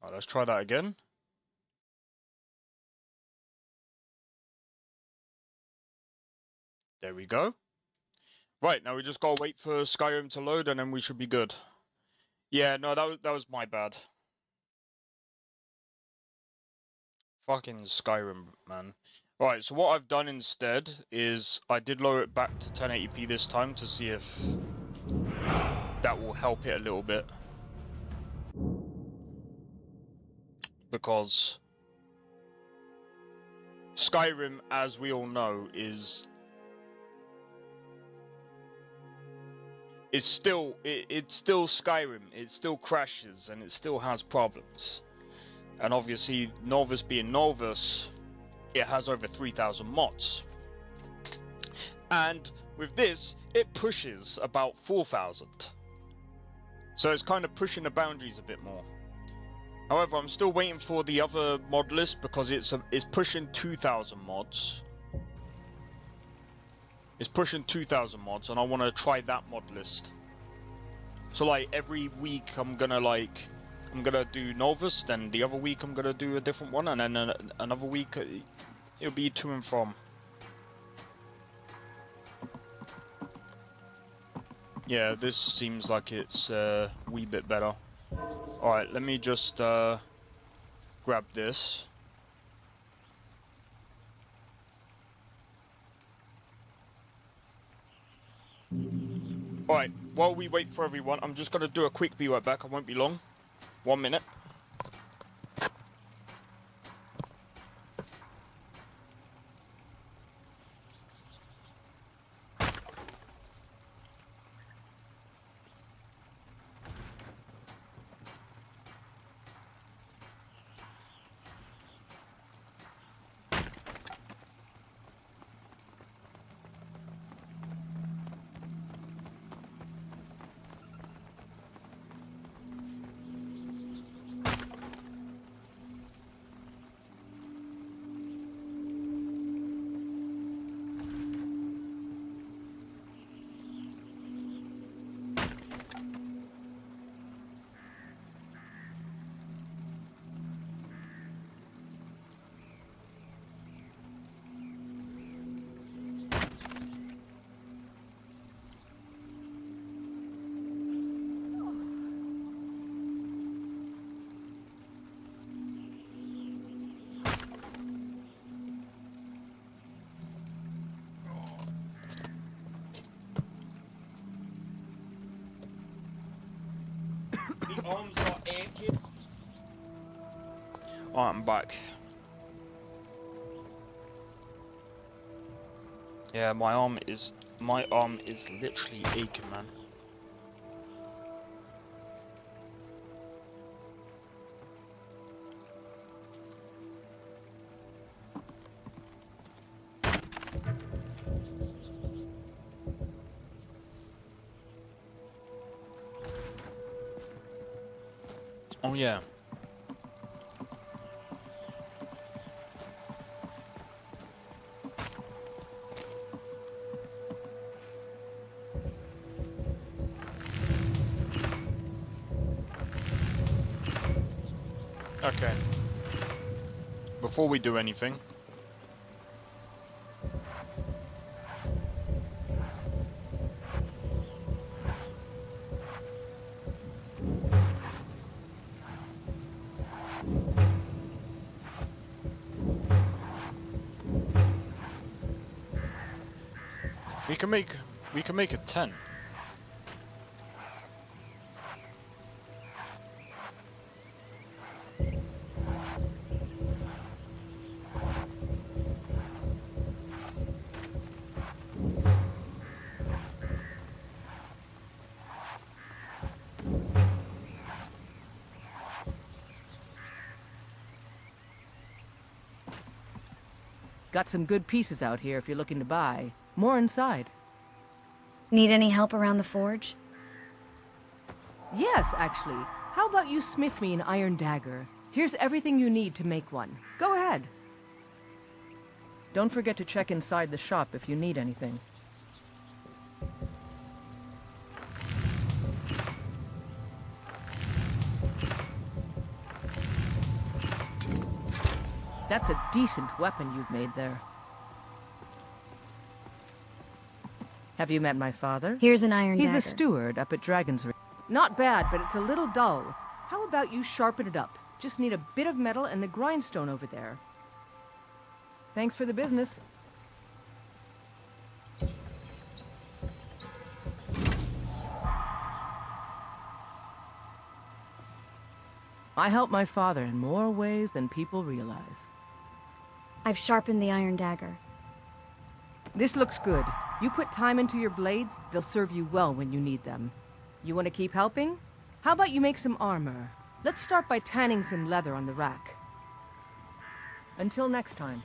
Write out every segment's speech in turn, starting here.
Alright, let's try that again. There we go. Right, now we just gotta wait for Skyrim to load and then we should be good. Yeah, no, that was my bad. Fucking Skyrim, man. Alright, so what I've done instead is I did lower it back to 1080p this time to see if that will help it a little bit. Because Skyrim, as we all know, is still it's still Skyrim. It still crashes and it still has problems. And obviously, Nolvus being Nolvus, it has over 3,000 mods. And with this, it pushes about 4,000. So it's kind of pushing the boundaries a bit more. However, I'm still waiting for the other mod list because it's pushing 2,000 mods. It's pushing 2,000 mods, and I want to try that mod list. So like every week, I'm gonna do Nolvus, then the other week I'm gonna do a different one, and then another week it'll be to and from. Yeah, this seems like it's a wee bit better. Alright, let me just grab this. Alright, while we wait for everyone, I'm just gonna do a quick be right back. I won't be long. 1 minute. The arms are aching. Alright, I'm back. Yeah, my arm is literally aching, man. Oh yeah. Okay. Before we do anything, we can make a tent. Got some good pieces out here if you're looking to buy. More inside. Need any help around the forge? Yes, actually. How about you smith me an iron dagger? Here's everything you need to make one. Go ahead. Don't forget to check inside the shop if you need anything. That's a decent weapon you've made there. Have you met my father? Here's an iron He's dagger. a steward up at Dragon's Reach. Not bad, but it's a little dull. How about you sharpen it up? Just need a bit of metal and the grindstone over there. Thanks for the business. I help my father in more ways than people realize. I've sharpened the iron dagger. This looks good. You put time into your blades, they'll serve you well when you need them. You want to keep helping? How about you make some armor? Let's start by tanning some leather on the rack. Until next time.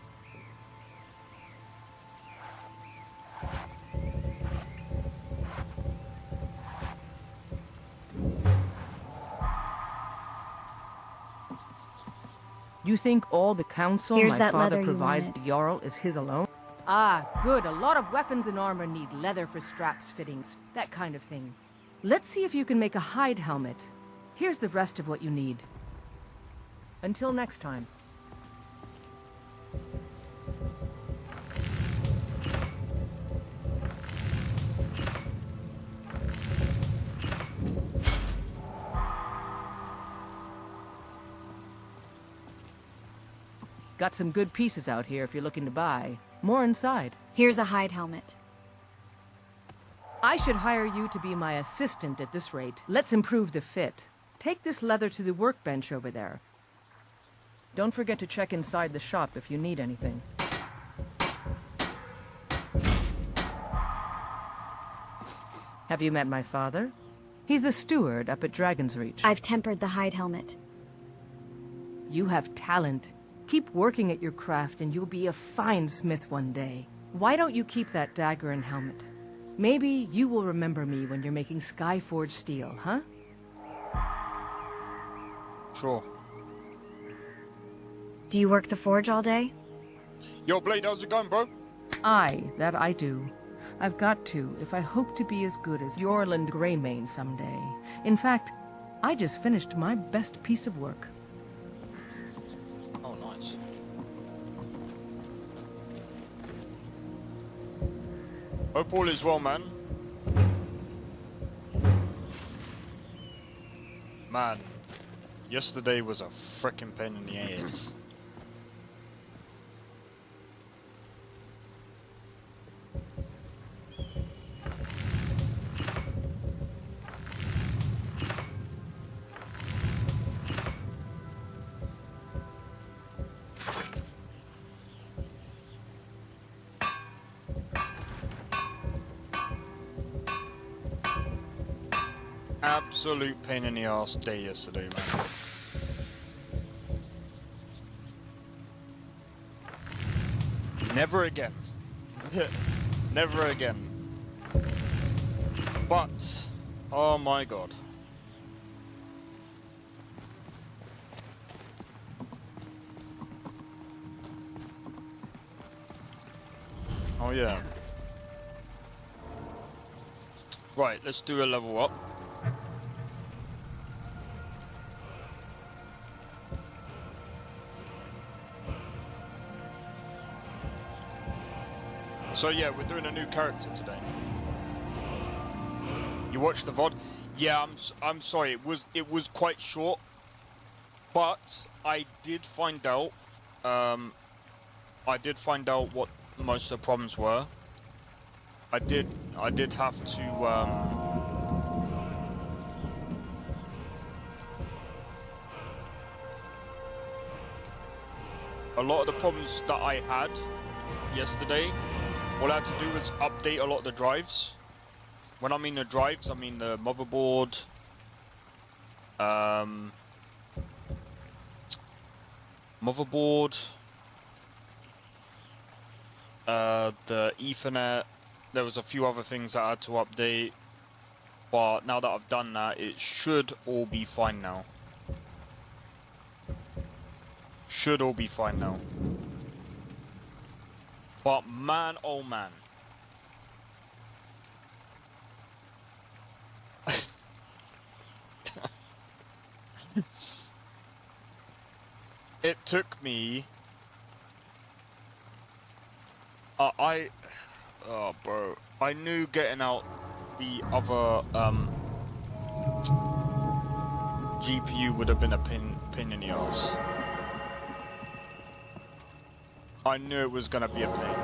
You think all the counsel Here's my that father leather you provides wanted. the Jarl is his alone? Ah, good. A lot of weapons and armor need leather for straps, fittings, that kind of thing. Let's see if you can make a hide helmet. Here's the rest of what you need. Until next time. Got some good pieces out here if you're looking to buy. More inside. Here's a hide helmet. I should hire you to be my assistant at this rate. Let's improve the fit. Take this leather to the workbench over there. Don't forget to check inside the shop if you need anything. Have you met my father? He's the steward up at Dragon's Reach. I've tempered the hide helmet. You have talent. Keep working at your craft and you'll be a fine smith one day. Why don't you keep that dagger and helmet? Maybe you will remember me when you're making Skyforged steel, huh? Sure. Do you work the forge all day? Yo, Blade, how's it going, bro? Aye, that I do. I've got to, if I hope to be as good as Yorland Greymane someday. In fact, I just finished my best piece of work. Oh, nice. Hope all is well, man. Man, yesterday was a frickin' pain in the ass. Absolute pain in the ass day yesterday, man. Never again. Never again. But, oh my god. Oh yeah. Right, let's do a level up. So yeah, we're doing a new character today. You watched the VOD? Yeah, I'm sorry. It was quite short, but I did find out. I did find out what most of the problems were. I did have to. A lot of the problems that I had yesterday. All I had to do was update a lot of the drives. When I mean the drives, I mean the motherboard, the Ethernet. There was a few other things that I had to update, but now that I've done that, it should all be fine now. Should all be fine now. But man, oh man. It took me Oh, bro. I knew getting out the other GPU would have been a pain in the ass. I knew it was gonna be a pain.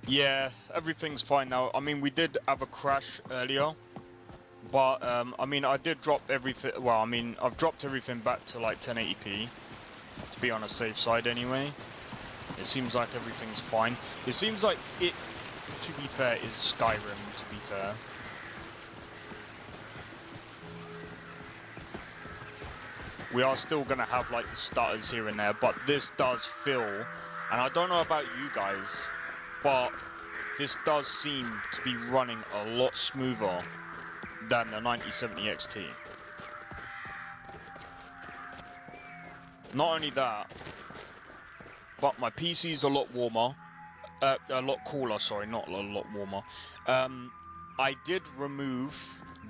Yeah, everything's fine now. I mean, we did have a crash earlier, but I mean, I did drop everything. Well, I mean, I've dropped everything back to like 1080p to be on a safe side anyway. It seems like everything's fine. It seems like it, to be fair, is Skyrim, to be fair. We are still gonna have like the stutters here and there, but this does feel, and I don't know about you guys, but this does seem to be running a lot smoother than the 9070 XT. Not only that, but my PC's a lot warmer, a lot cooler, sorry, not a lot warmer. I did remove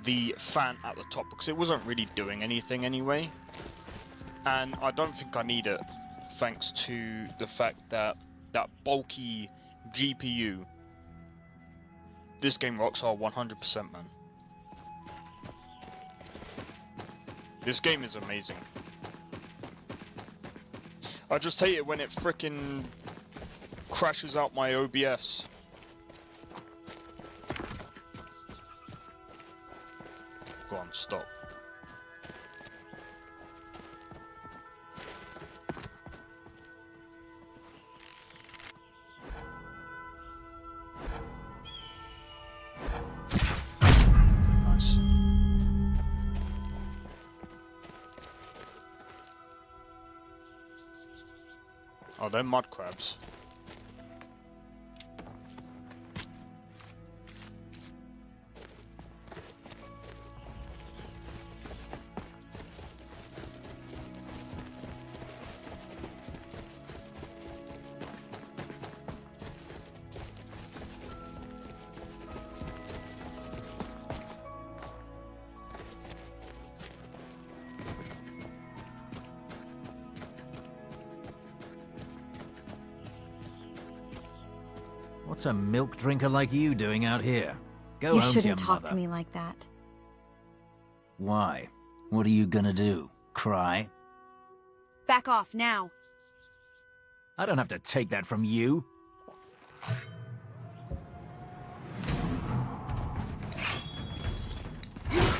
the fan at the top because it wasn't really doing anything anyway. And I don't think I need it, thanks to the fact that that bulky GPU, this game rocks hard 100%, man. This game is amazing. I just hate it when it frickin' crashes out my OBS. Go on, stop. Nice. Oh, they're mud crabs. What's a milk drinker like you doing out here? Go You home to your shouldn't talk mother. to me like that. Why? What are you gonna do? Cry? Back off now. I don't have to take that from you.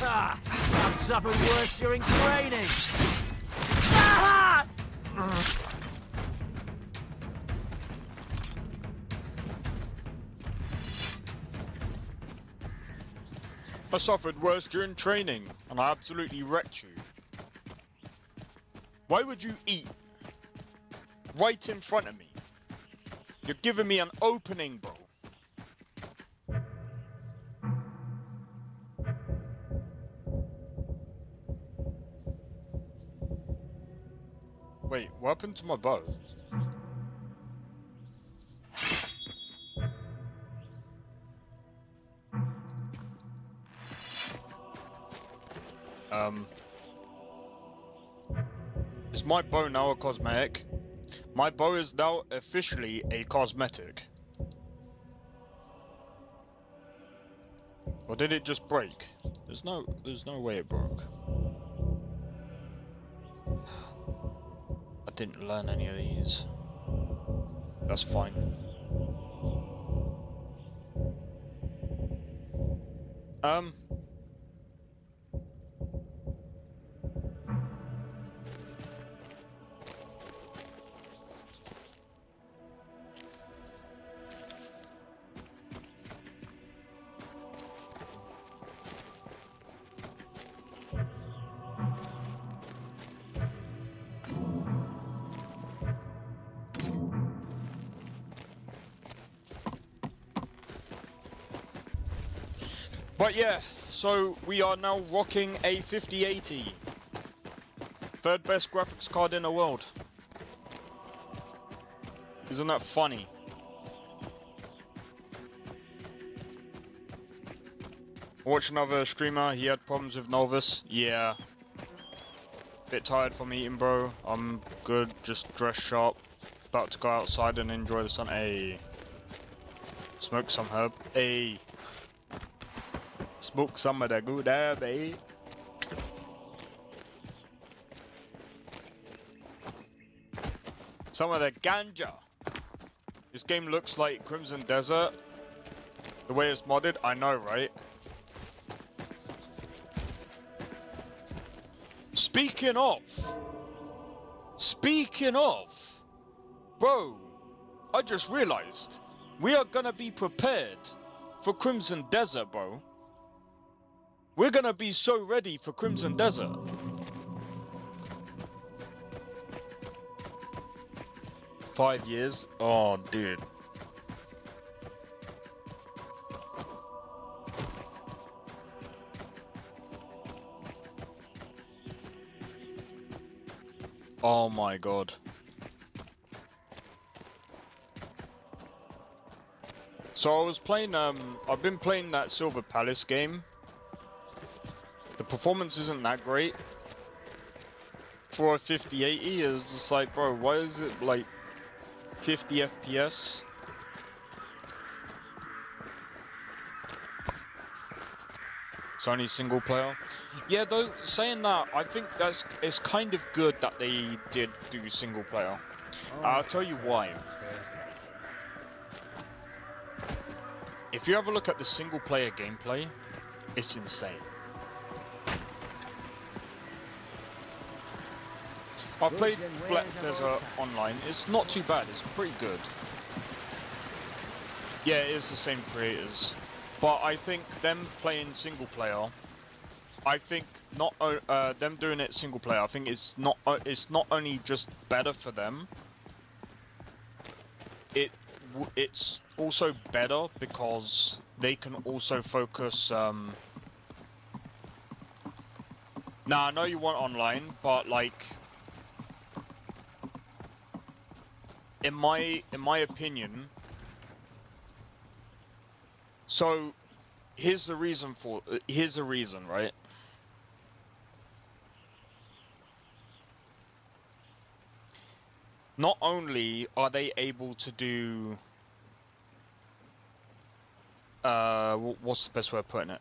Ah! I've suffered worse during training! Ah! I suffered worse during training, and I absolutely wrecked you. Why would you eat right in front of me? You're giving me an opening, bro. Wait, what happened to my bow? Is my bow now a cosmetic? My bow is now officially a cosmetic. Or did it just break? There's no way it broke. I didn't learn any of these. That's fine. But yeah, so we are now rocking a 5080. Third best graphics card in the world. Isn't that funny? Watch another streamer, he had problems with Nolvus. Yeah. Bit tired from eating, bro. I'm good, just dress sharp. About to go outside and enjoy the sun. Hey. Smoke some herb. Hey. Smoke some of the good herb, eh? Some of the ganja. This game looks like Crimson Desert. The way it's modded, I know, right? Speaking of, bro, I just realized we are gonna be prepared for Crimson Desert, bro. We're gonna be so ready for Crimson Desert. $5 years? Oh, dude. Oh my god. So I was playing, I've been playing that Silver Palace game. The performance isn't that great. For a 5080, it's just like, bro, why is it like 50 FPS? It's only single player. Yeah, though, saying that, I think it's kind of good that they did do single player. I'll tell you why. If you have a look at the single player gameplay, it's insane. I played Black Desert Online. It's not too bad. It's pretty good. Yeah, it is the same creators, but I think them playing single player. I think not them doing it single player. I think it's not only just better for them. It's also better because they can also focus. Nah, I know you want online, but like. In my opinion, so here's the reason, right? Not only are they able to do, what's the best way of putting it?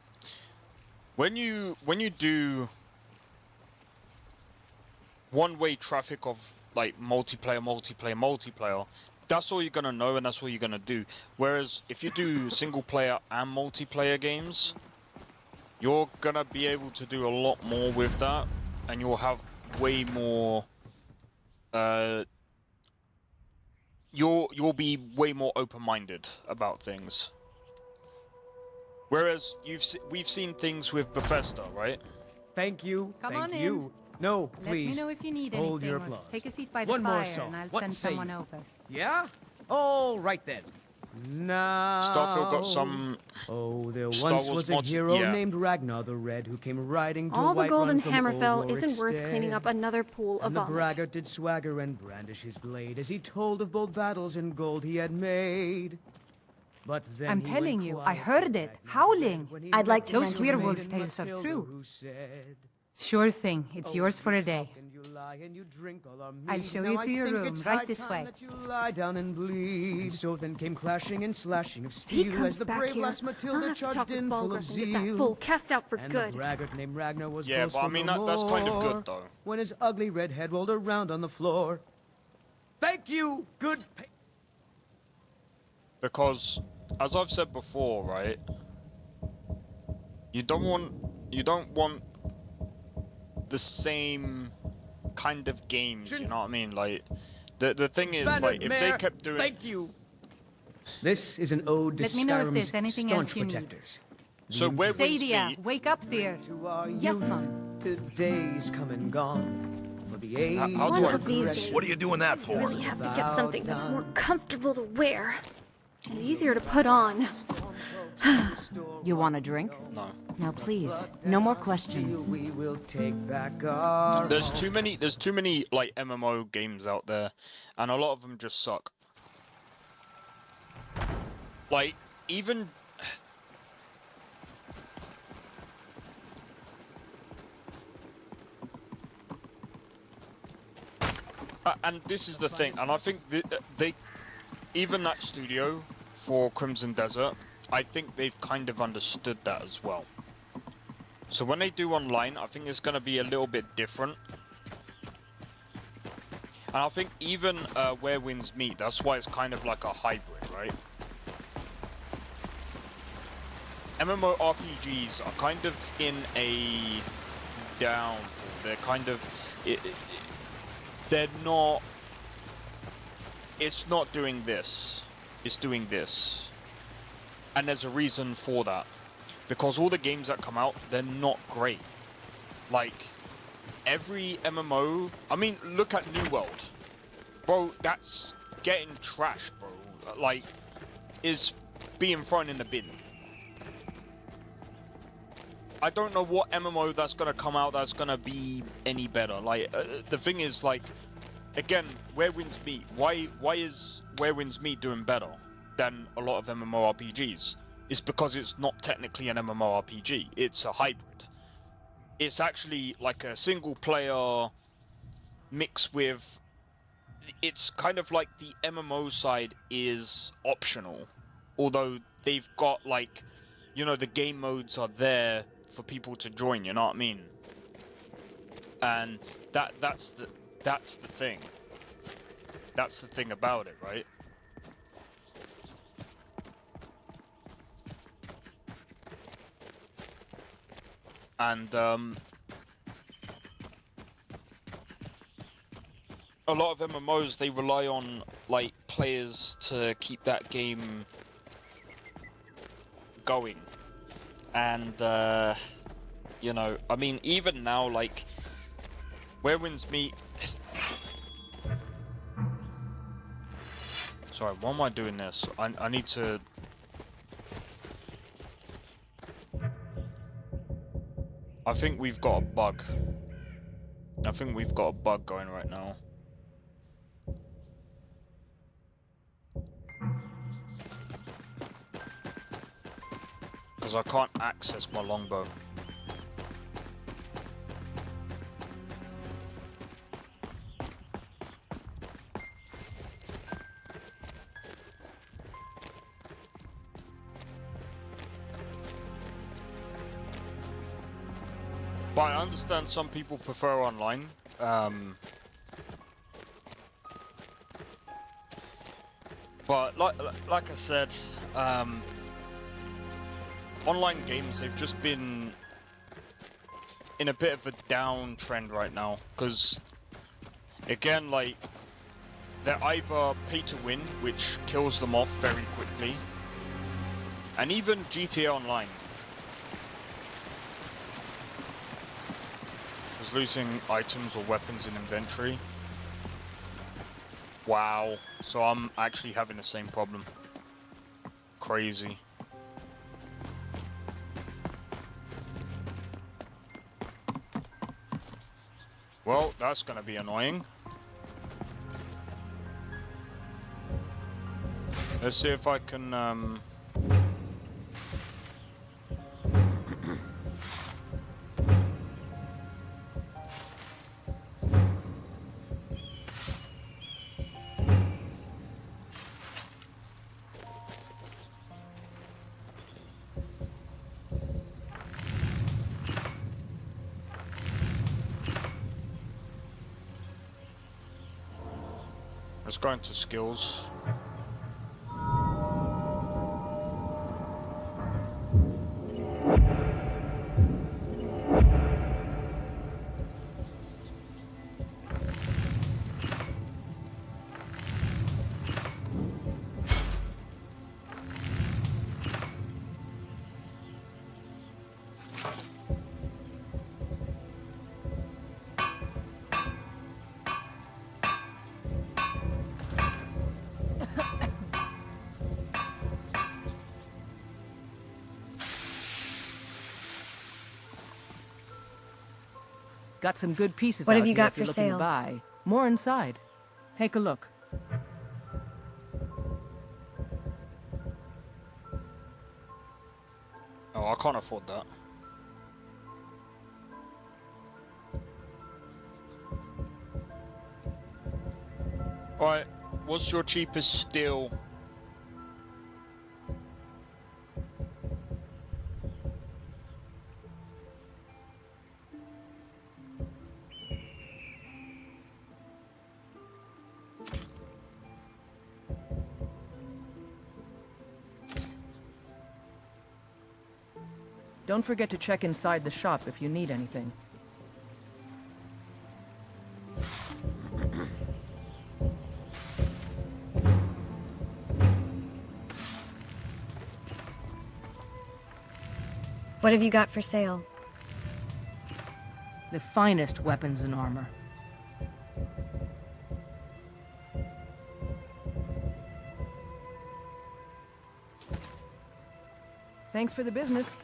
When you do one-way traffic of like multiplayer, that's all you're gonna know and that's all you're gonna do. Whereas if you do single player and multiplayer games, you're gonna be able to do a lot more with that, and you'll have way more. You'll be way more open-minded about things. Whereas we've seen things with Bethesda, right? Thank you. Come Thank on you. No, please. Let me know if you need hold anything. your Or applause. take a seat by the One more fire, song. and I'll What send say someone you? over. Yeah? All right then. Now. Starfield got some. Oh, there Star once Wars was a mods, hero yeah. named Ragnar the Red who came riding to All the Whiterun gold in from Hammerfell Old isn't worth Rorikstead. cleaning up another pool of And the vomit. braggart did swagger and brandish his blade as he told of bold battles and gold he had made. But then I'm he telling went you, I quiet heard to it, Ragnar howling. when he I'd like to met Those the werewolf maiden tales are Matilda, true. who said, Sure thing, it's "Oh, yours for you a day. talk and you lie and you drink all our I'll mead. show Now you I to your think room, it's right high this time way." that you lie down and bleed. And so then came clashing and slashing of He steel comes as the back brave here. lass I'll Matilda have to talk charged with in full of Balgruuf and get that zeal. fool cast out for And good. the braggart named Ragnar was Yeah, but I boastful mean no that's kind of more good though. when his ugly red head rolled around on the floor. Thank you, good. Because, as I've said before, right? You don't want the same kind of games. You know what I mean? Like, the thing is, like, if they kept doing. Thank you. This is an ode to Let me know if there's Skyrim's anything staunch else you need. protectors. So where Sadia, wake up there. To our Yes, youth, Mom. today's come and gone. For the age how do One I- of these days, What are you doing that you for? really have to get something that's more comfortable to wear and easier to put on. You want a drink? No. Now please, no more questions. We will take back our There's home. too many like MMO games out there, and a lot of them just suck. Like even and this is the thing, and I think they even that studio for Crimson Desert, I think they've kind of understood that as well. So when they do online, I think it's going to be a little bit different. And I think even Where Winds Meet, that's why it's kind of like a hybrid, right? MMORPGs are kind of in a downfall. They're kind of... they're not... It's not doing this. It's doing this. And there's a reason for that. Because all the games that come out, they're not great. Like, every MMO... I mean, look at New World. Bro, that's getting trashed, bro. Like, is being thrown in the bin. I don't know what MMO that's gonna come out that's gonna be any better. Like, the thing is, like, again, Where Winds Meet. Why is Where Winds Meet doing better than a lot of MMORPGs? It's because it's not technically an MMORPG. It's a hybrid. It's actually like a single player mixed with... It's kind of like the MMO side is optional. Although they've got like, you know, the game modes are there for people to join, you know what I mean? And that's the thing. That's the thing about it, right? And a lot of MMOs, they rely on like players to keep that game going. And you know, I mean, even now, like Where Winds Meet. Sorry, why am I doing this? I need to. I think we've got a bug. I think we've got a bug going right now. Because I can't access my longbow. But I understand some people prefer online. But like I said, online games, they've just been in a bit of a downtrend right now. Because, again, like, they're either pay to win, which kills them off very quickly. And even GTA Online was losing items or weapons in inventory. Wow. So I'm actually having the same problem. Crazy. Well, that's gonna be annoying. Let's see if I can, let's go into skills. Got some good pieces What out have you here got if you're for looking to sale? buy. More inside. Take a look. Oh, I can't afford that. Alright, what's your cheapest steel? Don't forget to check inside the shop if you need anything. What have you got for sale? The finest weapons and armor. Thanks for the business.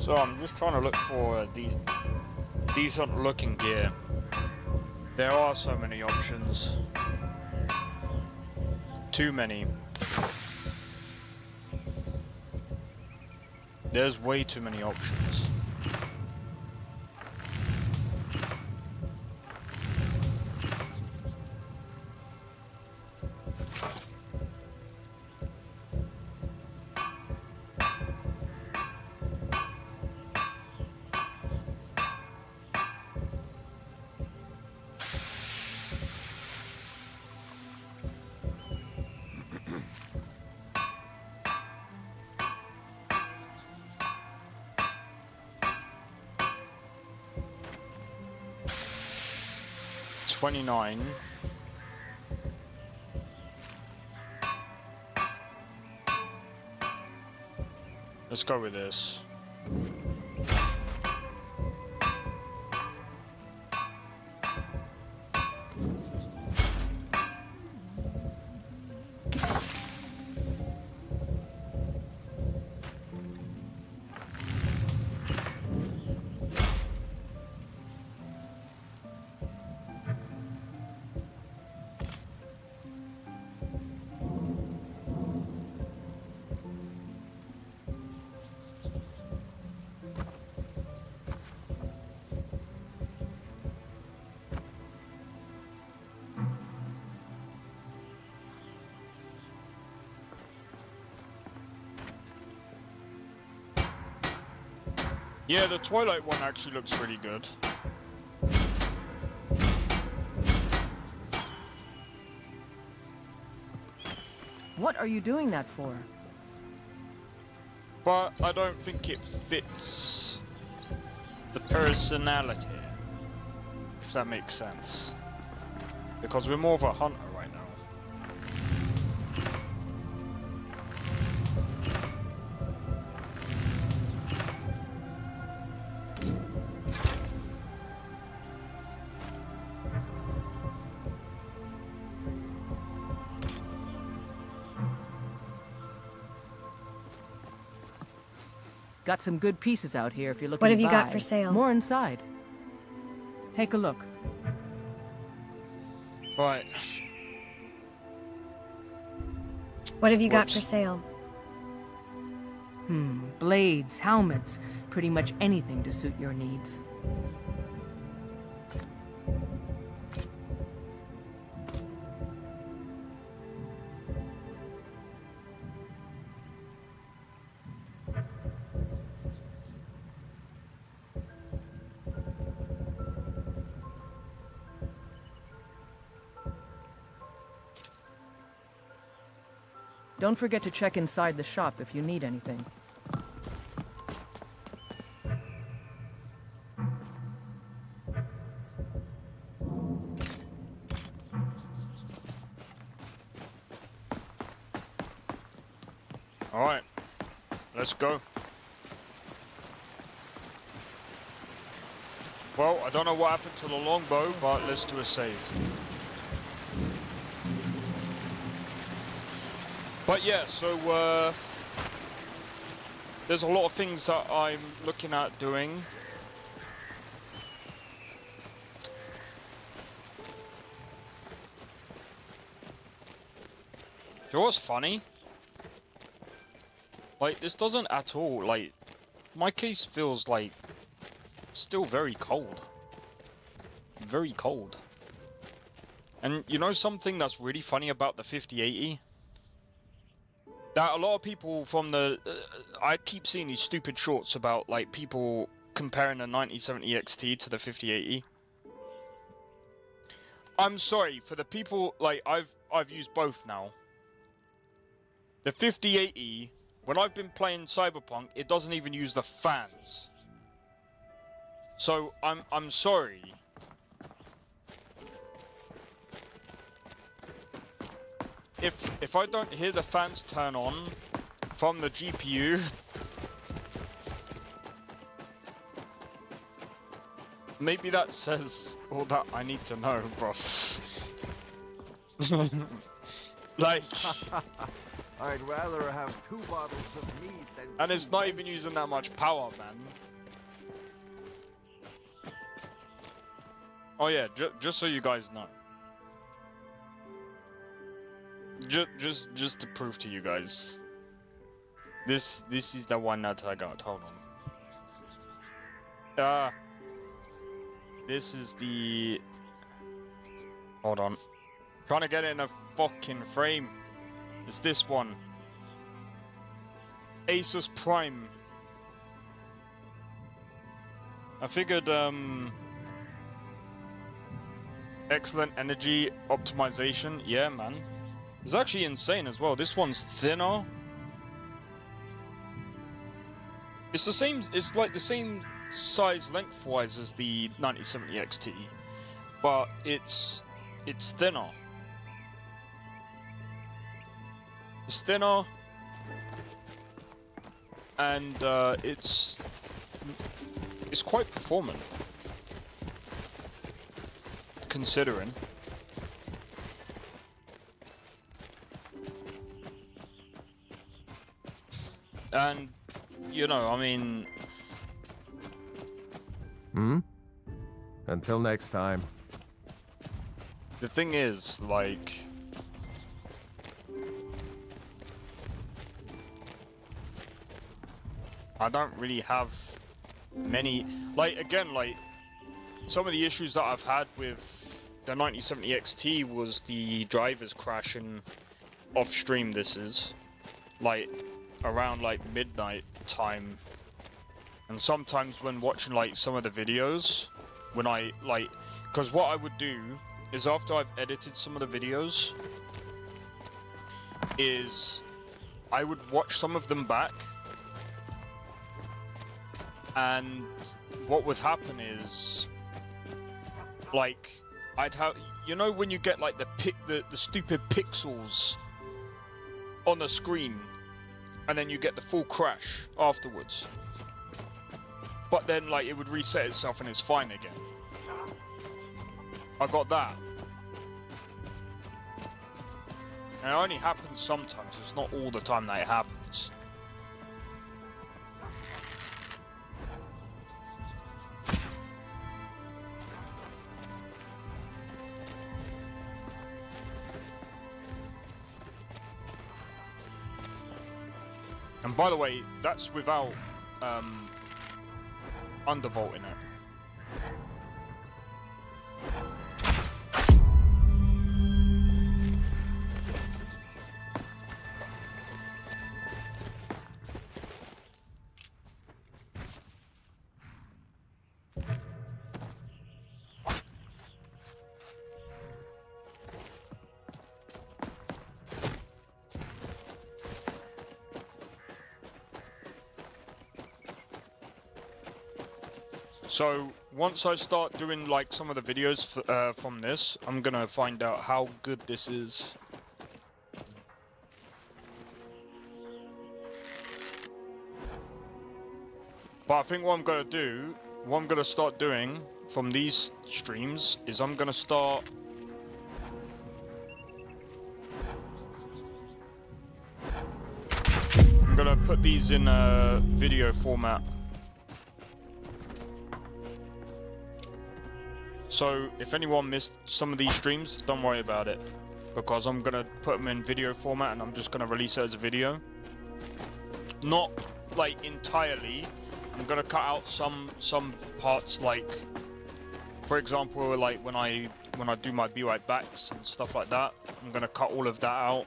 So I'm just trying to look for these decent looking gear. There are so many options. Too many. There's way too many options. $29. Let's go with this. Yeah, the Twilight one actually looks really good. What are you doing that for? But I don't think it fits the personality, if that makes sense. Because we're more of a hunter right now. Got some good pieces out here if you're looking What have to you got buy. for sale? More inside. Take a look. Right. What have you got Whoops. for sale? Blades, helmets, pretty much anything to suit your needs. Don't forget to check inside the shop if you need anything. Alright. Let's go. Well, I don't know what happened to the longbow, but let's do a save. But yeah, so there's a lot of things that I'm looking at doing. Do you know what's funny? Like, this doesn't at all, like, my case feels like still very cold. Very cold. And you know something that's really funny about the 5080? That a lot of people from the... I keep seeing these stupid shorts about, like, people comparing the 9070 XT to the 5080. I'm sorry, for the people, like, I've used both now. The 5080, when I've been playing Cyberpunk, it doesn't even use the fans. So, I'm sorry. If I don't hear the fans turn on from the GPU, maybe that says all that I need to know, bro. Like, I'd rather have 2 bottles of meat than... and it's not even using that much power, man. Oh yeah, just so you guys know. Just to prove to you guys. This is the one that I got. Hold on. This is the... Hold on. Trying to get it in a fucking frame. It's this one. Asus Prime. I figured, excellent energy optimization. Yeah, man. It's actually insane as well. This one's thinner. It's the same, it's like the same size lengthwise as the 9070 XT, but it's thinner. It's thinner, and it's quite performant, considering. And, you know, I mean... Until next time. The thing is, like... I don't really have many... Like, again, like... Some of the issues that I've had with the 9070 XT was the drivers crashing off-stream, this is. Like... around like midnight time, and sometimes when watching like some of the videos, when I like, because what I would do is after I've edited some of the videos, is I would watch some of them back, and what would happen is, like, I'd have, you know, when you get like the stupid pixels on the screen, and then you get the full crash afterwards. But then, like, it would reset itself and it's fine again. I got that. And it only happens sometimes, it's not all the time that it happens. And by the way, that's without undervolting it. So once I start doing like some of the videos from this, I'm gonna find out how good this is. But I think what I'm gonna start doing from these streams is I'm gonna put these in a video format. So if anyone missed some of these streams, don't worry about it, because I'm gonna put them in video format and I'm just gonna release it as a video. Not like entirely. I'm gonna cut out some parts, like for example, like when I do my be right backs and stuff like that. I'm gonna cut all of that out.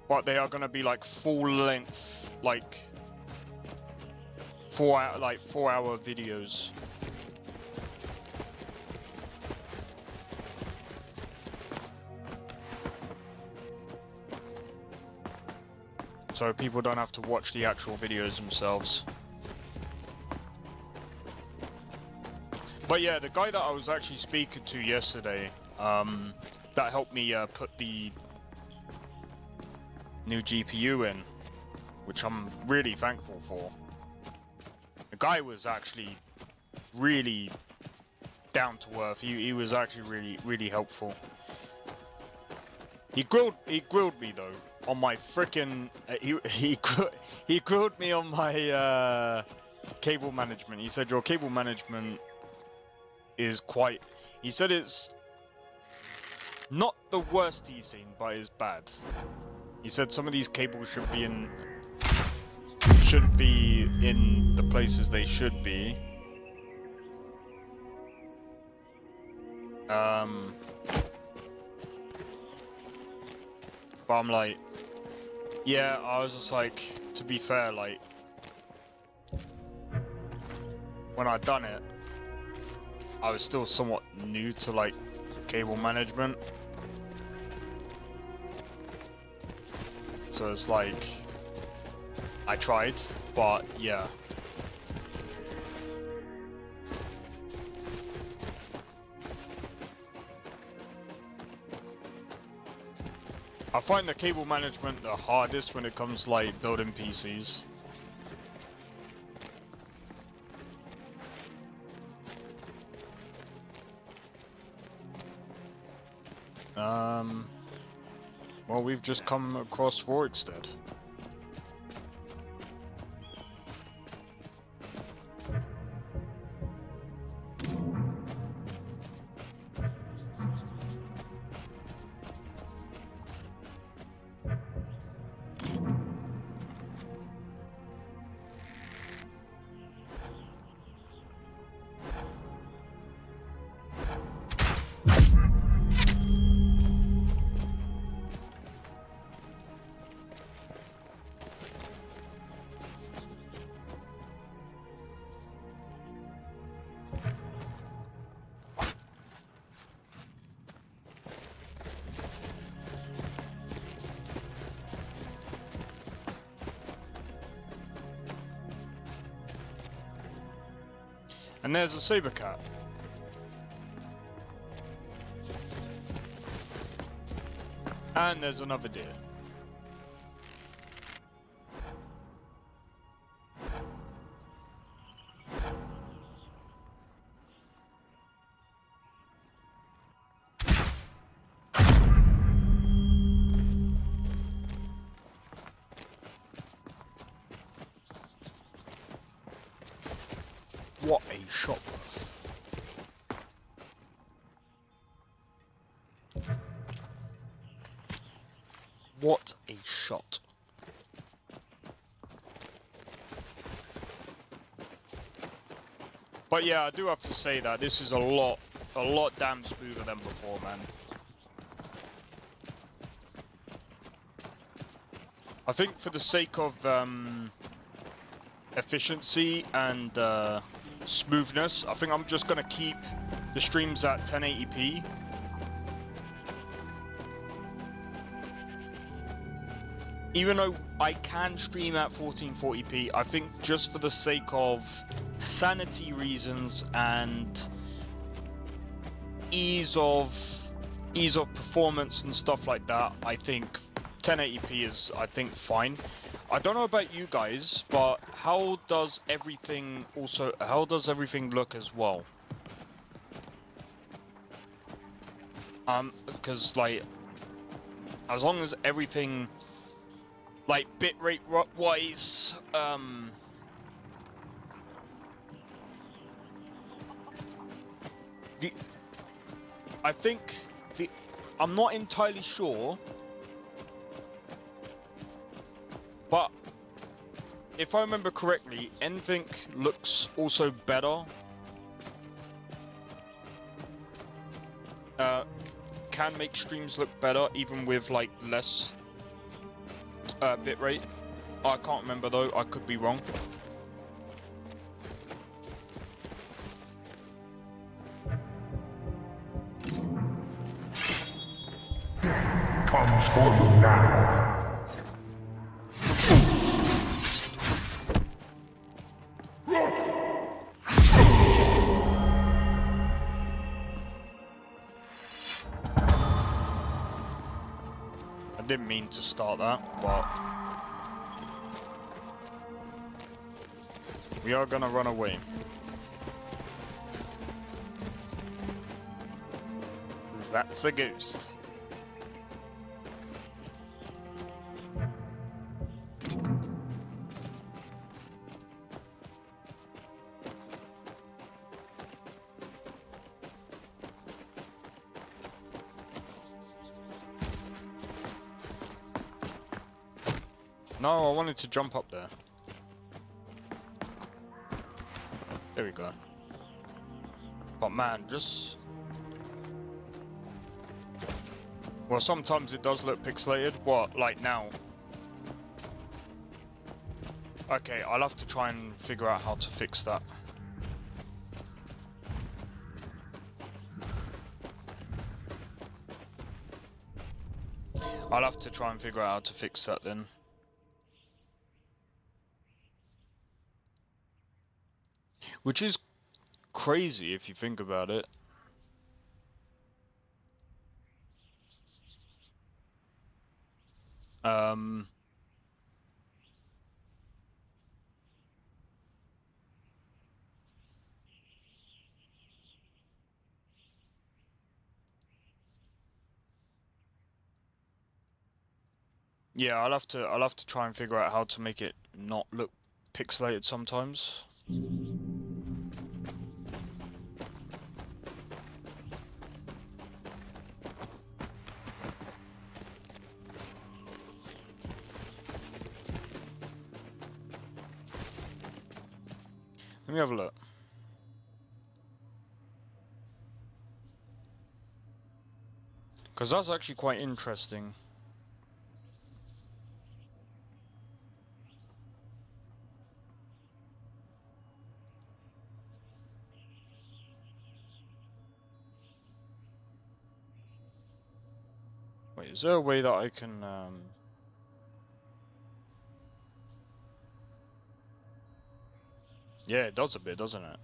But they are gonna be like full length, like 4-hour videos. So people don't have to watch the actual videos themselves. But yeah, the guy that I was actually speaking to yesterday, that helped me put the new GPU in, which I'm really thankful for. The guy was actually really down to earth. He was actually really helpful. He grilled me though on my frickin' he grilled me on my cable management. He said your cable management is quite, he said it's not the worst he's seen, but it's bad. He said some of these cables shouldn't be in the places they should be. But I'm like, yeah, I was just like, to be fair, like, when I done it, I was still somewhat new to like cable management. So it's like, I tried, but yeah. I find the cable management the hardest when it comes to like building PCs. Well, we've just come across Rorikstead. And there's a saber cat. And there's another deer. What a shot. What a shot. But yeah, I do have to say that this is a lot damn smoother than before, man. I think for the sake of efficiency and smoothness, I think I'm just gonna keep the streams at 1080p. Even though I can stream at 1440p, I think just for the sake of sanity reasons and ease of performance and stuff like that, I think 1080p is, I think, fine. I don't know about you guys, but how does everything look as well? Because like, as long as everything, like bitrate wise, I think I'm not entirely sure, but if I remember correctly, NVINC looks also better. Can make streams look better even with like less bitrate. I can't remember though, I could be wrong. Comes for you now. I didn't mean to start that, but we are gonna run away. That's a ghost. No, I wanted to jump up there. There we go. But man, just... well, sometimes it does look pixelated. What, like now? Okay, I'll have to try and figure out how to fix that. I'll have to try and figure out how to fix that then. Which is crazy if you think about it. Yeah, I'll have to try and figure out how to make it not look pixelated sometimes. Let me have a look. Because that's actually quite interesting. Wait, is there a way that I can... yeah, it does a bit, doesn't it?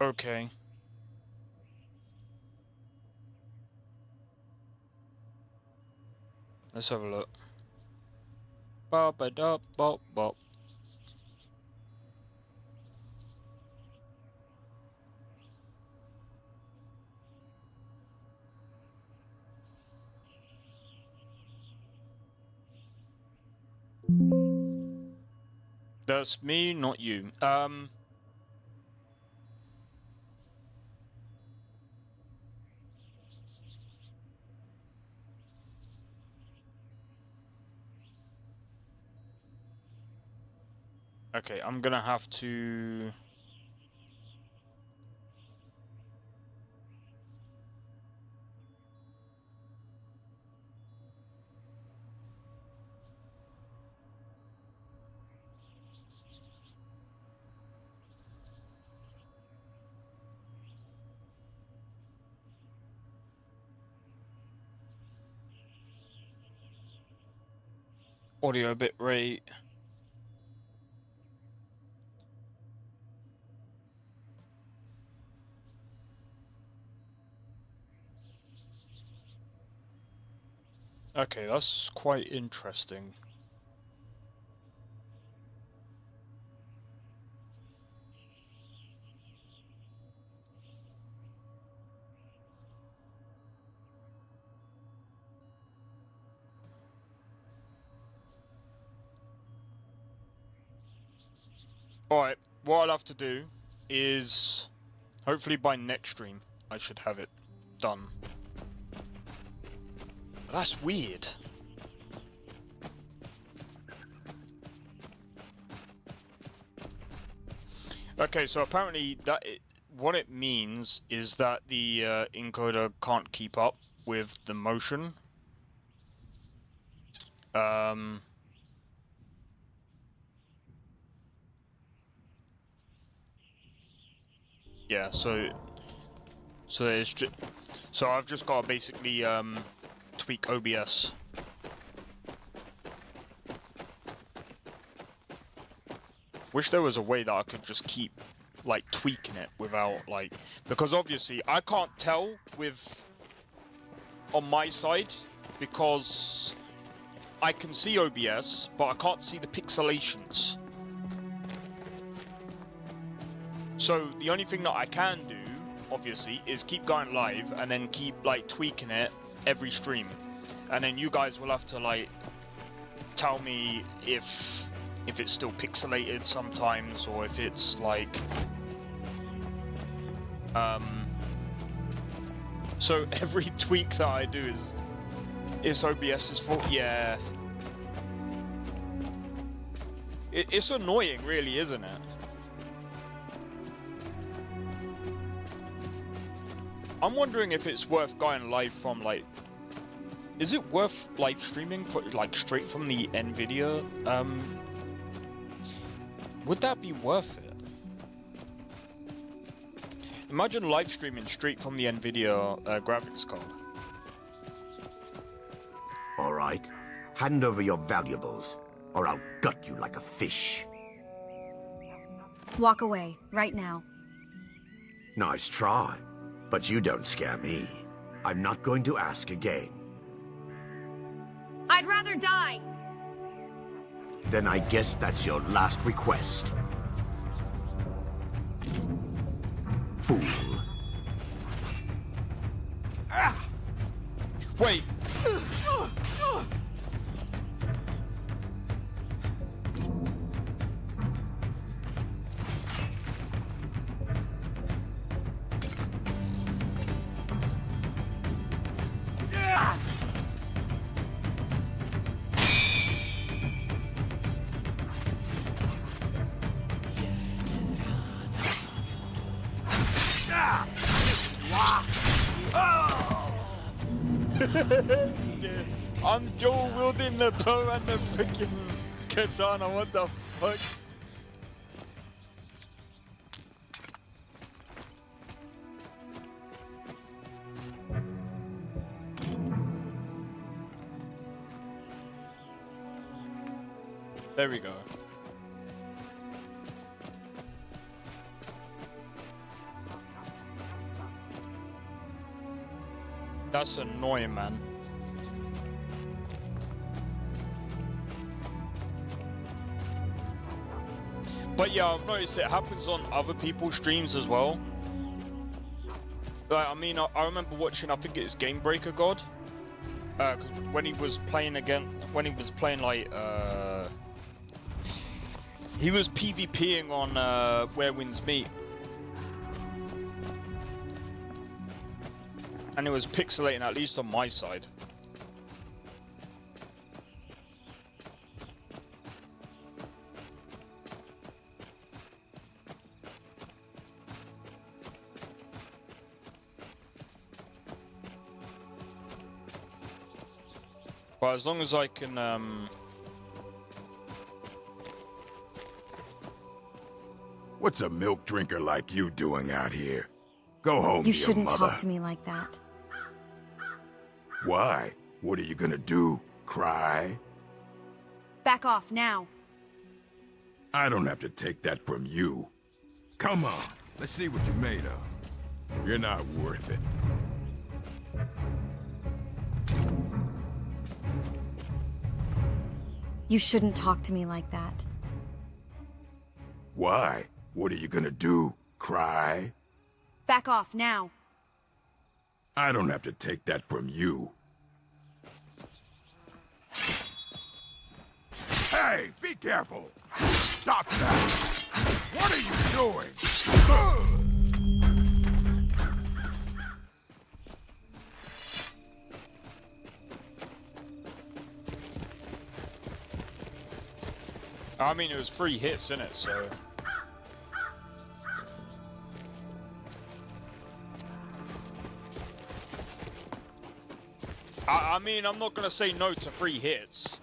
Okay. Let's have a look. Bop a dop bop bop. That's me, not you. Okay, I'm gonna have to. Audio bit rate. Okay, that's quite interesting. Alright, what I'll have to do is hopefully by next stream I should have it done. That's weird. Okay, so apparently what it means is that the encoder can't keep up with the motion. Yeah, so it's so I've just got to basically tweak OBS. Wish there was a way that I could just keep like tweaking it without like, because obviously I can't tell with on my side because I can see OBS but I can't see the pixelations. So the only thing that I can do obviously is keep going live and then keep like tweaking it every stream, and then you guys will have to like tell me if it's still pixelated sometimes or if it's like so every tweak that I do is OBS's fault. Yeah, it's annoying really, isn't it? I'm wondering if it's worth going live from like, is it worth live streaming for like straight from the Nvidia? Would that be worth it? Imagine live streaming straight from the Nvidia graphics card. All right, hand over your valuables, or I'll gut you like a fish. Walk away, right now. Nice try. But you don't scare me. I'm not going to ask again. I'd rather die! Then I guess that's your last request. Fool. Wait! I'm dual wielding the bow and the freaking katana, what the fuck? There we go. That's annoying, man. But yeah, I've noticed it happens on other people's streams as well. Like, I mean, I remember watching, I think it's Game Breaker God. Cause when he was playing like, he was PvPing on Where Winds Meet. And it was pixelating, at least on my side. But as long as I can, What's a milk drinker like you doing out here? Go home to You your shouldn't mother. talk to me like that. Why? What are you gonna do? Cry? Back off now. I don't have to take that from you. Come on, let's see what you're made of. You're not worth it. You shouldn't talk to me like that. Why? What are you gonna do? Cry? Back off now. I don't have to take that from you. Hey, be careful! Stop that! What are you doing? I mean, it was 3 hits, innit, so... I mean, I'm not gonna say no to 3 hits.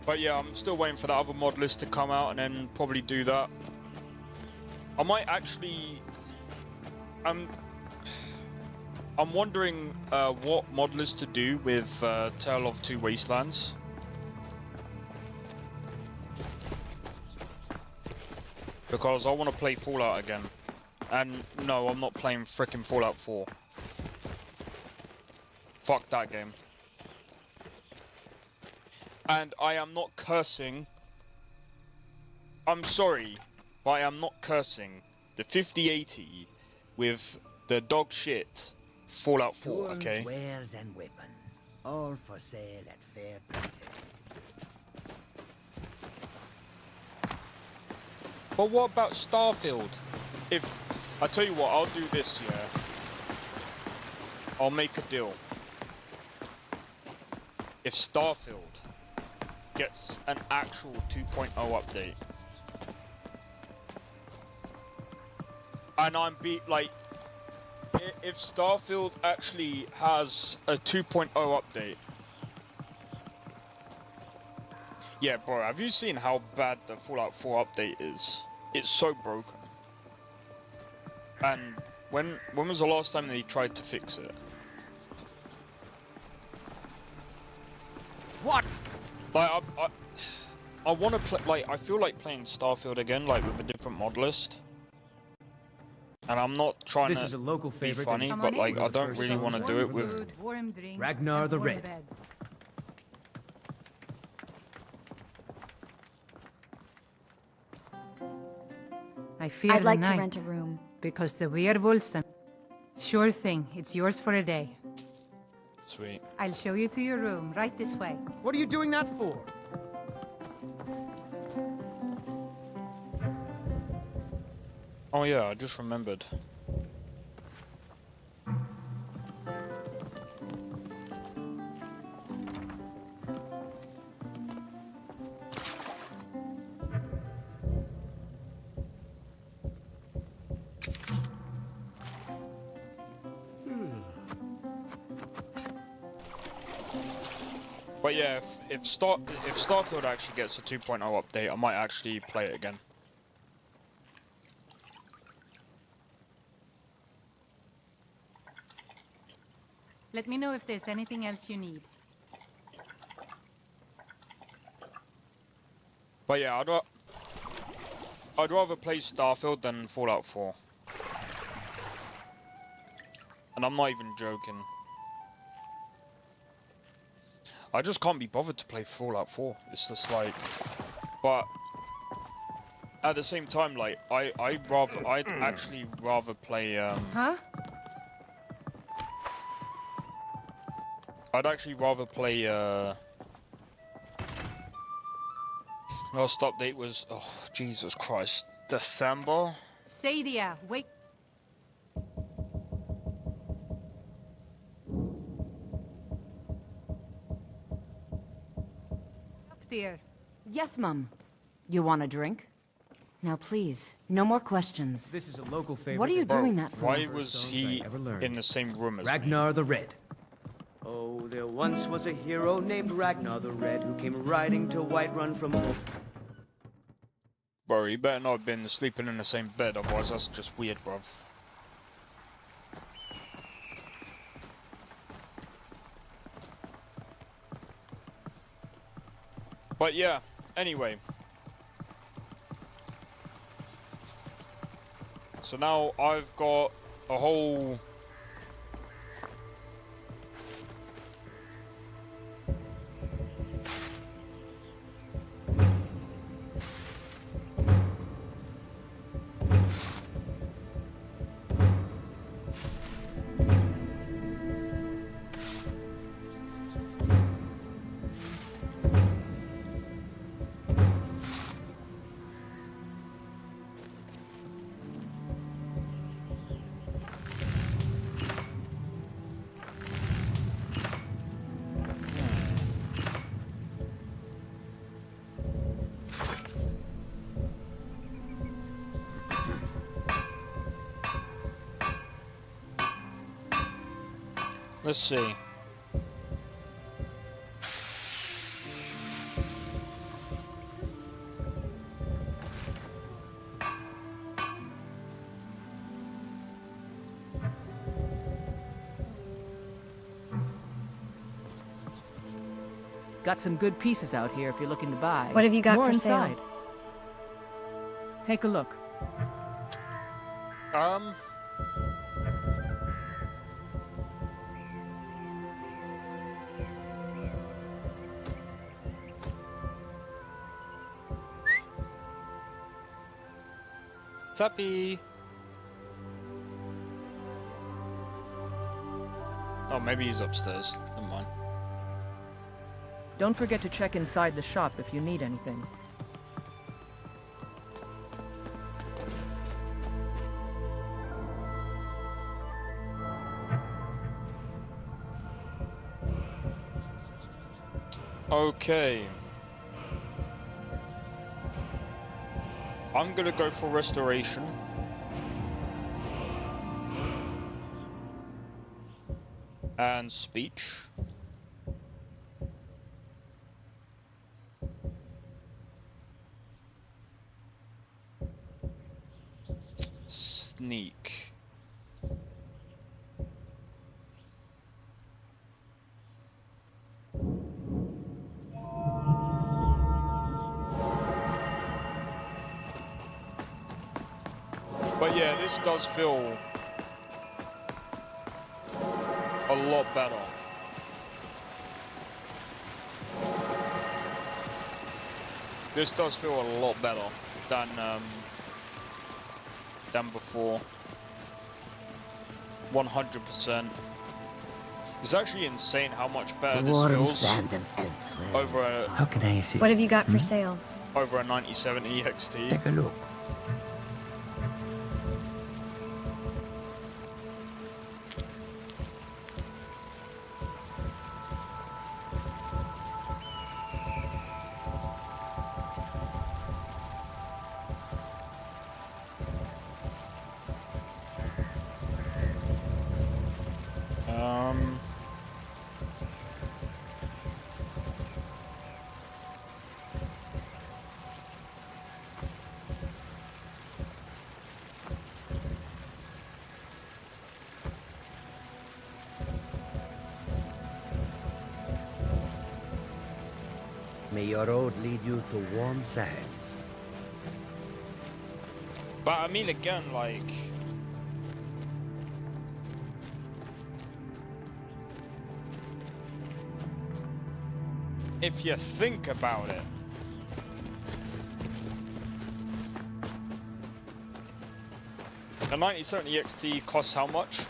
But yeah, I'm still waiting for the other mod list to come out and then probably do that. I might actually... I'm wondering what mod list to do with Tale of Two Wastelands. Because I want to play Fallout again. And no, I'm not playing frickin' Fallout 4. Fuck that game. And I am not cursing. I'm sorry, but I am not cursing the 5080 with the dog shit Fallout 4, okay? Tools, wares, and weapons, all for sale at fair prices. But what about Starfield? If I tell you what, I'll do this, yeah. I'll make a deal. If Starfield gets an actual 2.0 update, and I'm if Starfield actually has a 2.0 update, yeah, bro, have you seen how bad the Fallout 4 update is? It's so broken. And when was the last time they tried to fix it? What? Like, I want to play, like, I feel like playing Starfield again, like, with a different mod list. And I'm not trying This to is a local be favorite funny, and- but, like, We're I the don't first really want to soldiers. do it with... Warm drinks, Ragnar and the warm Red. beds. I fear I'd like the to night, rent a room. because the werewolves. Sure thing, it's yours for a day. Sweet. I'll show you to your room, right this way. What are you doing that for? Oh yeah, I just remembered. But yeah, if Starfield actually gets a 2.0 update, I might actually play it again. Let me know if there's anything else you need. But yeah, I'd rather play Starfield than Fallout 4. And I'm not even joking. I just can't be bothered to play Fallout 4. It's just like, but at the same time, like I'd actually rather play Huh? I'd actually rather play last update was, oh Jesus Christ, December? Sadia, wait. Up there. Yes, Mum. You want a drink? Now please, no more questions. This is a local favorite. What are you doing that for? Why was he in the same room as me? Ragnar the Red. Oh, there once was a hero named Ragnar the Red who came riding to Whiterun from... Bro, you better not have been sleeping in the same bed, otherwise that's just weird, bruv. But yeah, anyway. So now I've got a whole... Let's see. Got some good pieces out here if you're looking to buy. What have you got More for sale? inside. Take a look. Tuppy. Oh, maybe he's upstairs. Never mind. Don't forget to check inside the shop if you need anything. Okay. I'm gonna go for restoration. And speech. Sneak. But yeah, this does feel a lot better. This does feel a lot better than before. 100%. It's actually insane how much better this feels over a... How can I assist? What have you got for sale? Over a 9070 XT. Take a look. your road lead you to warm sands. But I mean, again, like, if you think about it, the 9070 XT costs how much?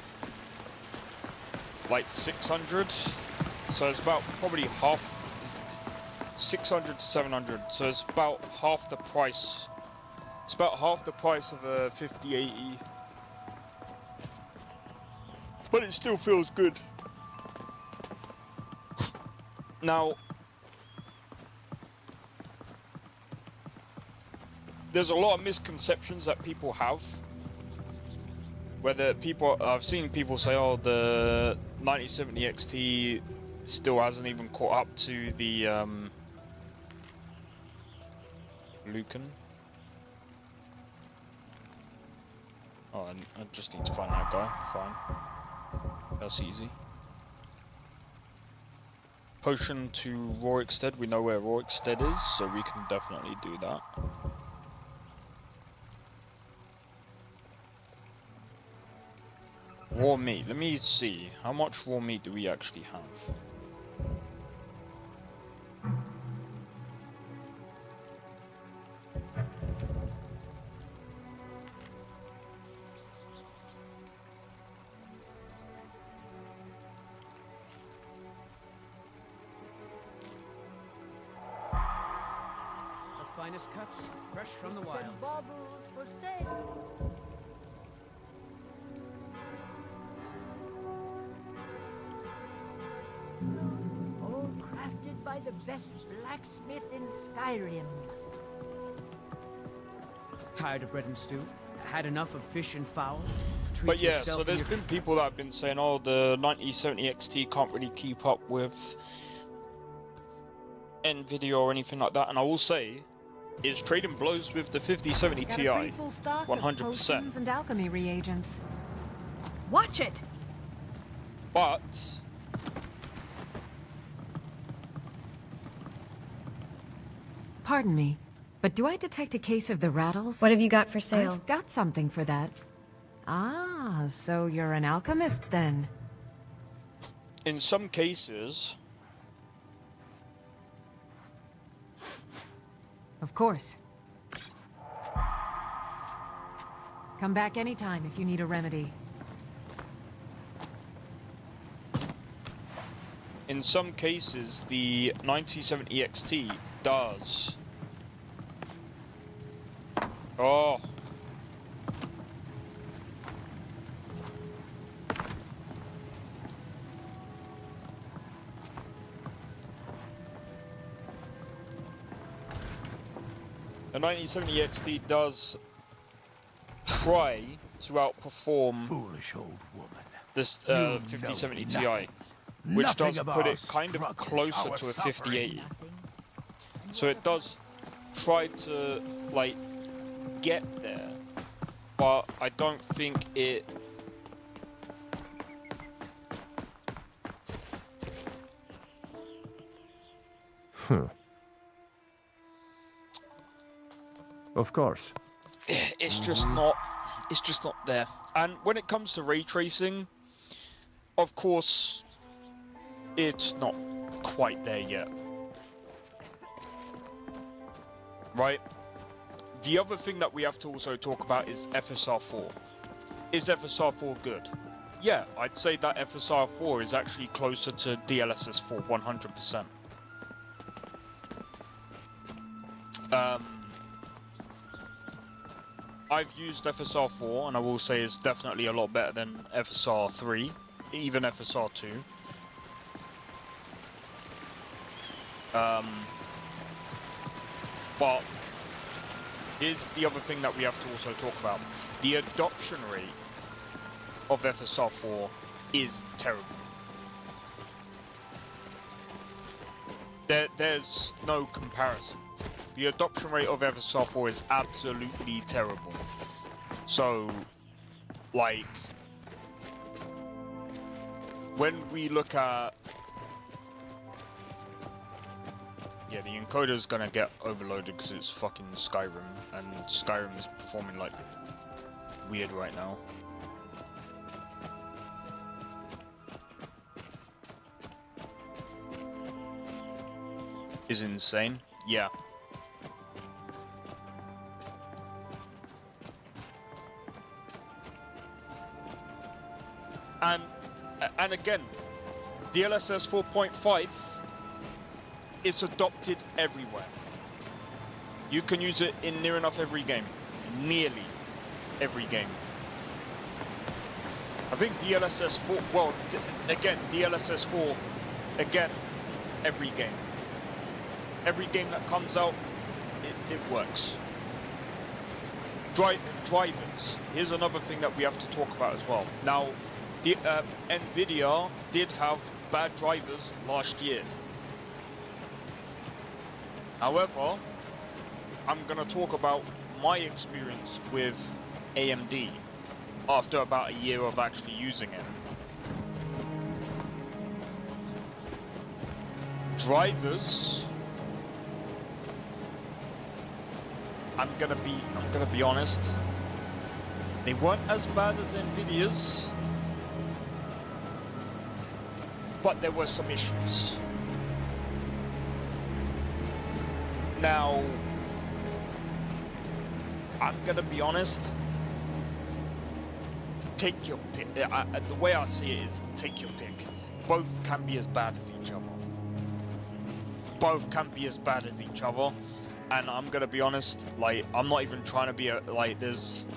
Like 600, so it's about probably half, 600 to 700, so it's about half the price. It's about half the price of a 5080, but it still feels good. Now, there's a lot of misconceptions that people have. Whether people, I've seen people say, oh, the 9070 XT still hasn't even caught up to the Lucan. Oh, I just need to find that guy. Fine. That's easy. Potion to Rorikstead. We know where Rorikstead is, so we can definitely do that. Raw meat. Let me see. How much raw meat do we actually have? The finest cuts, fresh from the Bits and wilds. baubles for sale. All crafted by the best blacksmith in Skyrim. Tired of bread and stew? Had enough of fish and fowl? Treat But yeah, yourself so there's and been people that have been saying, oh, the 9070 XT can't really keep up with NVIDIA or anything like that, and I will say, it's trading blows with the 5070 Ti, 100%. And alchemy reagents. Watch it! But Pardon me, but do I detect a case of the rattles? What have you got for sale? I've got something for that. Ah, so you're an alchemist then? in some cases, Of course. Come back anytime if you need a remedy. in some cases, the 9070 XT does. Oh. The 9070 XT does try to outperform Foolish old woman. this You know 5070 Ti, nothing. which Nothing does of put our it kind of struggles, closer our to a suffering. 5080. So it does try to, like, get there, but I don't think it... Of course. It's just not there. And when it comes to ray tracing, of course, it's not quite there yet. Right? The other thing that we have to also talk about is FSR4. Is FSR4 good? Yeah, I'd say that FSR4 is actually closer to DLSS4 100%. I've used FSR4 and I will say it's definitely a lot better than FSR3, even FSR2. But here's the other thing that we have to also talk about. The adoption rate of FSR4 is terrible. There's no comparison. The adoption rate of FSR4 is absolutely terrible. So, like, when we look at Yeah, the encoder's gonna get overloaded because it's fucking Skyrim, and Skyrim is performing like weird right now. Is insane. Yeah. And again, DLSS 4.5 is adopted everywhere. You can use it in near enough every game. Nearly every game. I think DLSS 4, well, again, DLSS 4, again, every game. Every game that comes out, it works. Drivers. Here's another thing that we have to talk about as well. Now, the Nvidia did have bad drivers last year. However, I'm going to talk about my experience with AMD after about a year of actually using it. Drivers, I'm gonna be honest, they weren't as bad as Nvidia's, but there were some issues. Now, I'm gonna be honest, take your pick. The way I see it is, take your pick. Both can be as bad as each other. Both can be as bad as each other. And I'm gonna be honest, like, I'm not even trying to be there's...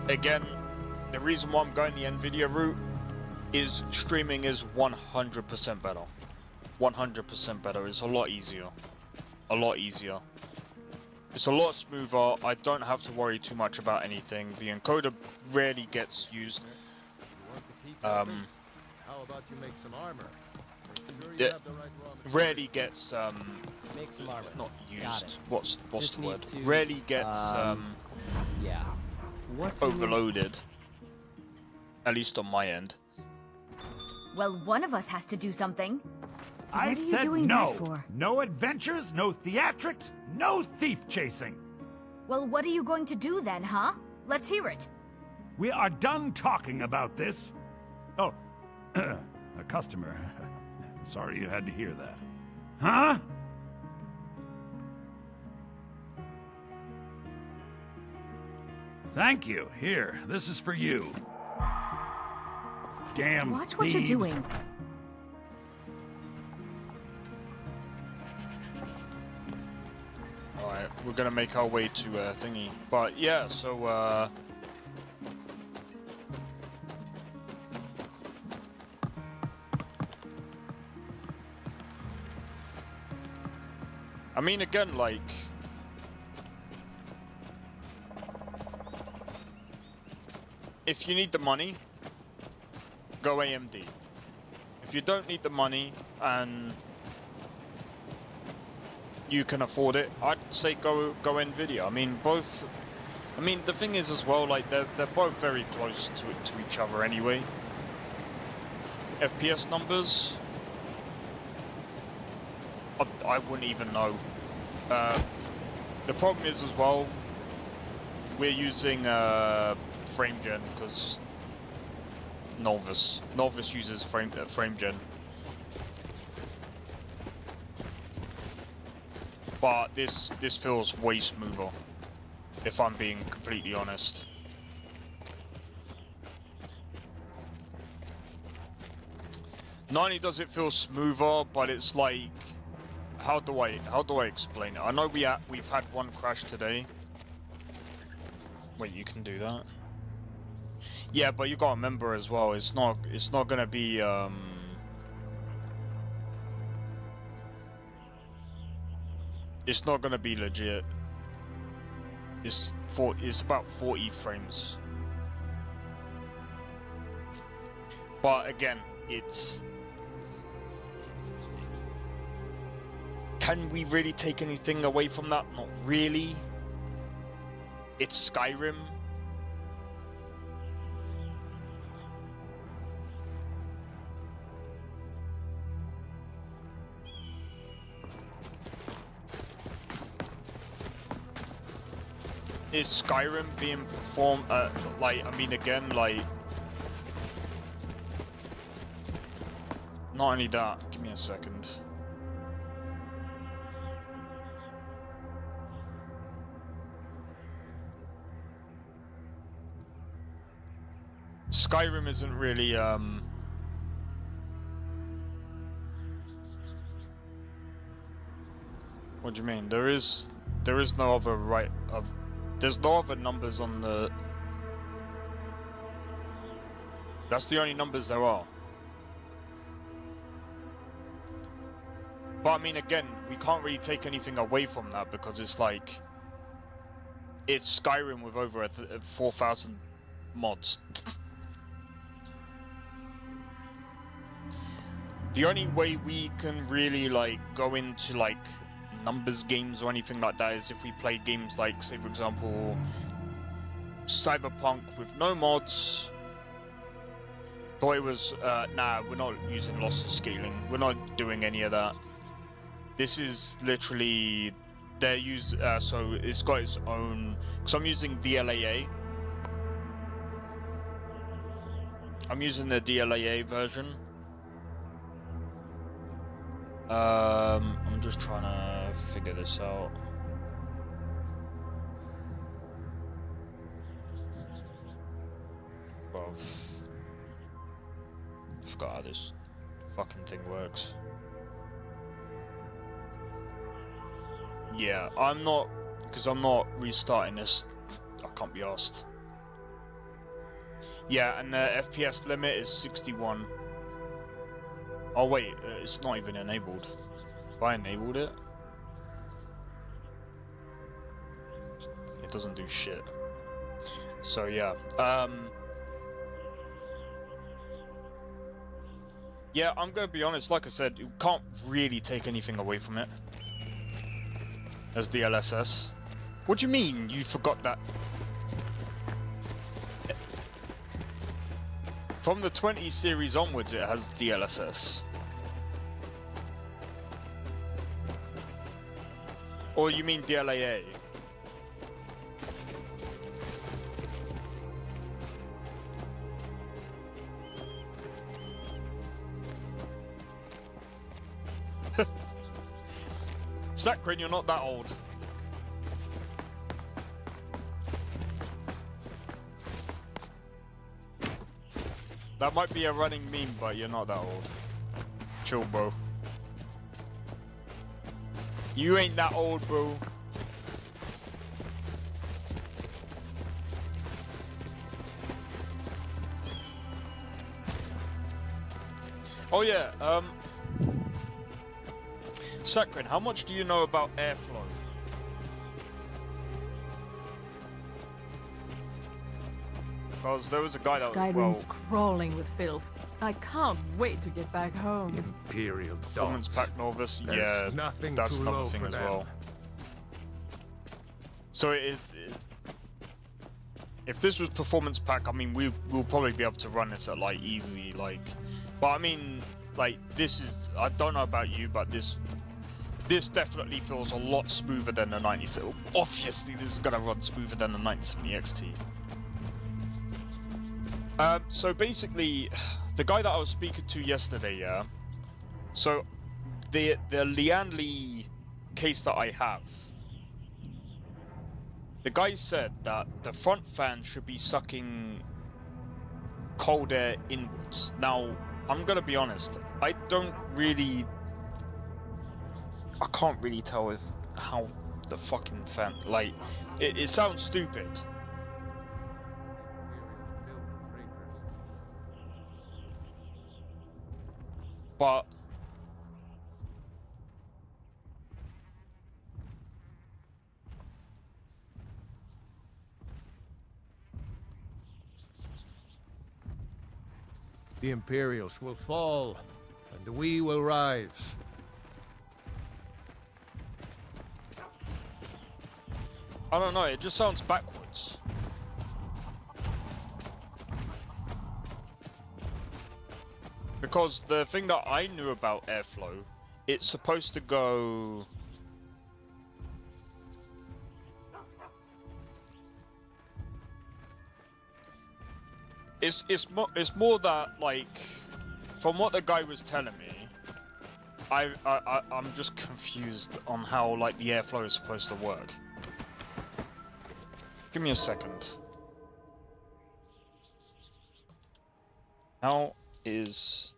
Again, the reason why I'm going the Nvidia route is streaming is 100% better. 100% better. It's a lot easier. A lot easier. It's a lot smoother. I don't have to worry too much about anything. The encoder rarely gets used. How about you make some armor? Rarely gets make some armor. Not used. Got it. What's Just the word? need to, Rarely gets yeah. overloaded. At least on my end. Well, one of us has to do something. I What are you said doing no. that for? No adventures, no theatrics, no thief chasing. Well, what are you going to do then, huh? Let's hear it. We are done talking about this. Oh, a customer. Sorry you had to hear that. Huh? Thank you. Here, this is for you. Damn Watch what thieves. you're doing. Alright, we're gonna make our way to thingy. But yeah, so I mean, again, like, if you need the money, go AMD. If you don't need the money and you can afford it, I'd say go Nvidia. I mean, both. I mean, the thing is as well, like, they're both very close to each other anyway. FPS numbers, I wouldn't even know. The problem is as well, we're using frame gen because Nolvus uses frame gen. But this feels way smoother, if I'm being completely honest. Not only does it feel smoother, but it's like, how do I explain it? I know we've had one crash today. Wait, you can do that? Yeah, but you gotta remember as well, it's not gonna be it's not gonna be legit. It's about 40 frames. But again, can we really take anything away from that? Not really. It's Skyrim. is Skyrim being performed, like, I mean, again, like... Not only that, give me a second. Skyrim isn't really, What do you mean? There is no other there's no other numbers on the... That's the only numbers there are. But I mean, again, we can't really take anything away from that because it's like... It's Skyrim with over 4,000 mods. The only way we can really, like, go into, like, numbers games or anything like that is if we play games like, say for example, Cyberpunk with no mods. Thought it was, nah, we're not using lossless scaling. We're not doing any of that. This is literally, so it's got its own, because I'm using DLAA. I'm using the DLAA version. I'm just trying to figure this out. Well, I forgot how this fucking thing works. Yeah, because I'm not restarting this. I can't be asked. Yeah, and the FPS limit is 61. Oh wait, it's not even enabled. If I enabled it, it doesn't do shit. So yeah, yeah, I'm gonna be honest. Like I said, you can't really take anything away from it as DLSS. What do you mean? You forgot that? From the 20 series onwards, it has DLSS. Or you mean DLAA? Sakrin, you're not that old. That might be a running meme, but you're not that old. Chill, bro. You ain't that old, bro. Oh yeah, Sakrin, how much do you know about airflow? Because there was a guy that Skyrim's crawling with filth. I can't wait to get back home. Imperial Performance dogs. pack Nolvus, There's yeah, nothing that's too another low thing for as them. well. So it is. If this was performance pack, I mean, we'll probably be able to run this at like easy, like. But I mean, like this is. I don't know about you, but this definitely feels a lot smoother than the 9070. Obviously, this is gonna run smoother than the 9070 XT. So basically, the guy that I was speaking to yesterday, yeah. So, the Lianna case that I have, the guy said that the front fan should be sucking cold air inwards. Now, I'm gonna be honest, I can't really tell if how the fucking fan, like, it sounds stupid. But The Imperials will fall, and we will rise. I don't know, it just sounds backwards. Because the thing that I knew about airflow, it's supposed to go... It's more that, like, from what the guy was telling me, I'm just confused on how, like, the airflow is supposed to work. Give me a second. How is...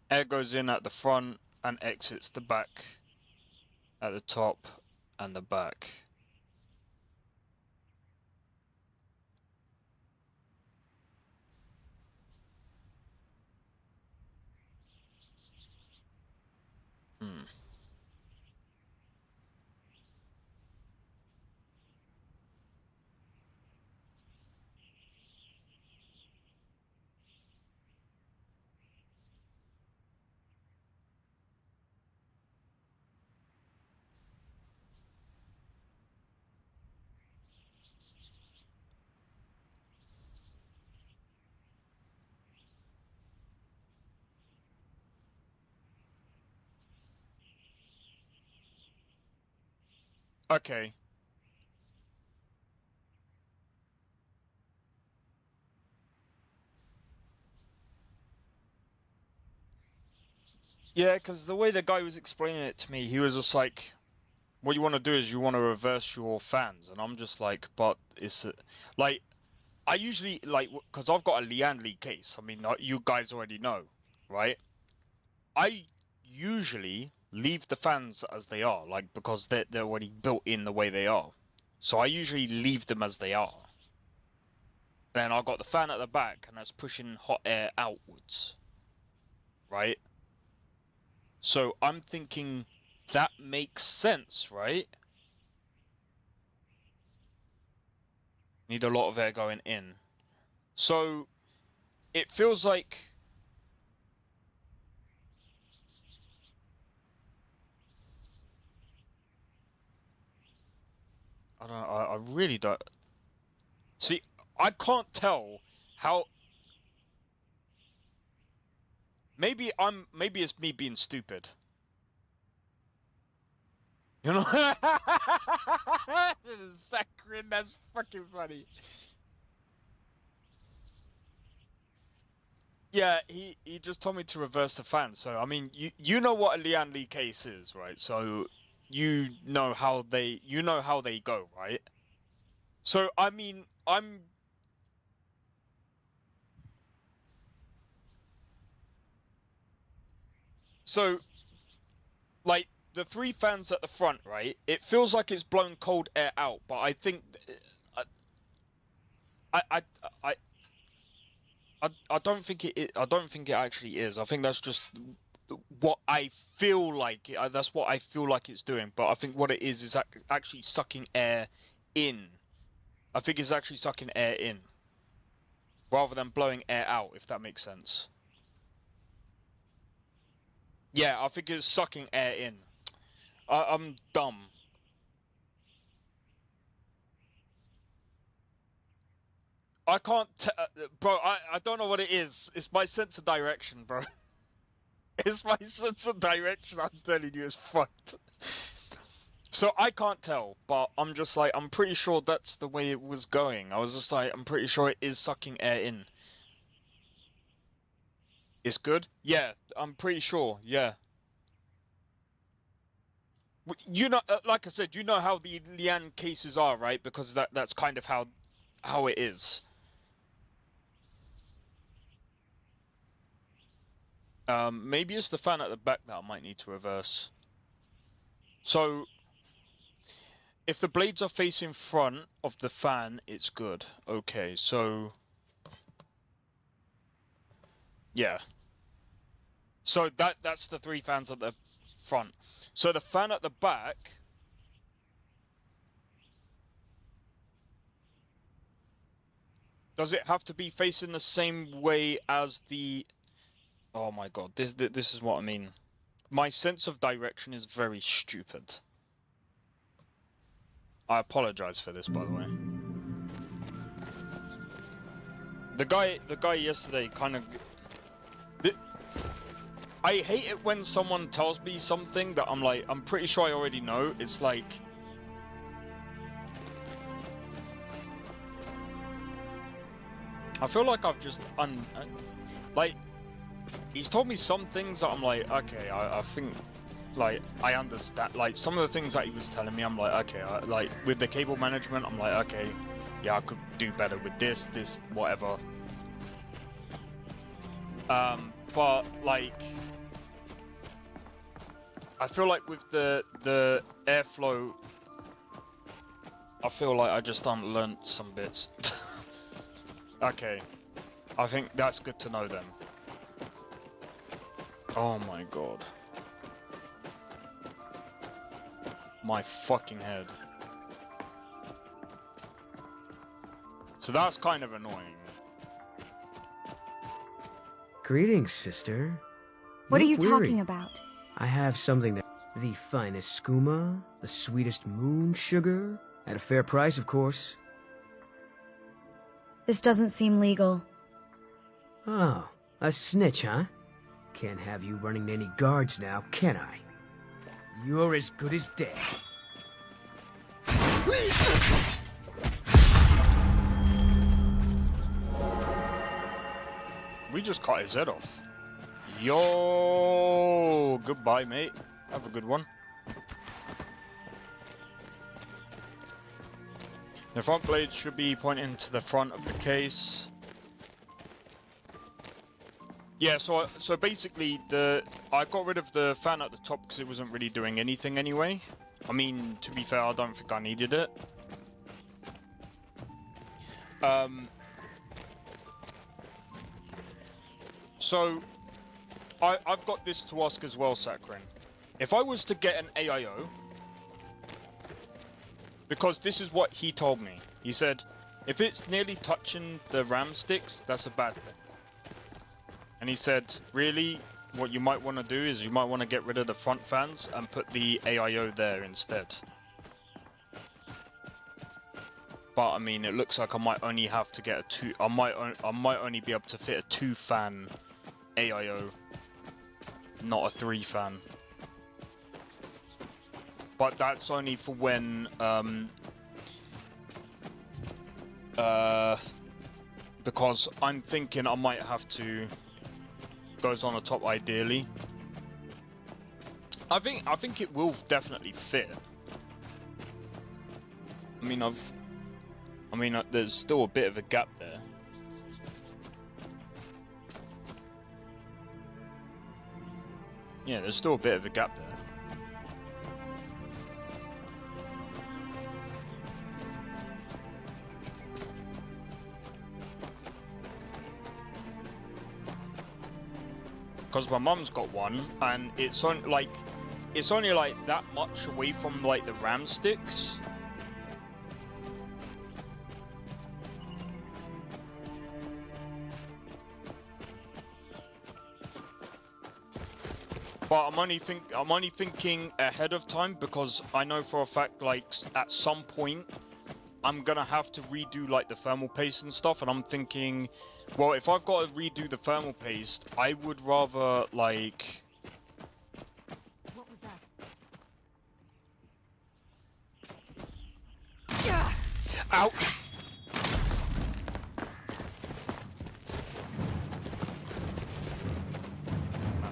Air goes in at the front and exits the back at the top and the back. Hmm. Okay. Yeah, because the way the guy was explaining it to me, he was just like, what you want to do is you want to reverse your fans. And I'm just like, but it's... like, I usually, like, because I've got a Lianna case. I mean, you guys already know, right? I usually leave the fans as they are, like, because they're already built in the way they are. So I usually leave them as they are. Then I've got the fan at the back, and that's pushing hot air outwards. Right? So I'm thinking that makes sense, right? Need a lot of air going in. So it feels like... I don't know, I really don't... See, I can't tell how... Maybe it's me being stupid. You know? Saccharin, that's fucking funny. Yeah, he just told me to reverse the fan. So I mean, you know what a Lianna case is, right? So you know how they go, right? So I mean, so like the three fans at the front, right? It feels like it's blown cold air out, but I think I I I I don't think I don't think it actually is. I think that's just what I feel like. That's what I feel like it's doing. But I think what it is actually sucking air in. I think it's actually sucking air in rather than blowing air out. If that makes sense. Yeah, I think it's sucking air in. I'm dumb. I can't, bro. I don't know what it is. It's my sense of direction, bro. It's my sense of direction. I'm telling you, it's fucked. So I can't tell, but I'm just like, I'm pretty sure that's the way it was going. I was just like, I'm pretty sure it is sucking air in. It's good? Yeah, I'm pretty sure. Yeah. You know, like I said, you know how the Lianna cases are, right? Because that's kind of how it is. Maybe it's the fan at the back that I might need to reverse. So, if the blades are facing front of the fan, it's good. Okay, so... yeah. So that's the three fans at the front. So the fan at the back... does it have to be facing the same way as the... Oh my god, this is what I mean. My sense of direction is very stupid. I apologize for this, by the way. The guy yesterday kind of... I hate it when someone tells me something that I'm like, I'm pretty sure I already know. It's like... I feel like I've just like, he's told me some things that I'm like, okay, I think, like, I understand. Like, some of the things that he was telling me, I'm like, okay, like, with the cable management, I'm like, okay, yeah, I could do better with this, whatever. But, like, I feel like with the airflow, I feel like I just haven't learned some bits. Okay, I think that's good to know then. Oh my god. My fucking head. So that's kind of annoying. Greetings, sister. What are you Look talking weary. about? I have something that... The finest skooma, the sweetest moon sugar, at a fair price, of course. This doesn't seem legal. Oh, a snitch, huh? Can't have you running any guards now, can I? You're as good as dead. We just cut his head off. Yo, goodbye, mate. Have a good one. The front blade should be pointing to the front of the case. Yeah, so basically I got rid of the fan at the top because it wasn't really doing anything anyway. I mean, to be fair, I don't think I needed it. So I've got this to ask as well, Sakrin. If I was to get an AIO, because this is what he told me. He said, if it's nearly touching the RAM sticks, that's a bad thing. And he said, really, what you might want to do is you might want to get rid of the front fans and put the AIO there instead. But I mean, it looks like I might only have to get a two. I might only be able to fit a 2-fan AIO, not a 3-fan. But that's only for when because I'm thinking I might have to goes on the top ideally. I think it will definitely fit. I mean there's still a bit of a gap there. Yeah, there's still a bit of a gap there. Because my mum's got one, and it's only like that much away from like the RAM sticks. But I'm only thinking ahead of time because I know for a fact like at some point I'm gonna have to redo like the thermal paste and stuff, and I'm thinking, well, if I've got to redo the thermal paste, I would rather like... What was that? Ouch!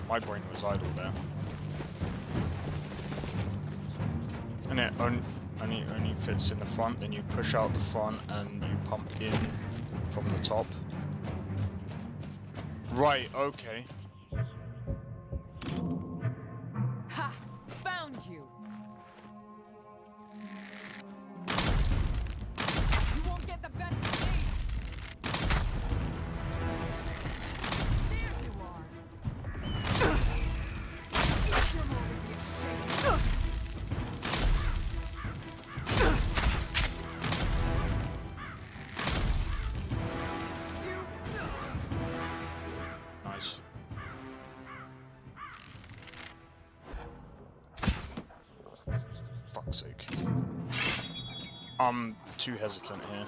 My brain was idle there. And it only fits in the front, then you push out the front and you pump in from the top. Right, okay. Ha! Found you! You won't get the best of me! There you are! Nice. fuck's sake. I'm too hesitant here.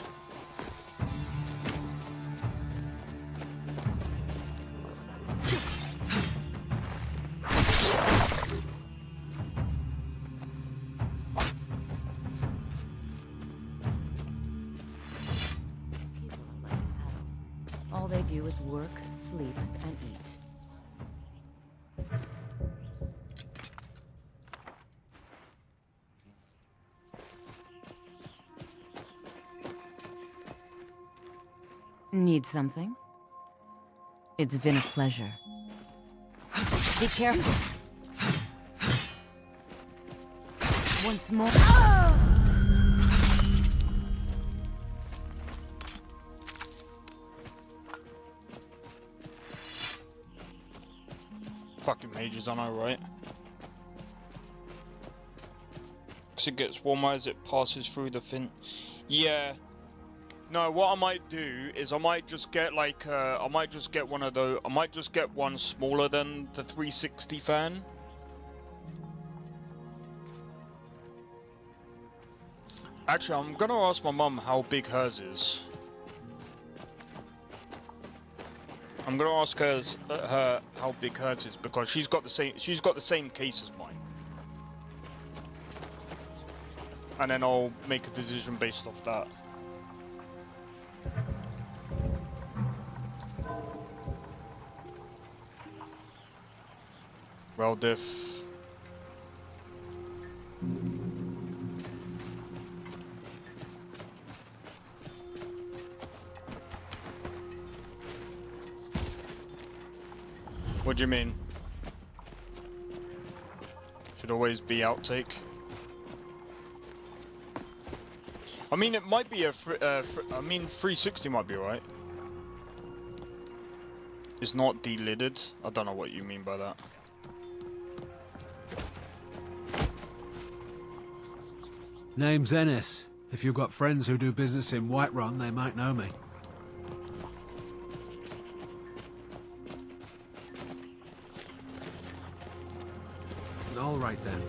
All they do is work, sleep, and eat. Need something? It's been a pleasure. Be careful. Once more. Fucking mages, I know, right? Because it gets warmer as it passes through the fin. Yeah. No, what I might do is I might just get like I might just get one of those. I might just get one smaller than the 360 fan. Actually, I'm gonna ask my mum how big hers is. I'm gonna ask her how big hers is because she's got the same case as mine. And then I'll make a decision based off that. Well, diff. What do you mean? Should always be outtake. I mean, it might be a. I mean, 360 might be right. It's not delidded. I don't know what you mean by that. Name's Ennis. If you've got friends who do business in Whiterun, they might know me. All right then.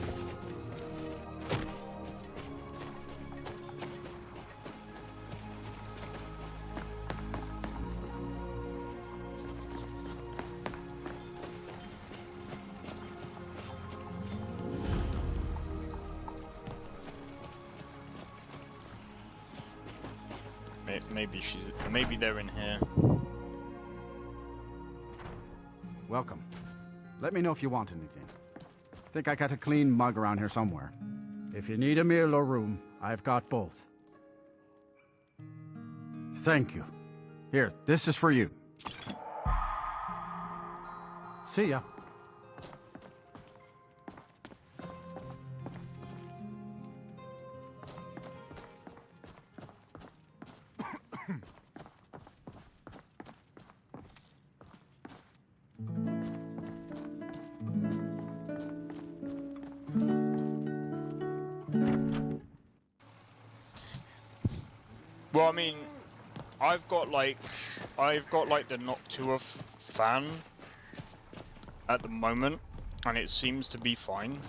Maybe they're in here. Welcome. Let me know if you want anything. Think I got a clean mug around here somewhere. If you need a meal or room, I've got both. Thank you. Here, this is for you. See ya. Well, I mean, I've got like the Noctua fan at the moment, and it seems to be fine.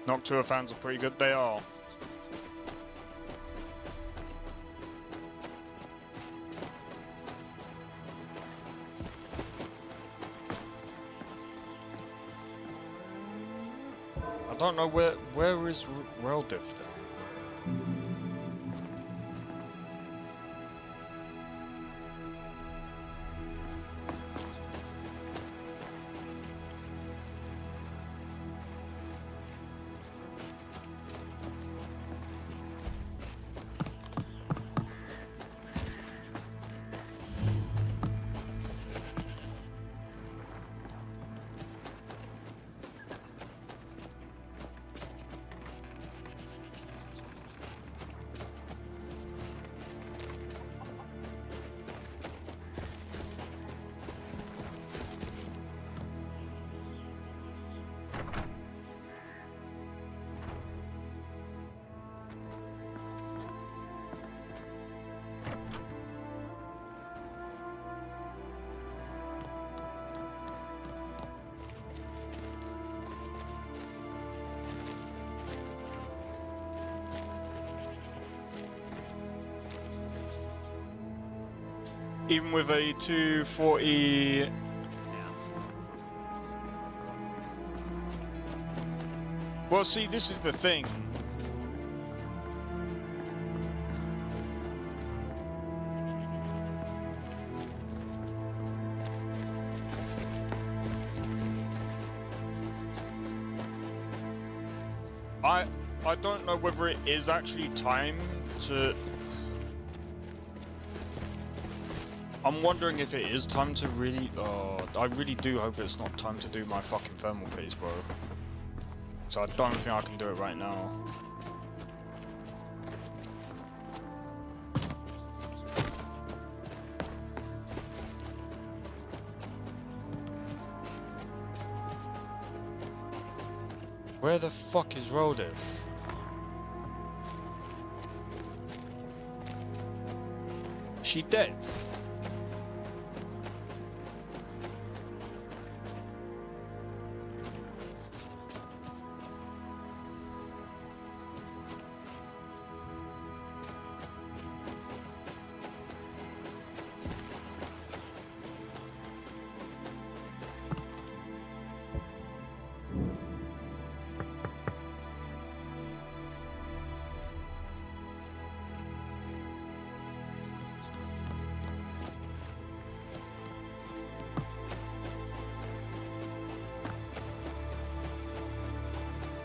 Noctua fans are pretty good, they are. I don't know where is Reldiv then? Even with a 240... Well, see, this is the thing. I don't know whether it is actually time to... I'm wondering if it is time to really... I really do hope it's not time to do my fucking thermal piece, bro. So I don't think I can do it right now. Where the fuck is Rodif? She dead?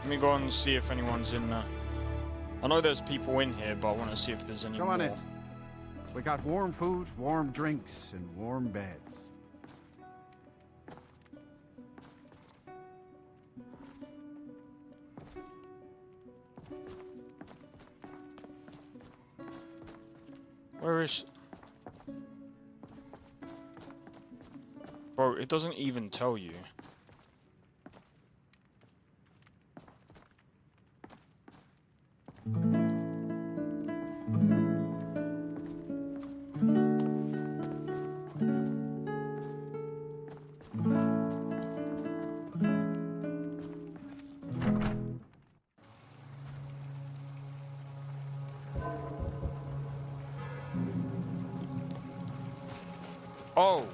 Let me go and see if anyone's in there. I know there's people in here, but I want to see if there's any more. Come on in. We got warm food, warm drinks, and warm beds. Where is... Bro, it doesn't even tell you. Oh!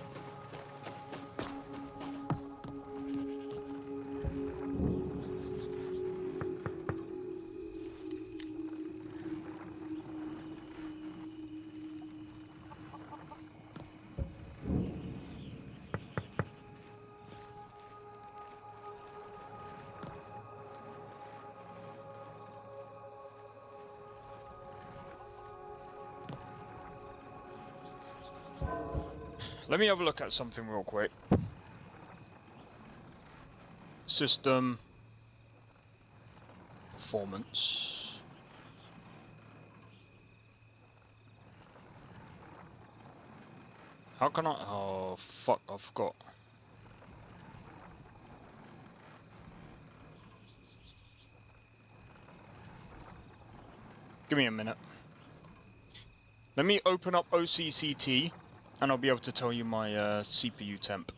Let me have a look at something real quick. System. Performance. How can I... Oh, fuck, I forgot. Give me a minute. Let me open up OCCT. And I'll be able to tell you my CPU temp.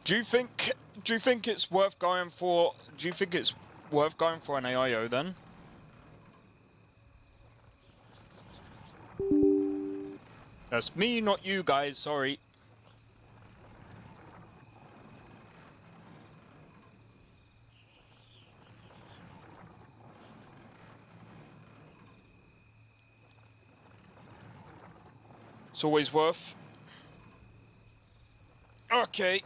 Do you think it's worth going for? Do you think it's worth going for an AIO then? That's me, not you guys. Sorry. It's always worth. Okay.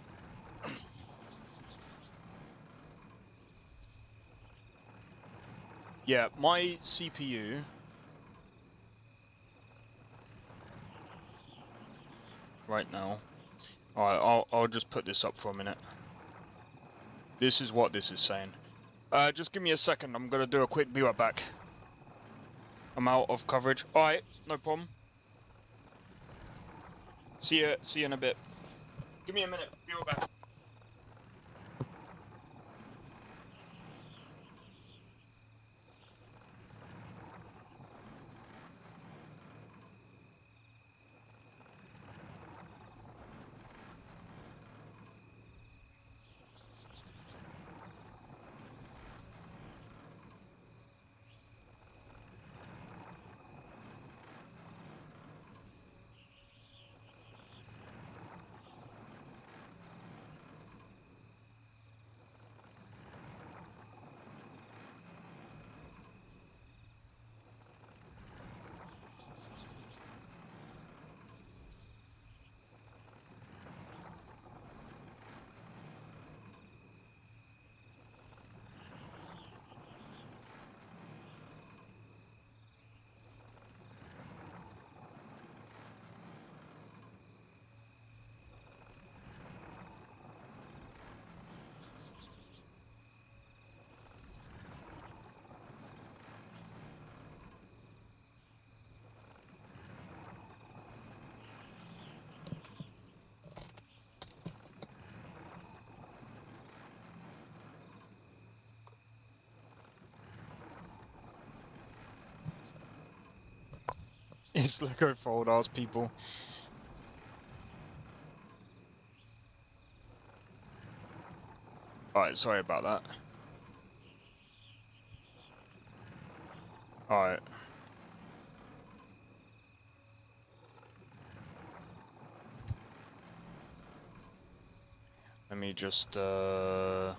Yeah, my CPU. Right now. Alright, I'll just put this up for a minute. This is what this is saying. Just give me a second. I'm gonna do a quick be right back. I'm out of coverage. Alright, no problem. See you in a bit. Give me a minute. Be right back. It's Lego for old ass people. Alright, sorry about that. Alright. Let me just I'm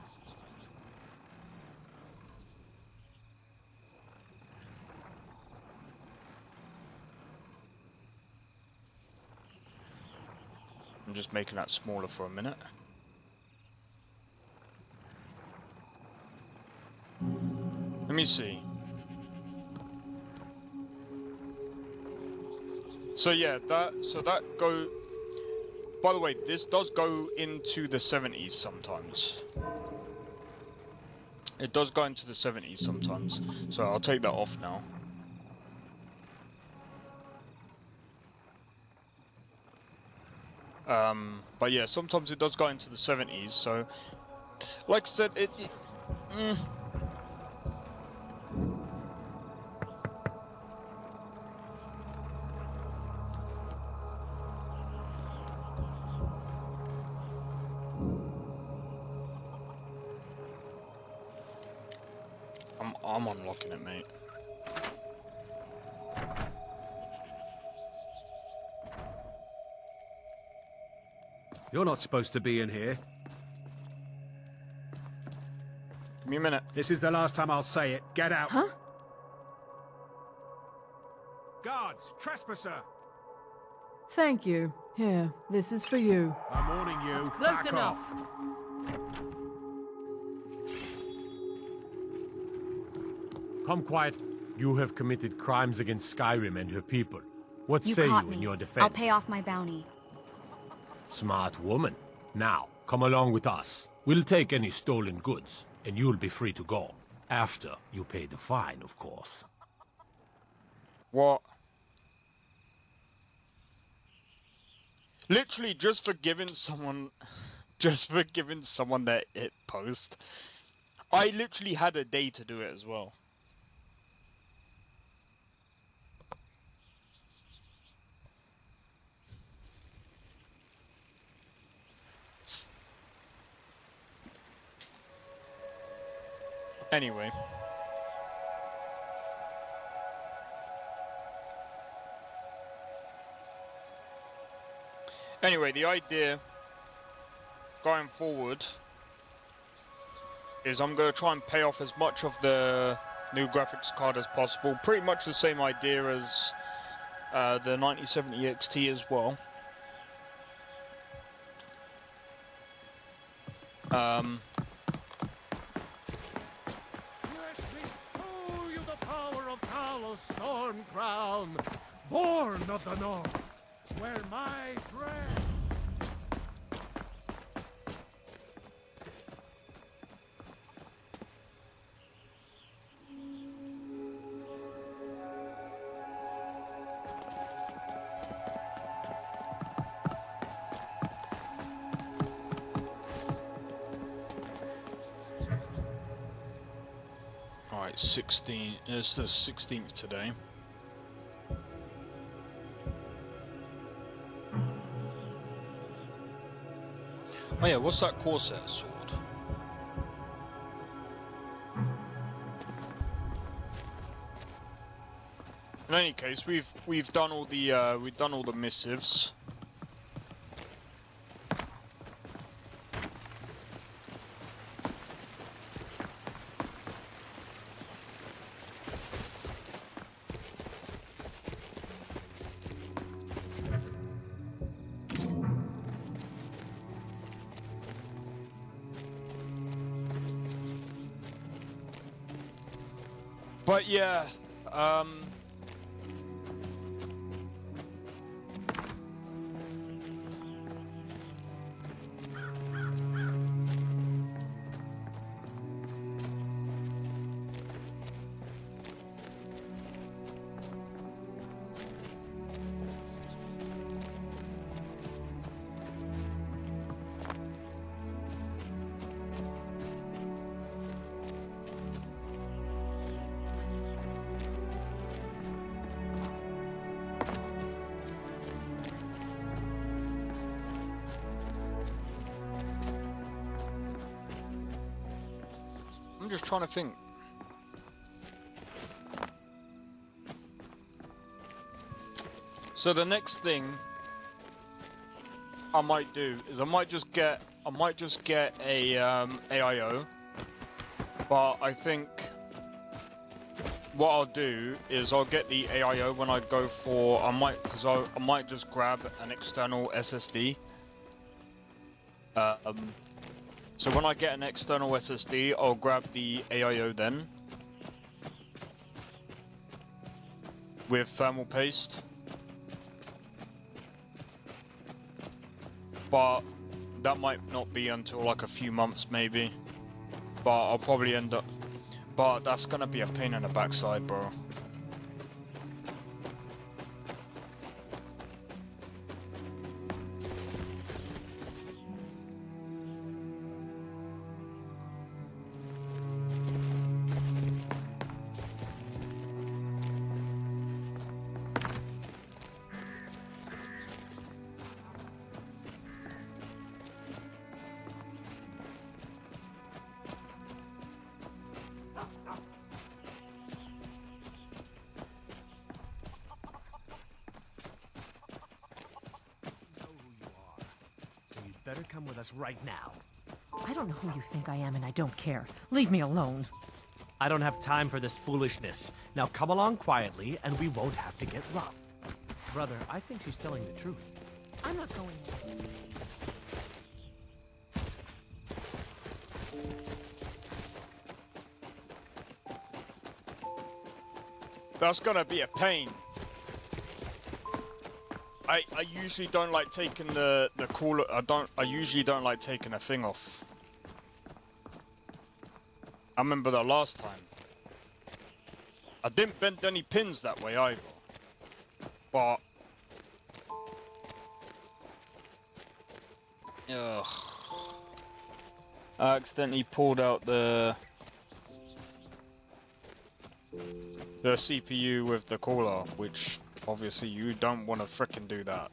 just making that smaller for a minute. Let me see. So yeah, that go. By the way, this does go into the 70s sometimes. It does go into the 70s sometimes. So I'll take that off now. But yeah, sometimes it does go into the 70s, so like I said, I'm unlocking it, mate. You're not supposed to be in here. Give me a minute. This is the last time I'll say it. Get out. Huh? Guards, trespasser. Thank you. Here, this is for you. I'm warning you. That's close Back enough. off. Come quiet. You have committed crimes against Skyrim and her people. What You say caught you me. in your defense? I'll pay off my bounty. Smart woman. Now, come along with us. We'll take any stolen goods, and you'll be free to go. After you pay the fine, of course. What? Literally just for giving someone that hit post. I literally had a day to do it as well. Anyway. Anyway, the idea going forward is I'm going to try and pay off as much of the new graphics card as possible. Pretty much the same idea as the 9070 XT as well. Let me show you the power of Talos Stormcrown, born of the North, where my dread... Alright, 16. It's the 16th today. Oh yeah, what's that Corsair sword? In any case, we've done all the missives. But yeah, just trying to think. So the next thing I might do is I might just get a AIO, but I think what I'll do is I'll get the AIO when I go for I might just grab an external SSD. So when I get an external SSD, I'll grab the AIO then with thermal paste. But that might not be until like a few months maybe. But I'll probably end up... But that's gonna be a pain in the backside, bro. Better come with us right now. I don't know who you think I am, and I don't care. Leave me alone. I don't have time for this foolishness. Now come along quietly, and we won't have to get rough. Brother, I think she's telling the truth. I'm not going. That's gonna be a pain. I usually don't like taking the cooler. I usually don't like taking a thing off. I remember the last time. I didn't bend any pins that way either. But ugh. I accidentally pulled out the CPU with the cooler, which obviously you don't want to frickin' do that.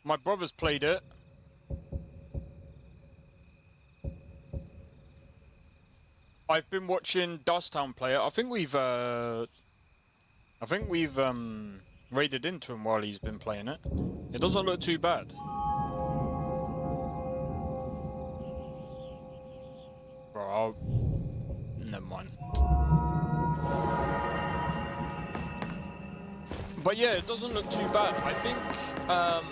My brother's played it. I've been watching Dusttown play it. I think we've raided into him while he's been playing it. It doesn't look too bad. Bro, never mind. But yeah, it doesn't look too bad. I think I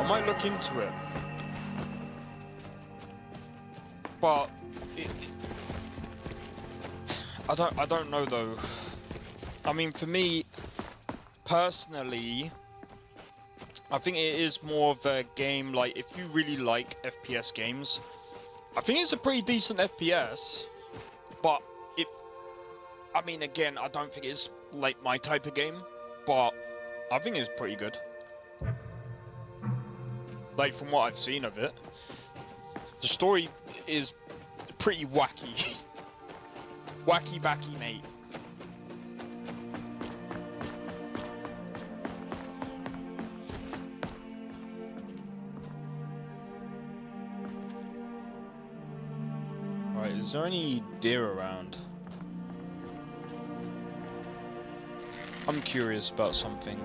might look into it. But I don't know though. I mean, for me personally, I think it is more of a game, like, if you really like FPS games, I think it's a pretty decent FPS, but I mean, again, I don't think it's, like, my type of game, but I think it's pretty good. Like, from what I've seen of it. The story is pretty wacky. Wacky backy, mate. Right, is there any deer around? I'm curious about something.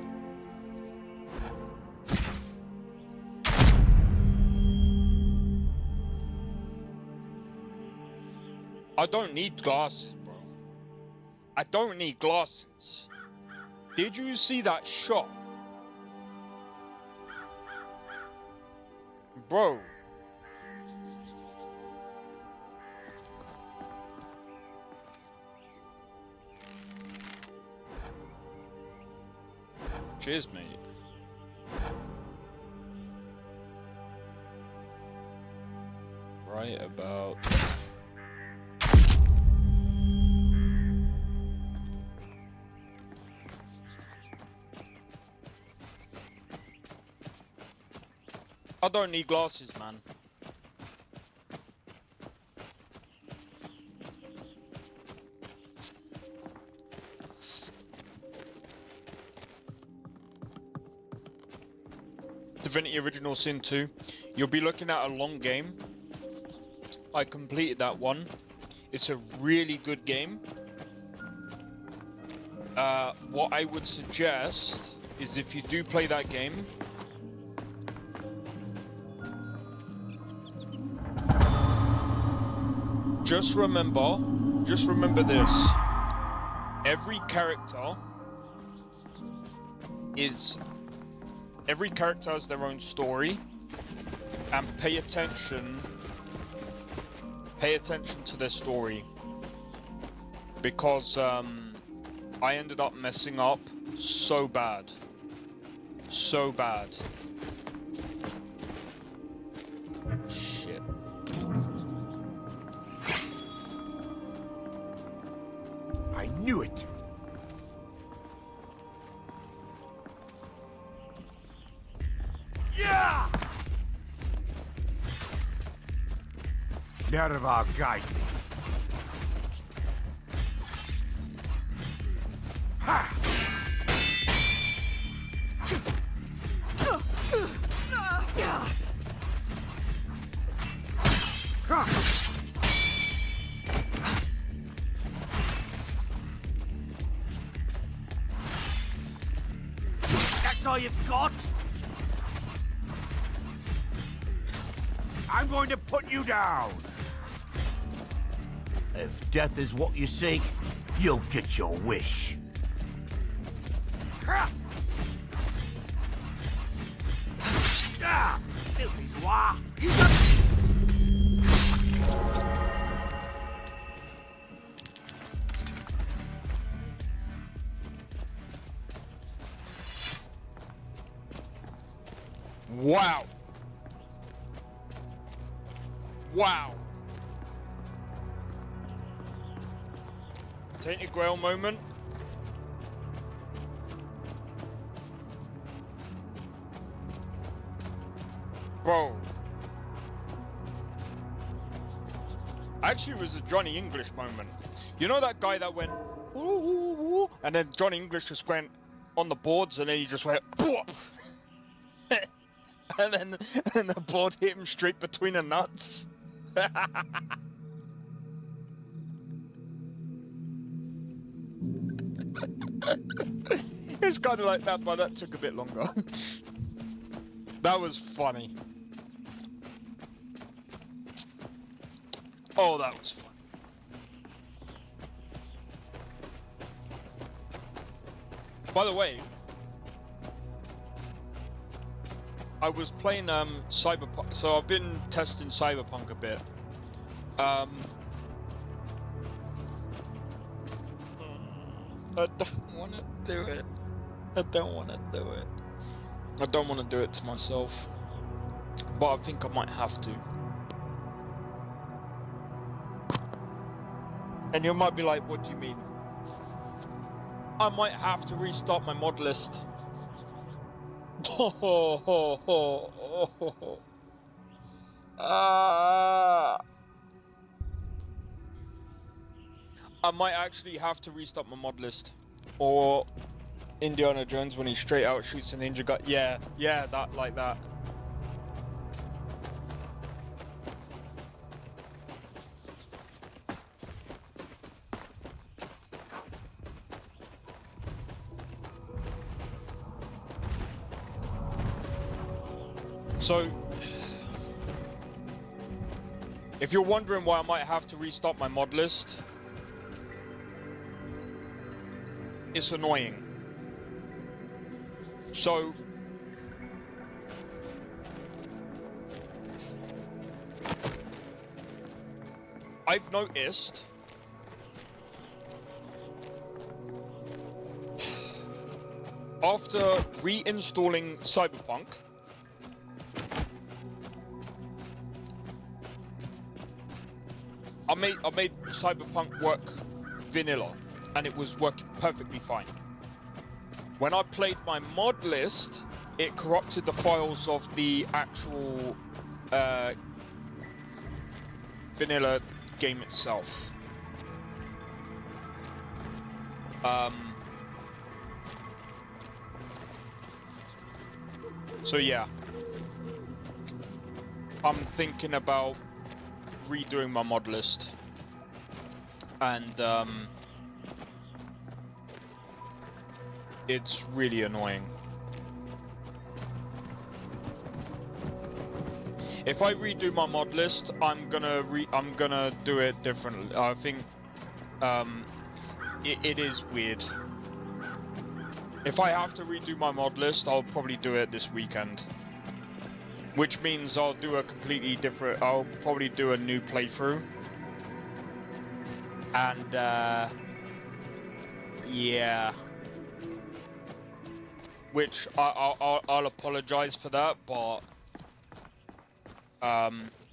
I don't need glasses, bro. I don't need glasses. Did you see that shot? Bro. Cheers, mate. Right about... I don't need glasses, man. Divinity Original Sin 2. You'll be looking at a long game. I completed that one. It's a really good game. What I would suggest is if you do play that game, just remember this. Every character has their own story, and pay attention to their story, because I ended up messing up so bad. Shit. I knew it. Yeah! Nerva guide. Ha! That's all you've got? I'm going to put you down. If death is what you seek, you'll get your wish. Ah, filthy noir. Wow. Wow. Tainted Grail moment. Bro. Actually, it was a Johnny English moment. You know that guy that went, ooh, ooh, ooh, and then Johnny English just went on the boards, and then he just went, and then the board hit him straight between the nuts. It's kind of like that, but that took a bit longer. That was funny. Oh, that was fun. By the way, I was playing Cyberpunk, so I've been testing Cyberpunk a bit. I don't want to do it. I don't want to do it. I don't want to do it to myself, but I think I might have to. And you might be like, what do you mean? I might have to restart my mod list. I might actually have to restart my mod list. Or Indiana Jones when he straight out shoots a ninja gun. Yeah, that, like that. So If you're wondering why I might have to restart my mod list, it's annoying. So, I've noticed after reinstalling Cyberpunk, I made Cyberpunk work vanilla, and it was working perfectly fine. When I played my mod list, it corrupted the files of the actual vanilla game itself. So yeah, I'm thinking about redoing my mod list, and it's really annoying. If I redo my mod list, I'm gonna do it differently. I think it is weird. If I have to redo my mod list, I'll probably do it this weekend. Which means I'll do a completely different... I'll probably do a new playthrough. And, yeah. Which, I'll apologize for that, but...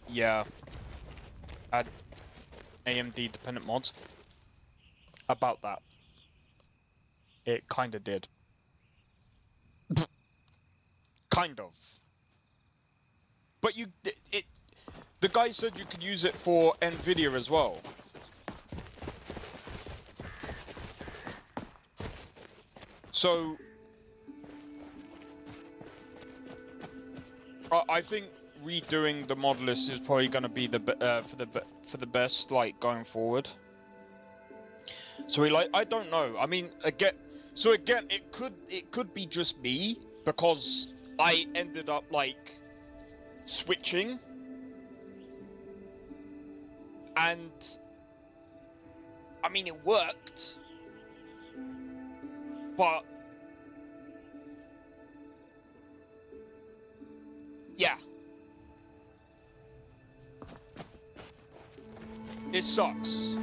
yeah. Add AMD dependent mods. About that. It kinda did. Kind of. But the guy said you could use it for Nvidia as well. So I think redoing the mod list is probably going to be for the best, like, going forward. So I don't know. I mean, again, it could be just me, because I ended up like switching, and I mean it worked, but yeah, it sucks.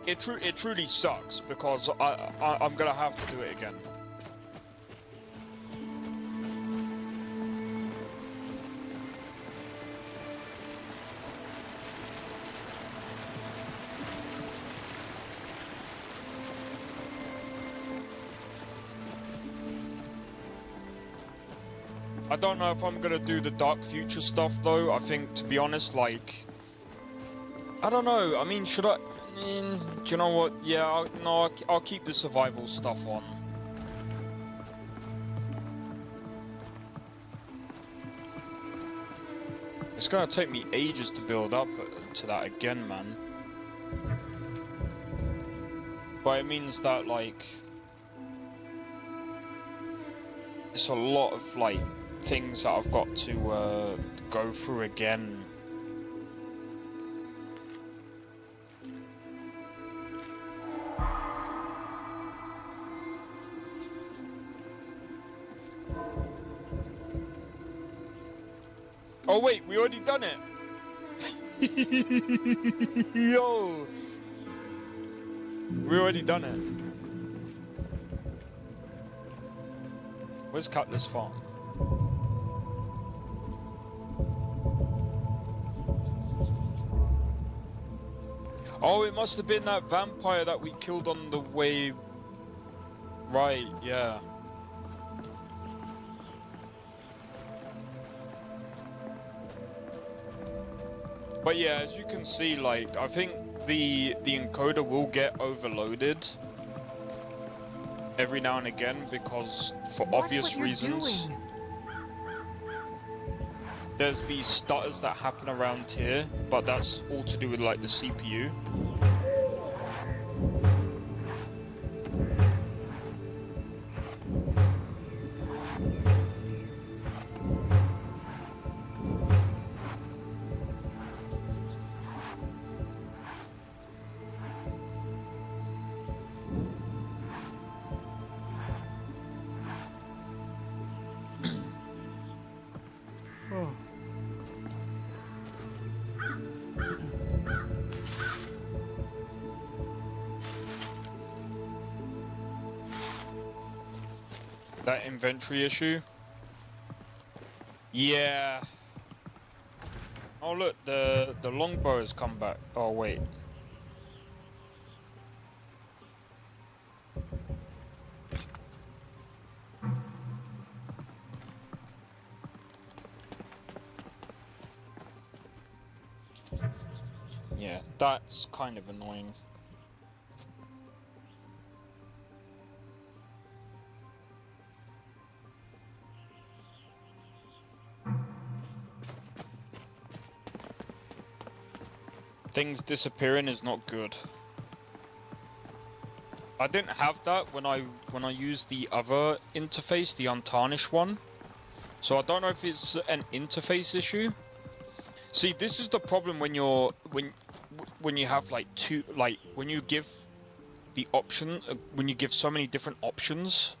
It truly sucks, because I'm gonna have to do it again. I don't know if I'm gonna do the Dark Future stuff though. I think, to be honest, like, I don't know. I mean, should I? Do you know what? Yeah, I'll keep the survival stuff on. It's gonna take me ages to build up to that again, man. But it means that, like, it's a lot of, like, things that I've got to go through again. Oh wait, we already done it! Yo! We already done it. Where's Cutlass Farm? Oh, it must have been that vampire that we killed on the way... Right, yeah. But yeah, as you can see, like, I think the encoder will get overloaded every now and again, because for obvious reasons. There's these stutters that happen around here, but that's all to do with, like, the CPU. That inventory issue? Yeah. Oh look, the longbow has come back. Oh wait. Yeah, that's kind of annoying. Things disappearing is not good. I didn't have that when I used the other interface, the untarnished one. So I don't know if it's an interface issue. See, this is the problem when you're when you have like when you give the option when you give so many different options.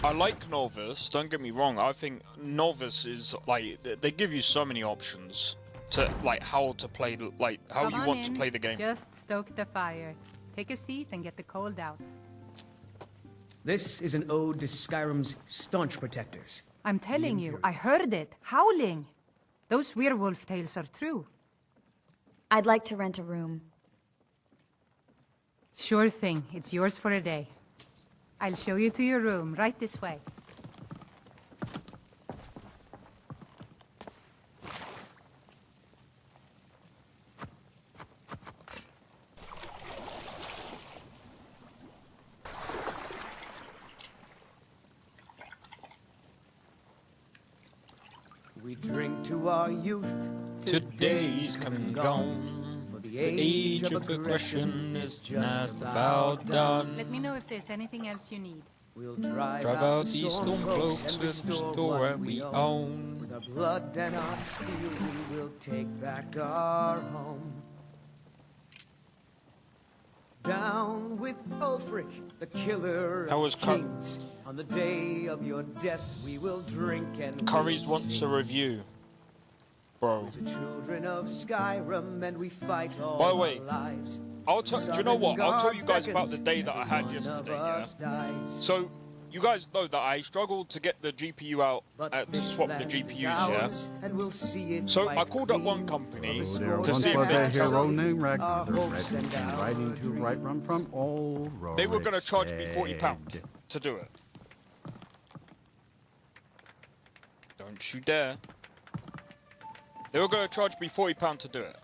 I like Nolvus, don't get me wrong, I think Nolvus is like, they give you so many options to like how to play, like how Come you on want to in. play the game. Just stoke the fire. Take a seat and get the cold out. This is an ode to Skyrim's staunch protectors. I'm telling you, I heard it. Howling. Those werewolf tales are true. I'd like to rent a room. Sure thing. It's yours for a day. I'll show you to your room, right this way. We drink to our youth. Today's come and gone. The age of aggression is just about done. Let me know if there's anything else you need. We'll drive out these stormcloaks and restore what we own. With our blood and our steel, we will take back our home. Down with Ulfric, the killer of kings. On the day of your death, we will drink and Curry's wants a review. Bro. The children of Skyrim, and we fight all By the way, our lives. do you know what? I'll tell you guys about the day that I had yesterday, yeah? So, you guys know that I struggled to get the GPU out, to swap the GPUs, yeah? So, I called up one company to see if was a they... hero named Ragnar, the red riding to right run from all roads. They were going to charge me £40 to do it. Don't you dare. They were going to charge me £40 to do it.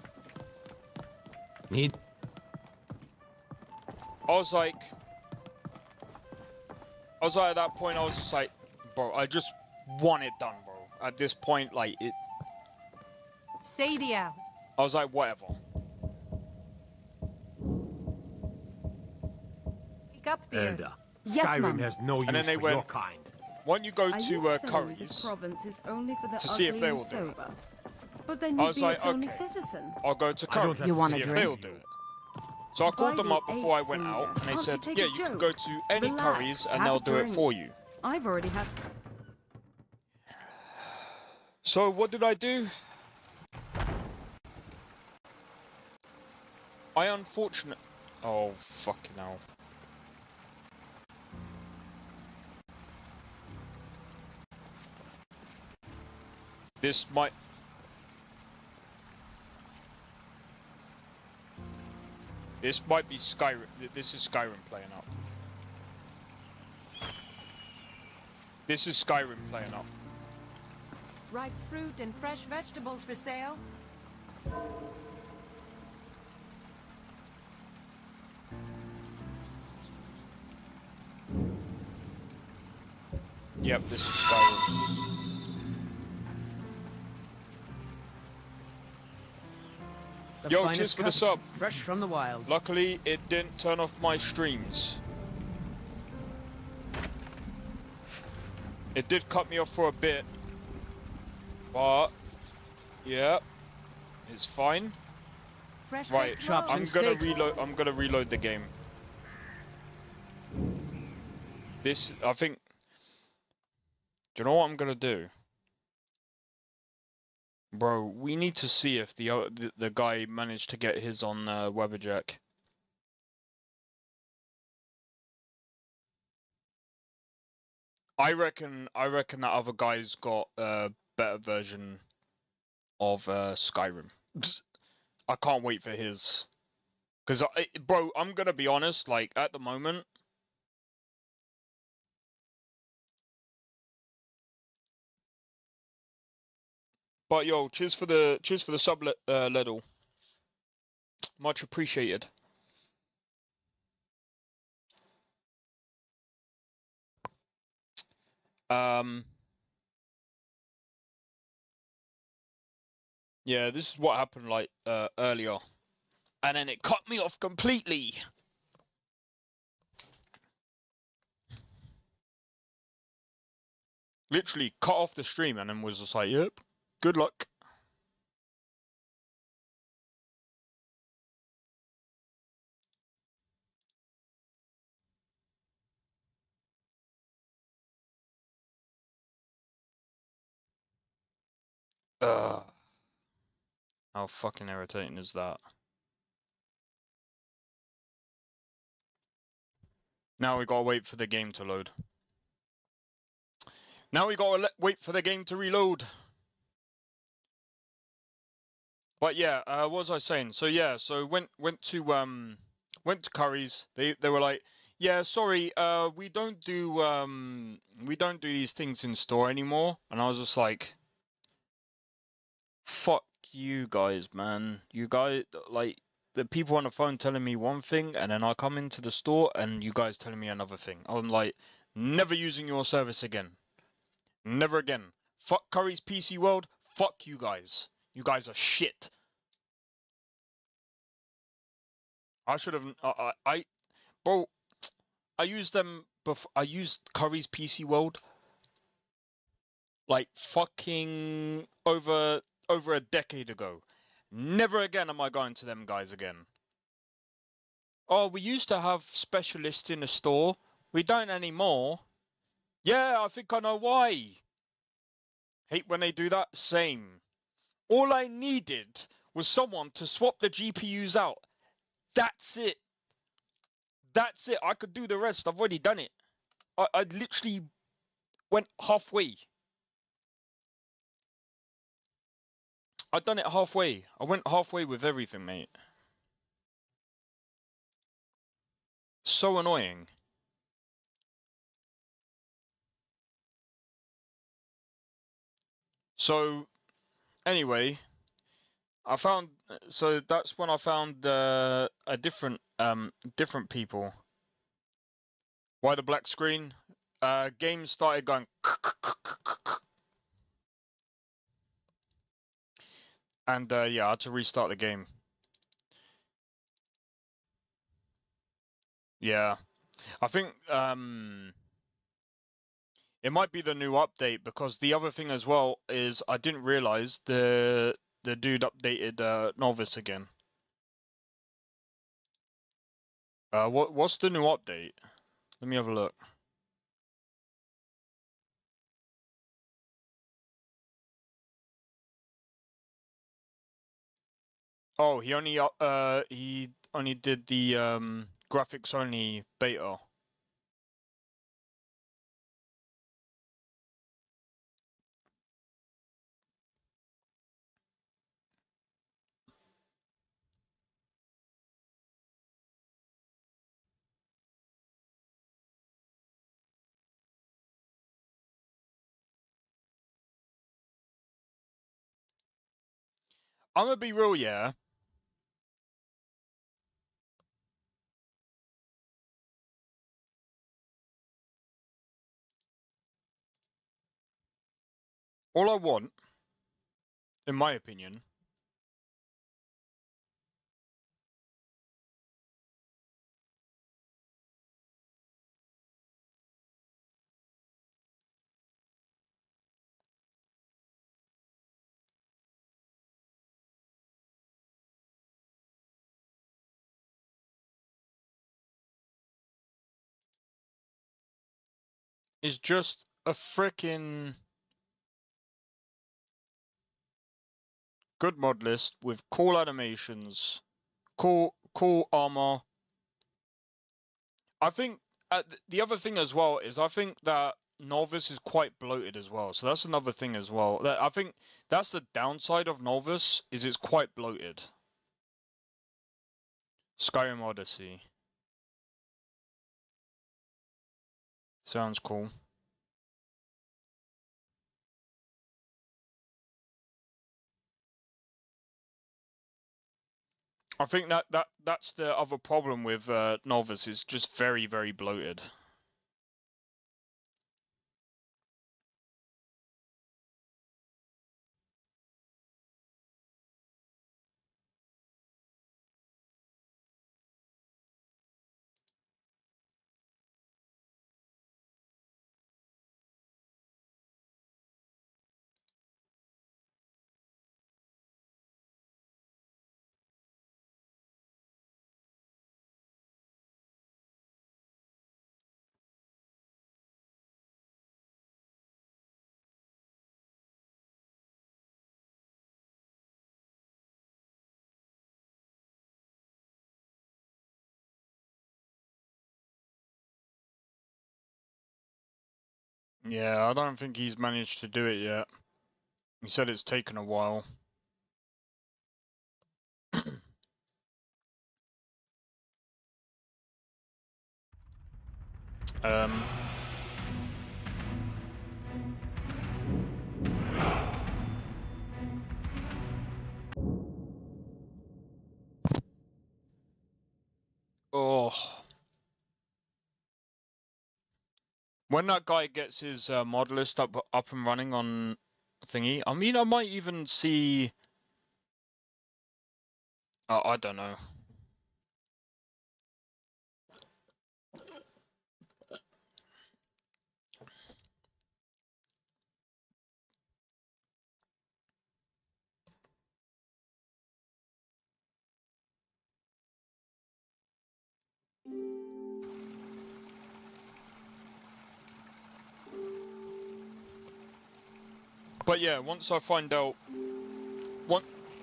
I was like, at that point, I was just like, bro, I just want it done, bro. At this point, like, it... Sadia. I was like, whatever. Pick up there. Elder, Yes, Skyrim ma'am. has no And then use they for went, your kind. why don't you go Are to you saying Curry's this province is only for the to see if ugly they and will do it? sober? But then I you'd was be like, its only okay. citizen. I'll go to I don't Curry's have You to want see a if drink? they'll do it. So I called By them the up before I eights went in out, there. and they Can't you said, take yeah, a you can joke? go to any Relax, Curry's and have they'll a do it drink. for you. I've already had... So what did I do? Oh, fucking hell. This might... This might be Skyrim. This is Skyrim playing up. This is Skyrim playing up. Ripe fruit and fresh vegetables for sale. Yep, this is Skyrim. The Yo, finest cheers for the cuts, sub. fresh from the wilds. Luckily, it didn't turn off my streams. It did cut me off for a bit. But, yeah, it's fine. Fresh Right, chops I'm and gonna steaks. reload. I'm gonna reload the game. This, I think. Do you know what I'm gonna do? Bro, we need to see if the guy managed to get his on Weberjack. I reckon that other guy's got a better version of Skyrim. I can't wait for his. Cause bro, I'm gonna be honest. Like at the moment, but yo, cheers for the sub, Ledel. Much appreciated. Yeah, this is what happened like earlier, and then it cut me off completely. Literally cut off the stream, and then was just like, "Yep, good luck." Ugh. How fucking irritating is that? Now we gotta wait for the game to load. Now we gotta wait for the game to reload. But yeah, what was I saying? So yeah, so went to Curry's. They were like, yeah, sorry, we don't do these things in store anymore. And I was just like, fuck you guys, man. You guys, like, the people on the phone telling me one thing, and then I come into the store and you guys telling me another thing. I'm like, never using your service again. Never again. Fuck Curry's PC World. Fuck you guys. You guys are shit. I should have. Bro, I used them before. I used Curry's PC World like fucking over a decade ago. Never again am I going to them guys again. Oh, we used to have specialists in the store. We don't anymore. Yeah, I think I know why. Hate when they do that. Same. All I needed was someone to swap the GPUs out. That's it. That's it. I could do the rest. I've already done it. I literally went halfway. I've done it halfway. I went halfway with everything, mate. So annoying. So, anyway, so that's when I found a different people. Why the black screen? Games started going and yeah, I had to restart the game. Yeah. I think it might be the new update, because the other thing as well is I didn't realize the dude updated Nolvus again. What's the new update? Let me have a look. Oh, he only did the graphics only beta. I'm gonna be real, yeah. All I want, in my opinion, is just a frickin' Good mod list with cool animations, cool armor. I think the other thing as well is I think that Nolvus is quite bloated as well. So that's another thing as well. I think that's the downside of Nolvus is it's quite bloated. Skyrim Odyssey. Sounds cool. I think that's the other problem with Nolvus. It's just very, very bloated. Yeah, I don't think he's managed to do it yet. He said it's taken a while. Oh. When that guy gets his mod list up and running on thingy, I mean, I might even see. I don't know. But yeah, once I find out,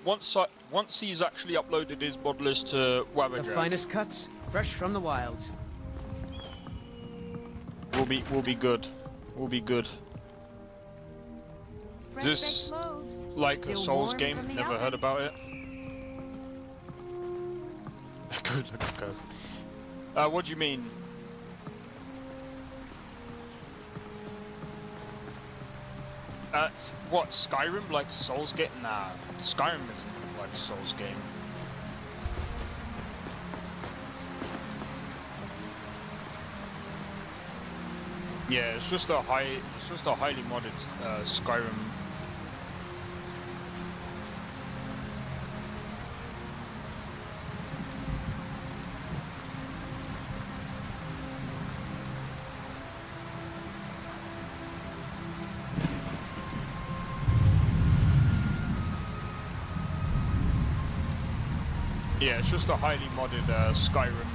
once he's actually uploaded his mod list to Wabbajack, The finest cuts, fresh from the wilds. We'll be good. We'll be good. Is this like a Souls game? Never heard about it. Good looks cursed. What do you mean? What, Skyrim like Souls game? Nah, Skyrim isn't like a Souls game. Yeah, it's just a highly modded Skyrim. Yeah, it's just a highly modded Skyrim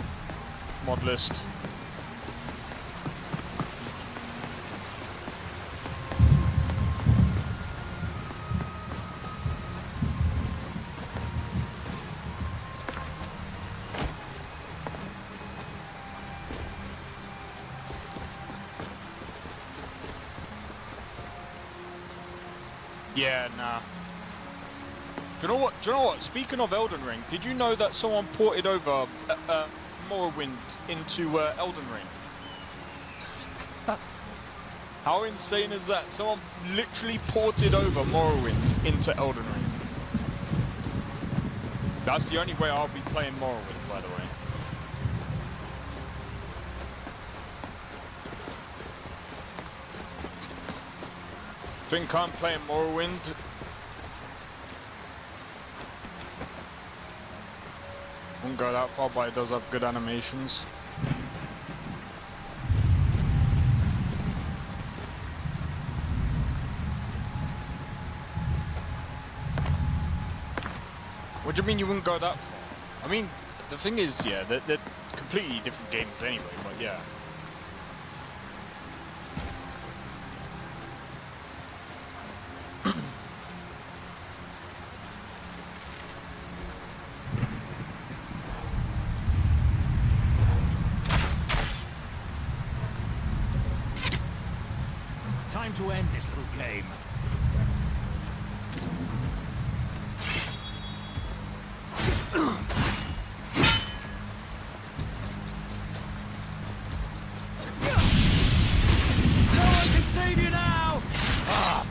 mod list. Yeah, nah. Do you know what? Speaking of Elden Ring, did you know that someone ported over Morrowind into Elden Ring? How insane is that? Someone literally ported over Morrowind into Elden Ring. That's the only way I'll be playing Morrowind, by the way. Think I'm playing Morrowind. Won't go that far, but it does have good animations. What do you mean you wouldn't go that far? I mean, the thing is, yeah, they're completely different games anyway, but yeah. time to end this little game. No one can save you now! Ah.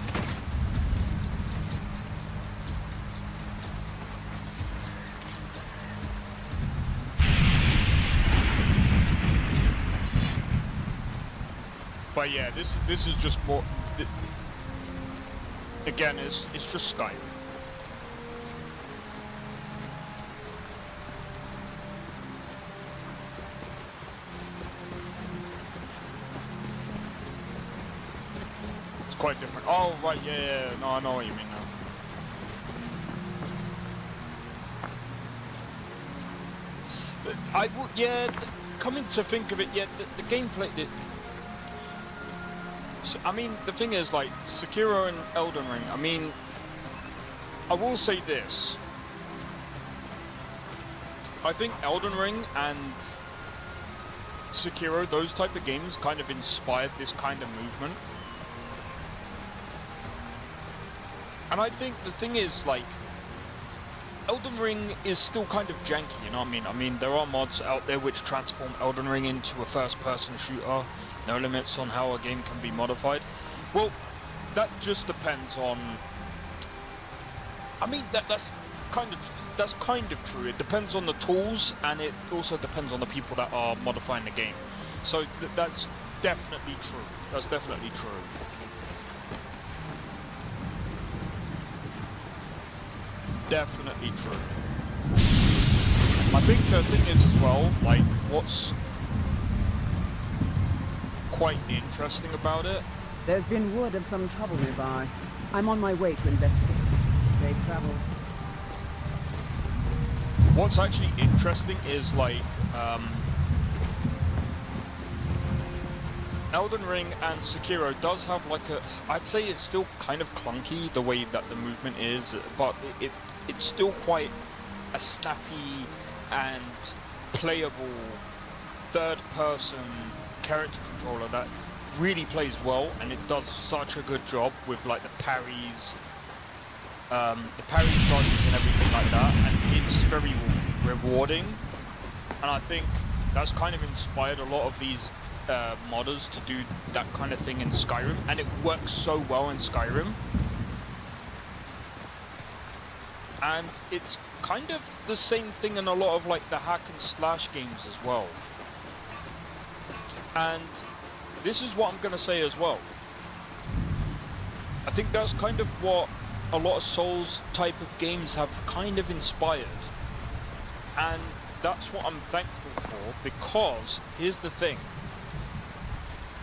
But yeah, this is just more. Again, it's just Skyrim. It's quite different. Oh right, yeah. No, I know what you mean now. Yeah. Coming to think of it, yeah, the gameplay. I mean, the thing is, like, Sekiro and Elden Ring, I mean, I will say this. I think Elden Ring and Sekiro, those type of games, kind of inspired this kind of movement. And I think the thing is, like, Elden Ring is still kind of janky, you know what I mean? I mean, there are mods out there which transform Elden Ring into a first-person shooter. No limits on how a game can be modified. Well, that just depends on. I mean, that's kind of true. It depends on the tools, and it also depends on the people that are modifying the game. So that's definitely true. That's definitely true. Definitely true. I think the thing is as well, like, what's quite interesting about it. There's been word of some trouble nearby. I'm on my way to investigate. Safe travel. What's actually interesting is, like, Elden Ring and Sekiro does have, like, I'd say it's still kind of clunky the way that the movement is, but it's still quite a snappy and playable third-person character controller that really plays well, and it does such a good job with, like, the parries, dodges and everything like that, and it's very rewarding. And I think that's kind of inspired a lot of these modders to do that kind of thing in Skyrim, and it works so well in Skyrim. And it's kind of the same thing in a lot of, like, the hack and slash games as well. And this is what I'm going to say as well. I think that's kind of what a lot of Souls type of games have kind of inspired. And that's what I'm thankful for, because here's the thing.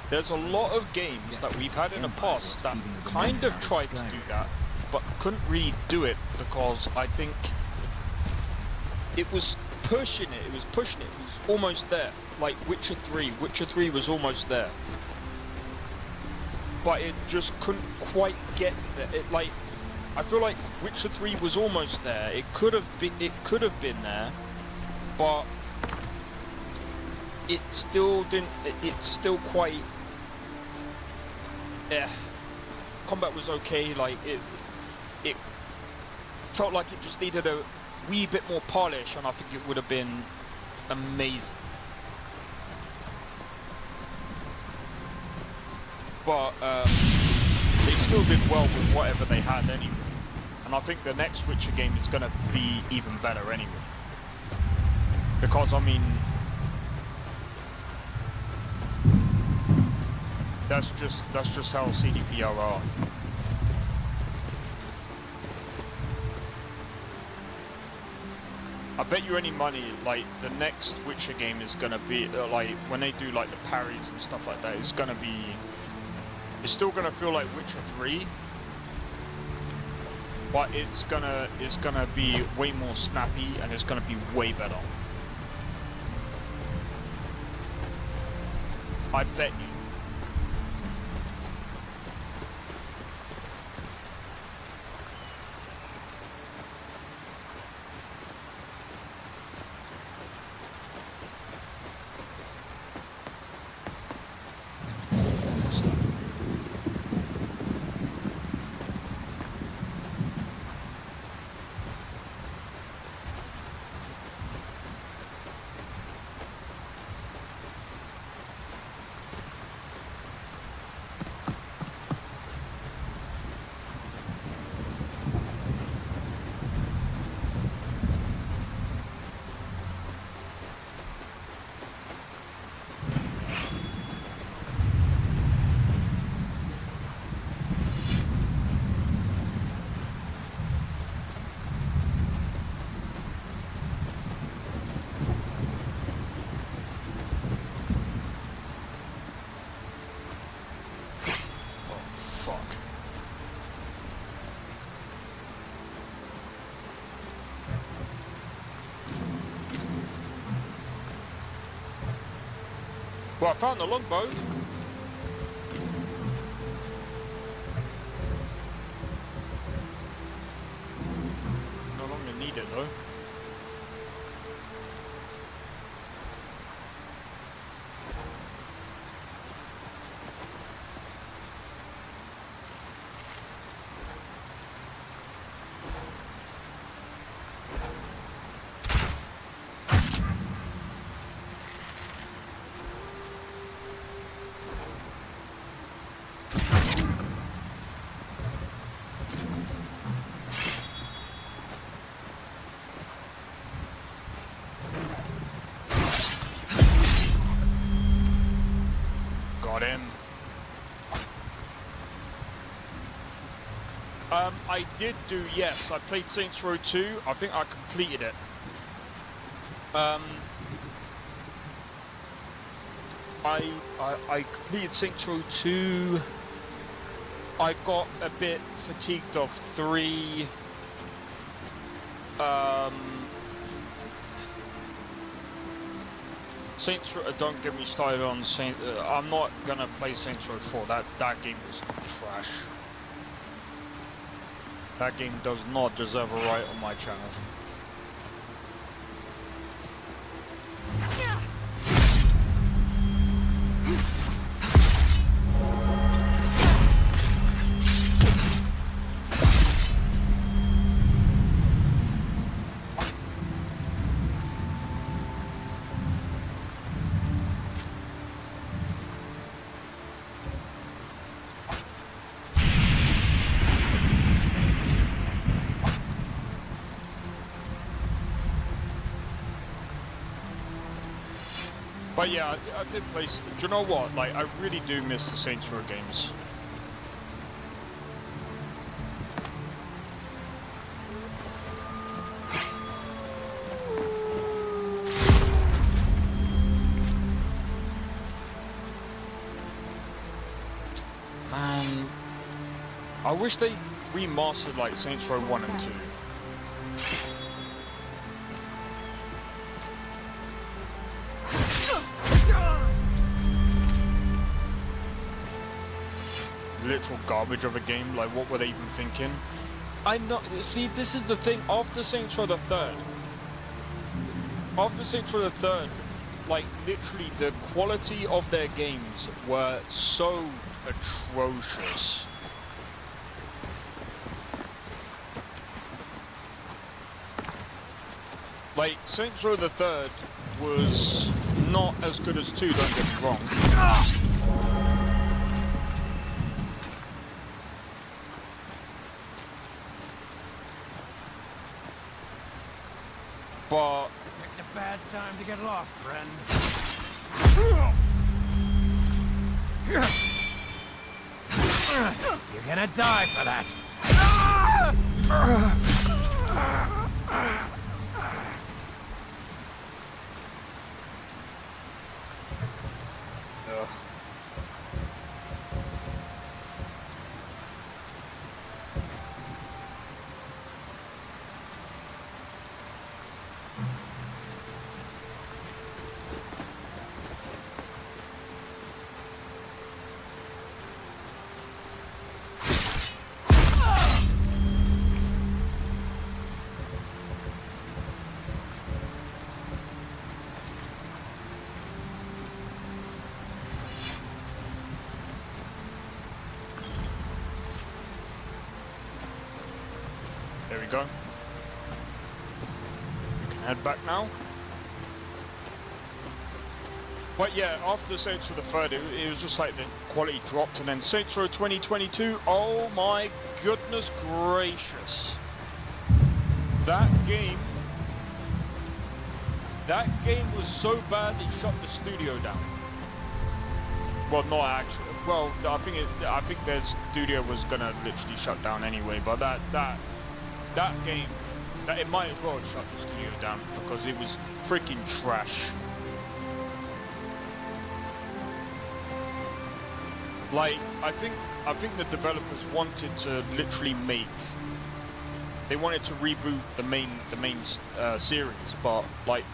There's a lot of games that we've had in the past that kind of tried to do that, but couldn't really do it because I think it was pushing it. It was almost there. Like Witcher 3. Witcher 3 was almost there. But it just couldn't quite get there. It, like, I feel like Witcher 3 was almost there. It could have been there, but it still didn't. It's still quite. Yeah. Combat was okay. Like it felt like it just needed a wee bit more polish, and I think it would have been amazing. But they still did well with whatever they had anyway. And I think the next Witcher game is going to be even better anyway. Because, I mean, that's just how CDPR are. I bet you any money, like, the next Witcher game is going to be, like, when they do, like, the parries and stuff like that, it's going to be... It's still gonna feel like Witcher 3, but it's gonna be way more snappy, and it's gonna be way better. I bet you. Well, I found the longbow. No longer need it though. Got him. I did do, yes, I played Saints Row 2. I think I completed it. I completed Saints Row 2. I got a bit fatigued of 3. Saints Row, don't get me started on Saints. I'm not gonna play Saints Row 4. That game was trash. That game does not deserve a right on my channel. But yeah, I did play. Do you know what? Like, I really do miss the Saints Row games. Man, I wish they remastered like Saints Row 1 and 2. Literal garbage of a game, like what were they even thinking? I'm not, see, this is the thing, after Saints Row the 3rd, like literally the quality of their games were so atrocious. Like, Saints Row the 3rd was not as good as 2, don't get me wrong. But picked a bad time to get lost, friend. You're gonna die for that. There we go. We can head back now. But yeah, after Saints Row the 3rd, it was just like the quality dropped, and then Saints Row 2022, oh my goodness gracious. That game was so bad they shut the studio down. Well, not actually. Well, I think their studio was gonna literally shut down anyway, but that game, it might as well shut the studio down because it was freaking trash. Like, I think the developers wanted to literally they wanted to reboot the main series, but like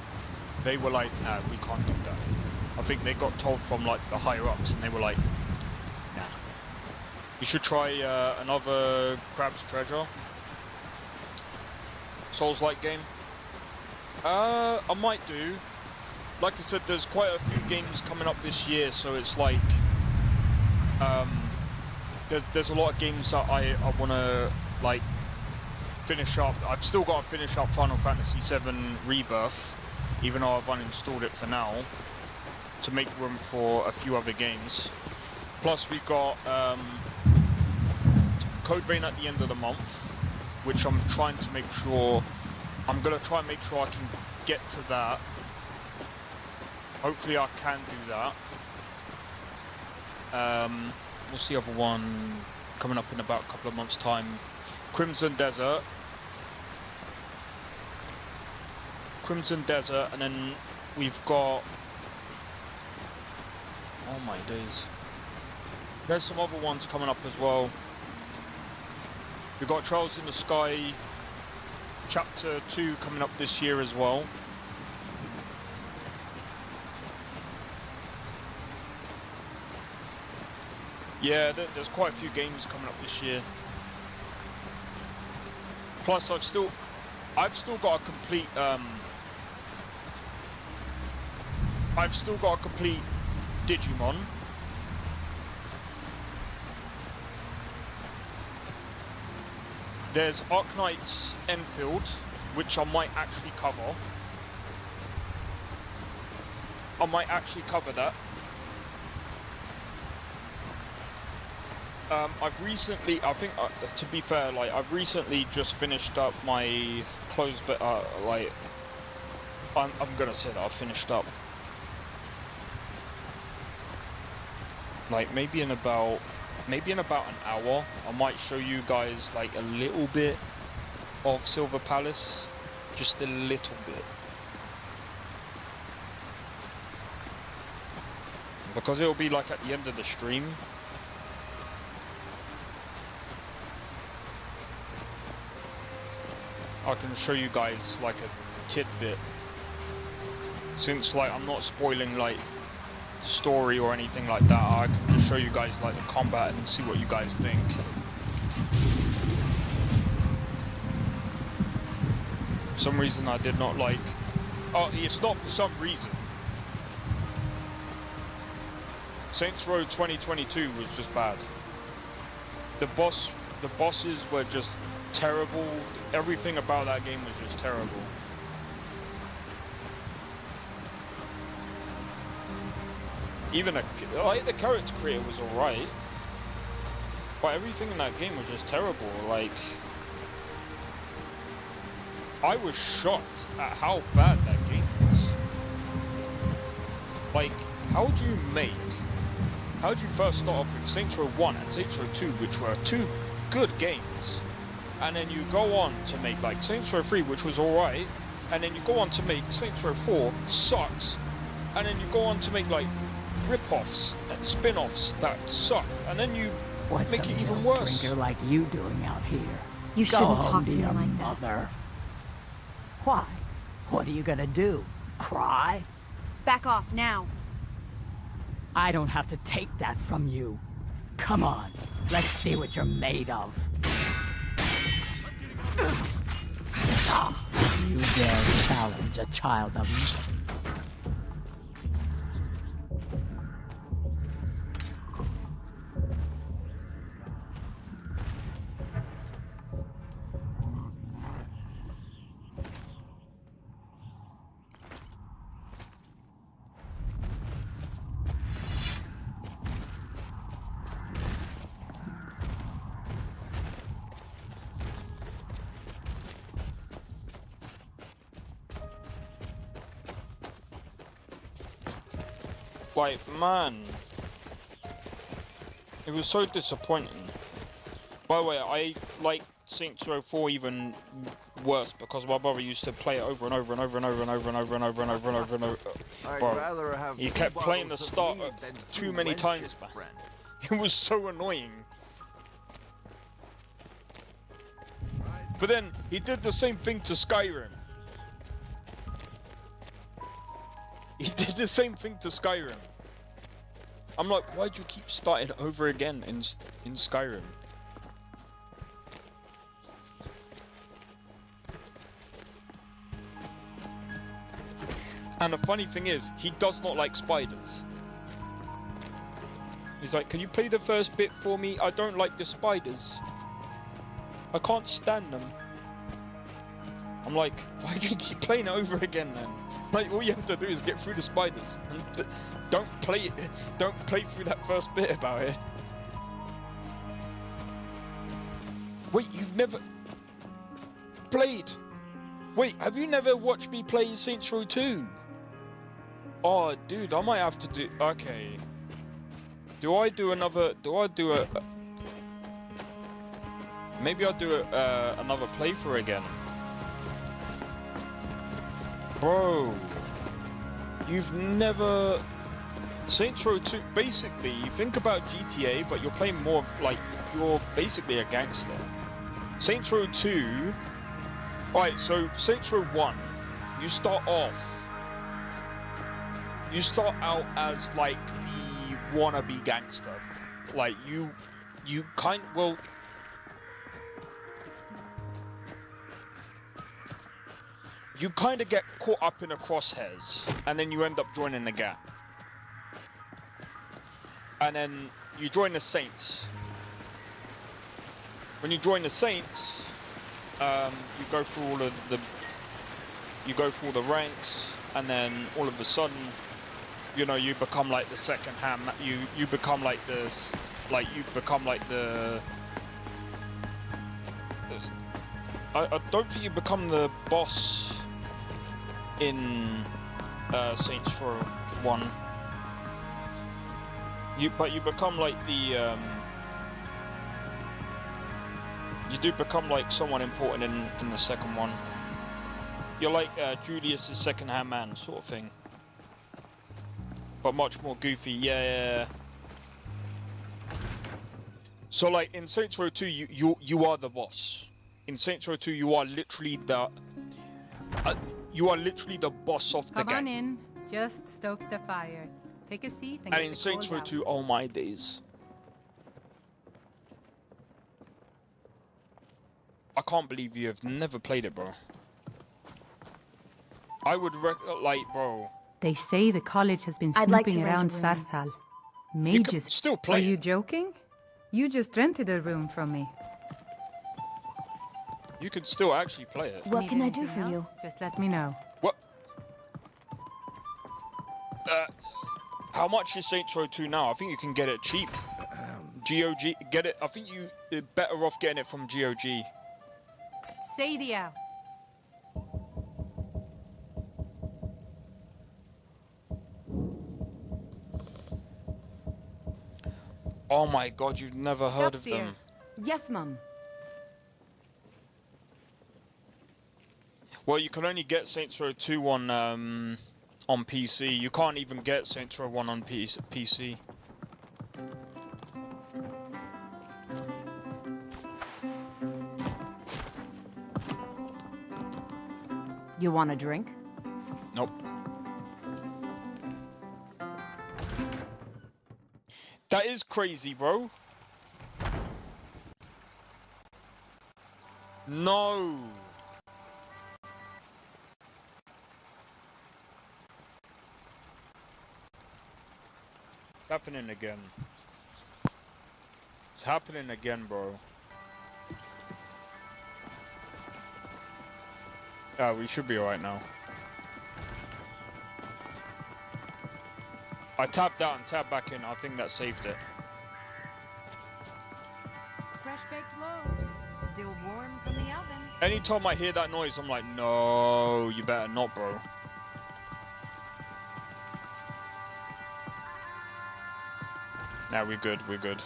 they were like, nah, we can't do that. I think they got told from like the higher ups, and they were like, nah. You should try another Crab's Treasure Souls-like game. I might do. Like I said, there's quite a few games coming up this year, so it's like there's a lot of games that I want to like finish up. I've still got to finish up Final Fantasy VII Rebirth, even though I've uninstalled it for now, to make room for a few other games. Plus we got Code Vein at the end of the month, which I'm trying to make sure, I'm going to try and make sure I can get to that. Hopefully I can do that. What's the other one coming up in about a couple of months' time? Crimson Desert, and then we've got, oh my days, there's some other ones coming up as well. We've got Trials in the Sky Chapter 2 coming up this year as well. Yeah, there's quite a few games coming up this year. Plus, I've still got to complete Digimon. There's Arknight's Enfield, which I might actually cover. I might actually cover that. I've recently, I think, to be fair, like, I've recently just finished up my closed, but like, I'm gonna say that I've finished up, like, maybe in about an hour. I might show you guys like a little bit of Silver Palace, just a little bit, because it'll be like at the end of the stream. I can show you guys like a tidbit, since like I'm not spoiling like story or anything like that. I can just show you guys like the combat and see what you guys think. For some reason I did not like, oh, it's not for some reason. Saints Row 2022 was just bad. The bosses were just terrible. Everything about that game was just terrible. Even like the character creator was alright, but everything in that game was just terrible. Like, I was shocked at how bad that game was. Like, how do you first start off with Saints Row 1 and Saints Row 2, which were two good games, and then you go on to make like Saints Row 3, which was alright, and then you go on to make Saints Row 4, sucks, and then you go on to make like rip-offs and spin-offs that suck, and then you make it even worse. What's a drinker like you doing out here? You Go shouldn't home talk to me your like that. mother. Why? What are you gonna do? Cry? Back off now. I don't have to take that from you. Come on, let's see what you're made of. You dare challenge a child of me? Like, man, it was so disappointing. By the way, I like Saints Row 4 even worse because my brother used to play it over and over and over and over and over and over and over and over and over and over. Bro, he kept playing the start too many times, man. It was so annoying. But then he did the same thing to Skyrim. He did the same thing to Skyrim. I'm like, why'd you keep starting over again in Skyrim? And the funny thing is, he does not like spiders. He's like, can you play the first bit for me? I don't like the spiders. I can't stand them. I'm like, why do you keep playing it over again then? Like, all you have to do is get through the spiders. And don't play through that first bit about it. Wait, you've never played? Wait, have you never watched me play Saints Row 2? Oh, dude, I might have to do... Okay. Do I do another... Maybe I'll do another playthrough again. Bro, you've never... Saints Row 2, basically, you think about GTA, but you're playing more of, like, you're basically a gangster. Saints Row 2... Alright, so Saints Row 1, you start out as, like, the wannabe gangster. Like, you well... You kind of get caught up in the crosshairs, and then you end up joining the gang. And then you join the Saints. When you join the Saints, you go through all the ranks, and then all of a sudden, you know, you become like the second hand. You become like this, like you become like the. I don't think you become the boss in Saints Row 1. But you become like the you do become like someone important in the second one. You're like Julius's second-hand man sort of thing, but much more goofy. Yeah. So like in Saints Row 2, you are the boss. In Saints Row 2, you are literally the boss of the gang. Come on in. Just stoke the fire. Take a seat and in Saints Row 2, oh my days. I can't believe you have never played it, bro. I would bro. They say the college has been snooping around Sarthal. Mages. Still play. Are you joking? You just rented a room from me. You could still actually play it. What can I do for you? Just let me know. What? How much is Saints Row 2 now? I think you can get it cheap. GOG, get it. I think you're better off getting it from GOG. Sadia. Oh my god, you've never heard of them. Yes, Mum. Well, you can only get Saints Row 2 on PC. You can't even get Saints Row 1 on PC. You want a drink? Nope. That is crazy, bro. No. It's happening again. It's happening again, bro. We should be alright now. I tapped out and tapped back in. I think that saved it. Fresh baked loaves, still warm from the oven. Anytime I hear that noise, I'm like, no, you better not, bro. Nah, we're good, we're good.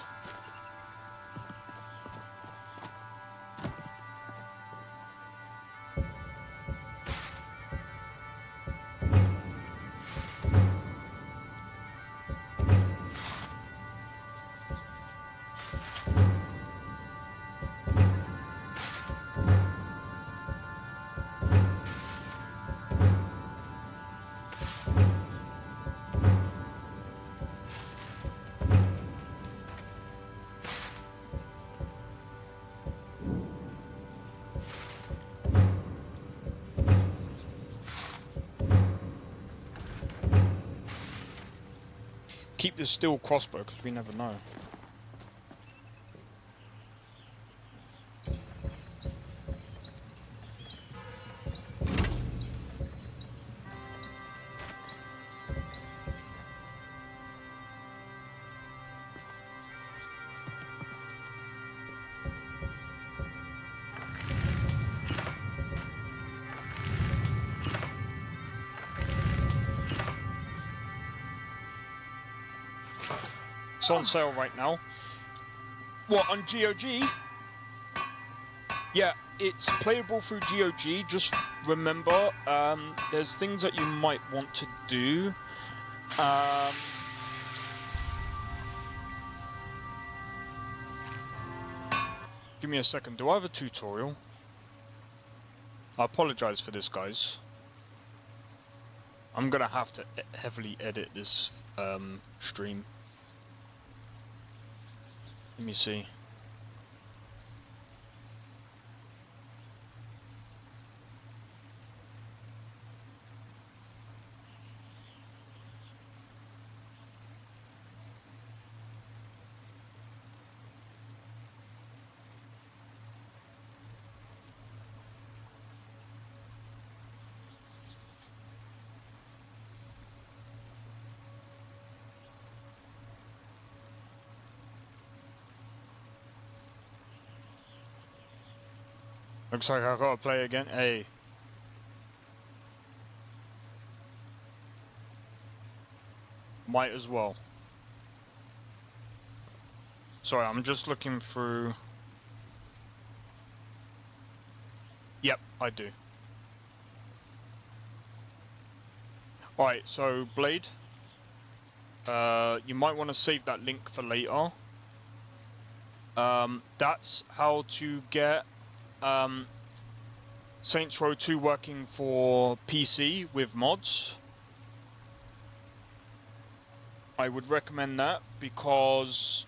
keep this steel crossbow because we never know. It's on sale right now. What, on GOG? Yeah, it's playable through GOG. Just remember, there's things that you might want to do. Give me a second. Do I have a tutorial? I apologize for this, guys. I'm gonna have to heavily edit this stream. Let me see. Looks like I gotta play again. Hey. Might as well. Sorry, I'm just looking through. Yep, I do. Alright, so Blade. You might want to save that link for later. That's how to get Saints Row 2 working for PC with mods. I would recommend that because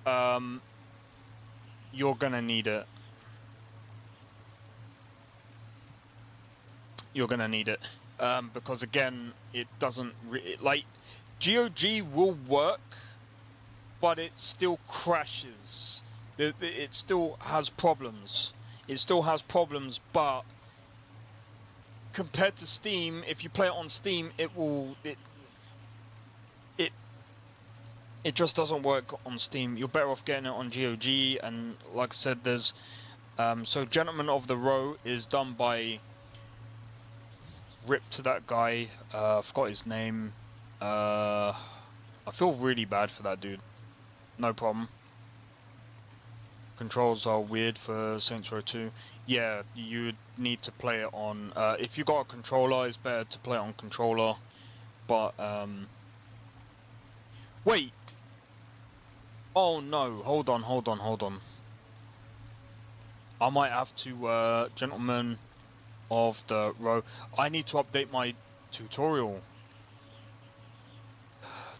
you're gonna need it. You're gonna need it because again, it doesn't like GOG will work, but it still crashes. It still has problems. It still has problems, but compared to Steam, if you play it on Steam, it just doesn't work on Steam. You're better off getting it on GOG, and like I said, there's so Gentleman of the Row is done by rip to that guy. I forgot his name. I feel really bad for that dude. No problem. Controls are weird for Saints Row 2. Yeah, you need to play it on. If you got a controller, it's better to play it on controller. But wait. Oh no! Hold on. I might have to, Gentleman of the Row. I need to update my tutorial.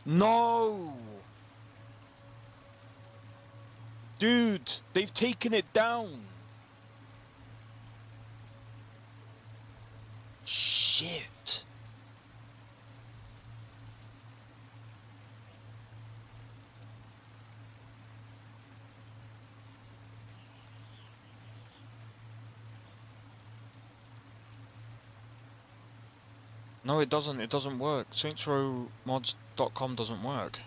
No! Dude, they've taken it down. Shit. No, it doesn't. It doesn't work. SaintsRowMods.com doesn't work.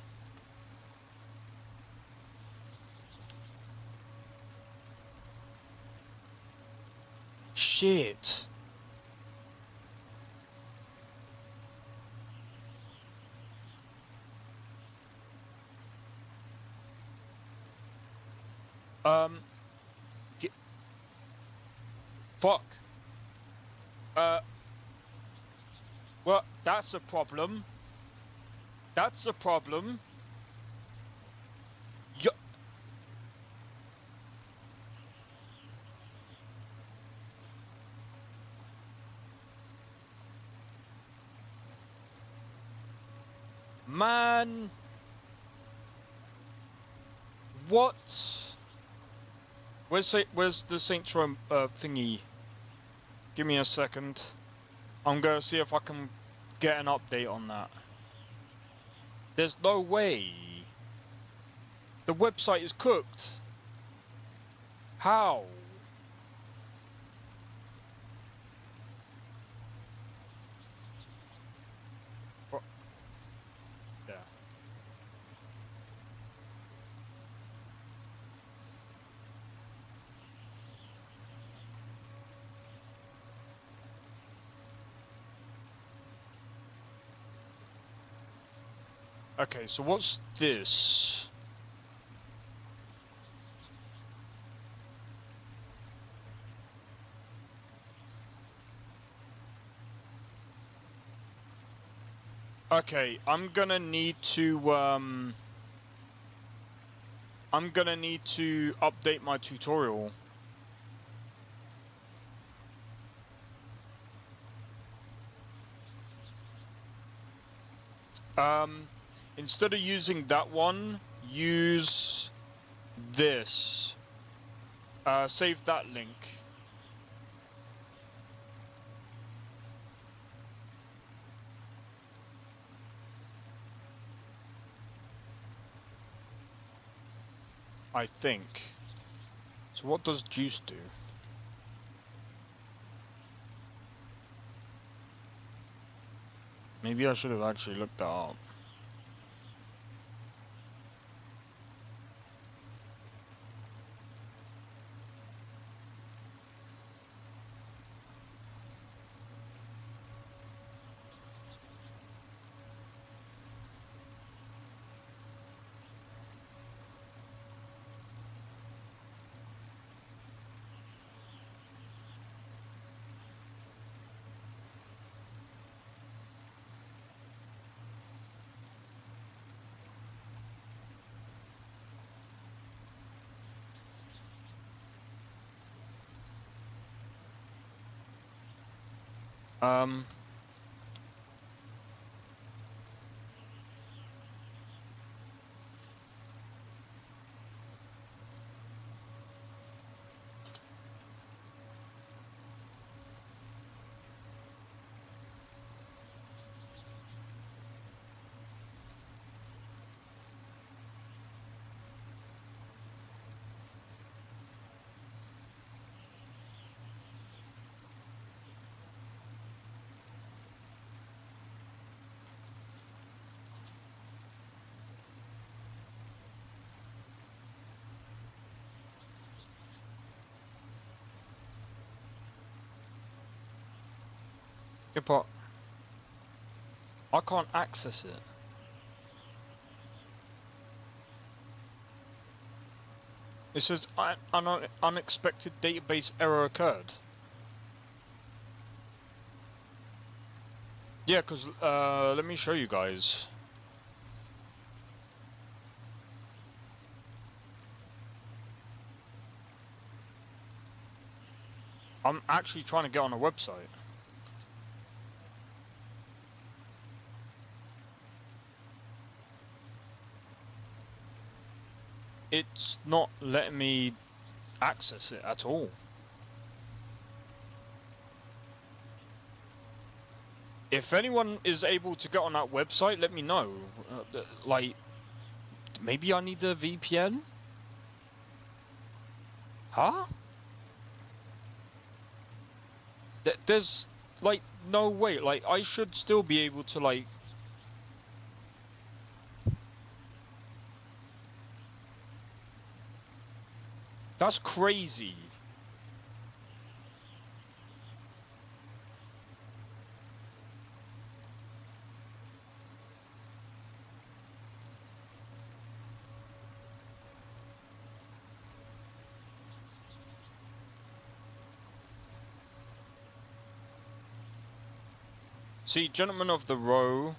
Shit. Fuck. Well, that's a problem. That's a problem. Man. What? Where's the Saints Row thingy? Give me a second. I'm gonna see if I can get an update on that. There's no way. The website is cooked. How? What? Yeah. Okay, so what's this? Okay, I'm gonna need to update my tutorial. Instead of using that one, use this. Save that link. I think. So what does juice do? Maybe I should have actually looked that up. Um, yeah, but I can't access it. It says an unexpected database error occurred. Yeah, because let me show you guys. I'm actually trying to get on a website. It's not letting me access it at all. If anyone is able to get on that website, let me know. Like, maybe I need a VPN? Huh? There's, like, no way. Like, I should still be able to, like... That's crazy. See, Gentleman of the Row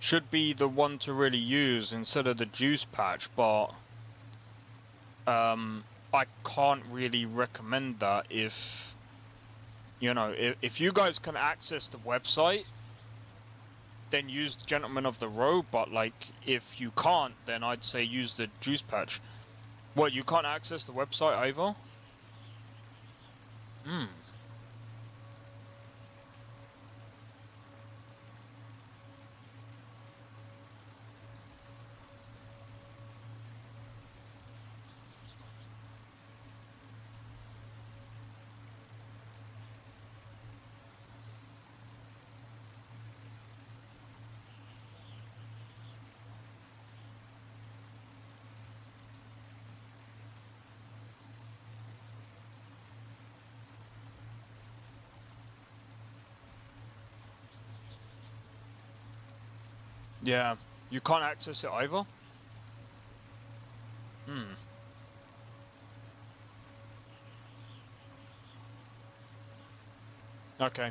should be the one to really use instead of the juice patch, but I can't really recommend that if, you know, if you guys can access the website, then use Gentleman of the Row, but like, if you can't, then I'd say use the juice patch. What, you can't access the website either? Hmm. Yeah, you can't access it either? Hmm. Okay.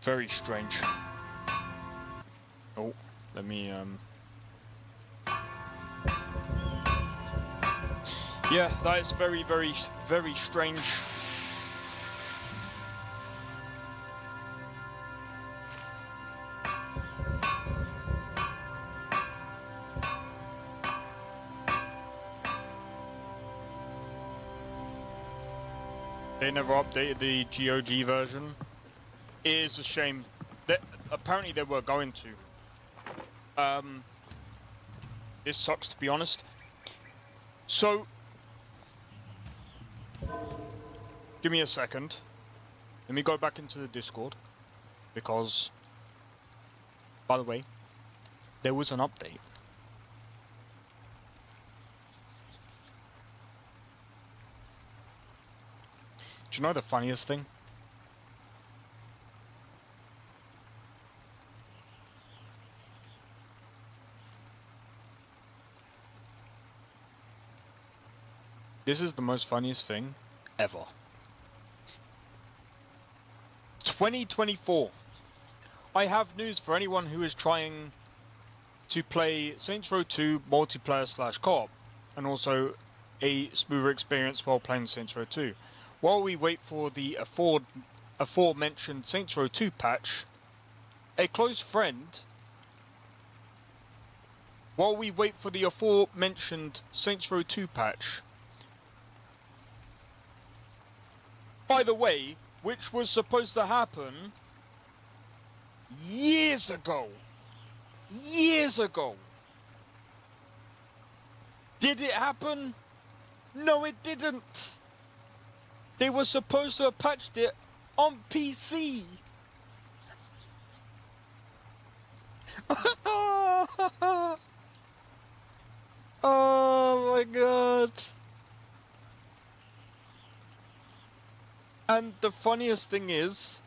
Very strange. Oh, let me, yeah, that is very, very, very strange. They never updated the GOG version. It is a shame. That apparently they were going to. This sucks, to be honest. So, give me a second. Let me go back into the Discord, because, by the way, there was an update. Do you know the funniest thing? This is the most funniest thing ever. 2024. I have news for anyone who is trying to play Saints Row 2 multiplayer / co-op, and also a smoother experience while playing Saints Row 2. While we wait for the aforementioned Saints Row 2 patch, a close friend. While we wait for the aforementioned Saints Row 2 patch, by the way, which was supposed to happen years ago. Years ago. Did it happen? No, it didn't. They were supposed to have patched it on PC. Oh my god. And the funniest thing is,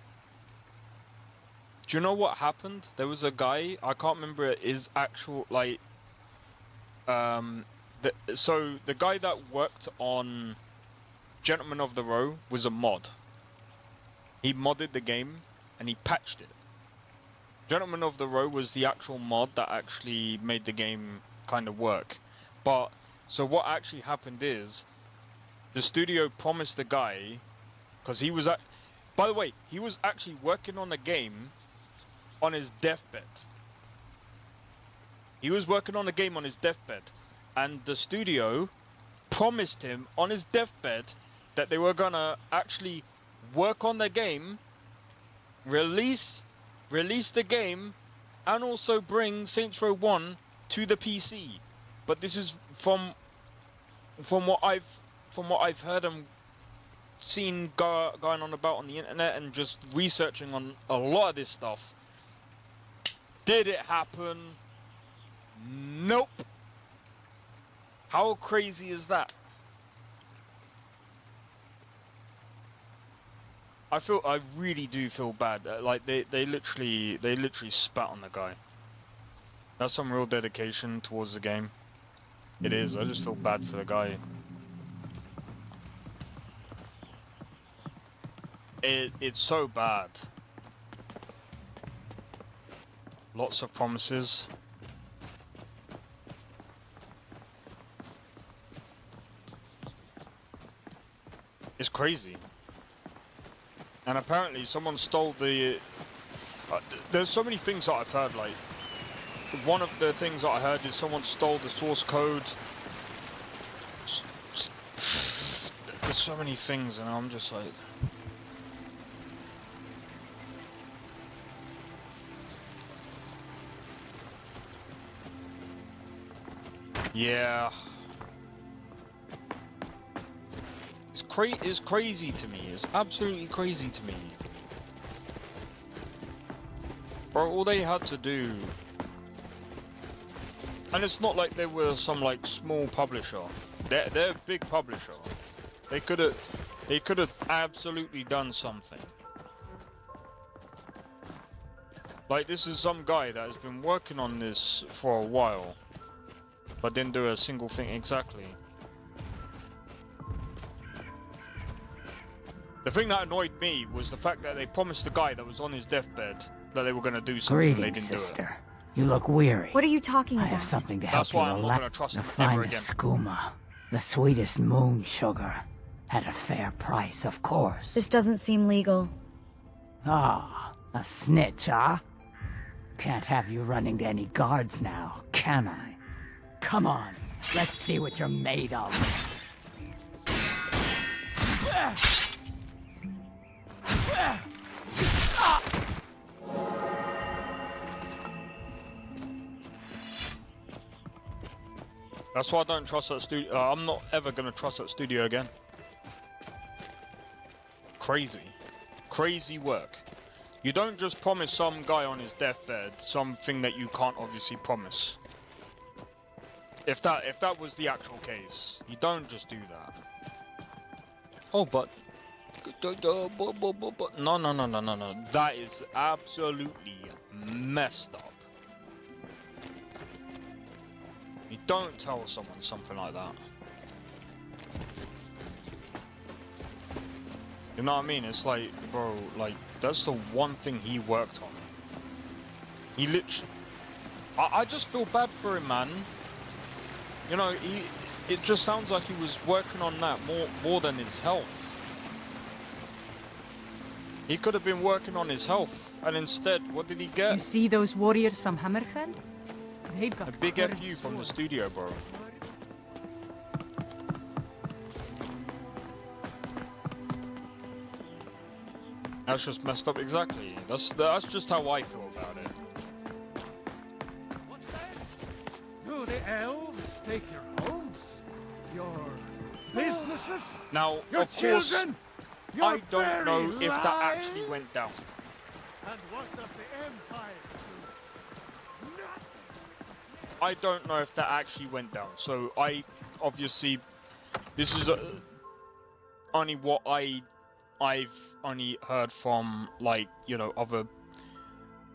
do you know what happened? There was a guy, I can't remember his actual, like, so the guy that worked on Gentleman of the Row was a mod. He modded the game and he patched it. Gentleman of the Row was the actual mod that actually made the game kind of work. But, so what actually happened is, the studio promised the guy, because he was by the way, he was actually working on the game on his deathbed. He was working on the game on his deathbed, and the studio promised him on his deathbed that they were gonna actually work on the game, release the game, and also bring Saints Row 1 to the PC. But this is from what I've heard and seen going on about on the internet and just researching on a lot of this stuff. Did it happen? Nope. How crazy is that? I really do feel bad. Like they literally spat on the guy. That's some real dedication towards the game. It is. I just feel bad for the guy. It's so bad. Lots of promises. It's crazy. And apparently someone stole the... there's so many things that I've heard, like... One of the things that I heard is someone stole the source code. There's so many things and I'm just like... Yeah. It's crazy to me. It's absolutely crazy to me. Bro, all they had to do... And it's not like they were some like small publisher. They're a big publisher. They could have absolutely done something. Like, this is some guy that has been working on this for a while, but didn't do a single thing exactly. The thing that annoyed me was the fact that they promised the guy that was on his deathbed that they were going to do something and they Greetings, didn't sister. do it. You look weary. What are you talking I about? have something to help That's you why I'm not relax. going to trust The him ever finest again. skooma, the sweetest moon sugar, at a fair price, of course. This doesn't seem legal. Ah, a snitch, huh? Can't have you running to any guards now, can I? Come on, let's see what you're made of. That's why I don't trust that studio. I'm not ever going to trust that studio again. Crazy. Crazy work. You don't just promise some guy on his deathbed something that you can't obviously promise. If that was the actual case, you don't just do that. Oh, but no. That is absolutely messed up. You don't tell someone something like that. You know what I mean? It's like, bro, like, that's the one thing he worked on. He literally... I just feel bad for him, man. You know, it just sounds like he was working on that more than his health. He could have been working on his health, and instead, what did he get? You see those warriors from Hammerfell? They've got a big FU from the studio, bro. That's just messed up, exactly. That's just how I feel about it. Do the elves take your homes? Your businesses? Now, your of course, children? I don't know if that actually went down. And what does the Empire do? I don't know if that actually went down. So I obviously, this is only what I've only heard from, like, you know, other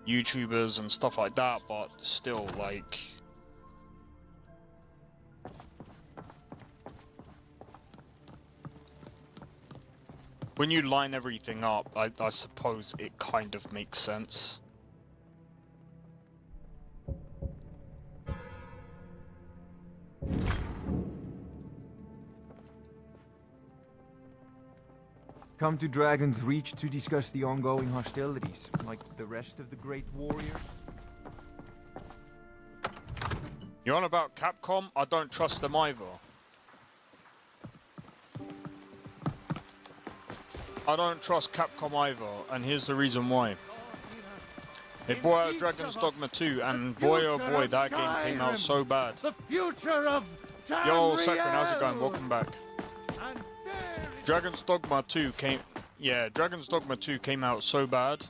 YouTubers and stuff like that, but still, like, when you line everything up, I suppose it kind of makes sense. Come to Dragon's Reach to discuss the ongoing hostilities, like the rest of the Great Warriors? You're on about Capcom? I don't trust them either. I don't trust Capcom either, and here's the reason why. They brought out Dragon's Dogma 2, and boy oh boy, that game came out so bad. The future of Yo, Sakura, how's it going? Welcome back. Dragon's Dogma 2 came... Yeah, Dragon's Dogma 2 came out so bad.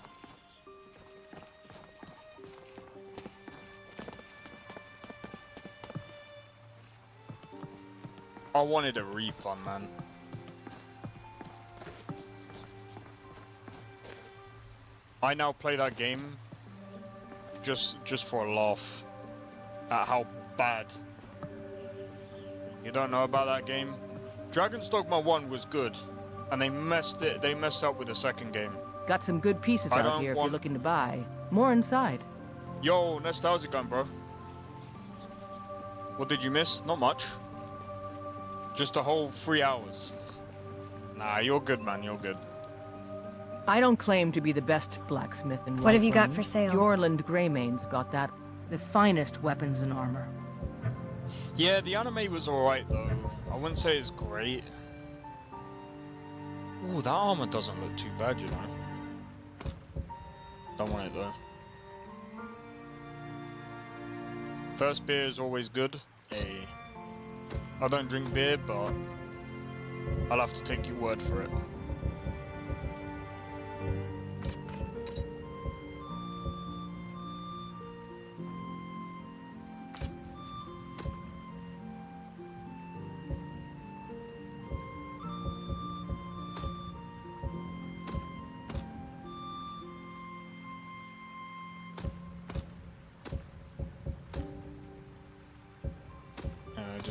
I wanted a refund, man. I now play that game just for a laugh at how bad. You don't know about that game? Dragon's Dogma 1 was good, and they messed up with the second game. Got some good pieces out here if you're looking to buy. More inside. Yo, Nesta, how's it going, bro? What did you miss? Not much. Just a whole 3 hours. Nah, you're good, man, you're good. I don't claim to be the best blacksmith in What have you got Whiterun. for sale? Jorland Greymane's got that. The finest weapons and armor. Yeah, the anime was alright, though. I wouldn't say it's great. Ooh, that armor doesn't look too bad, you know. Don't want it, though. First beer is always good. Hey. I don't drink beer, but I'll have to take your word for it.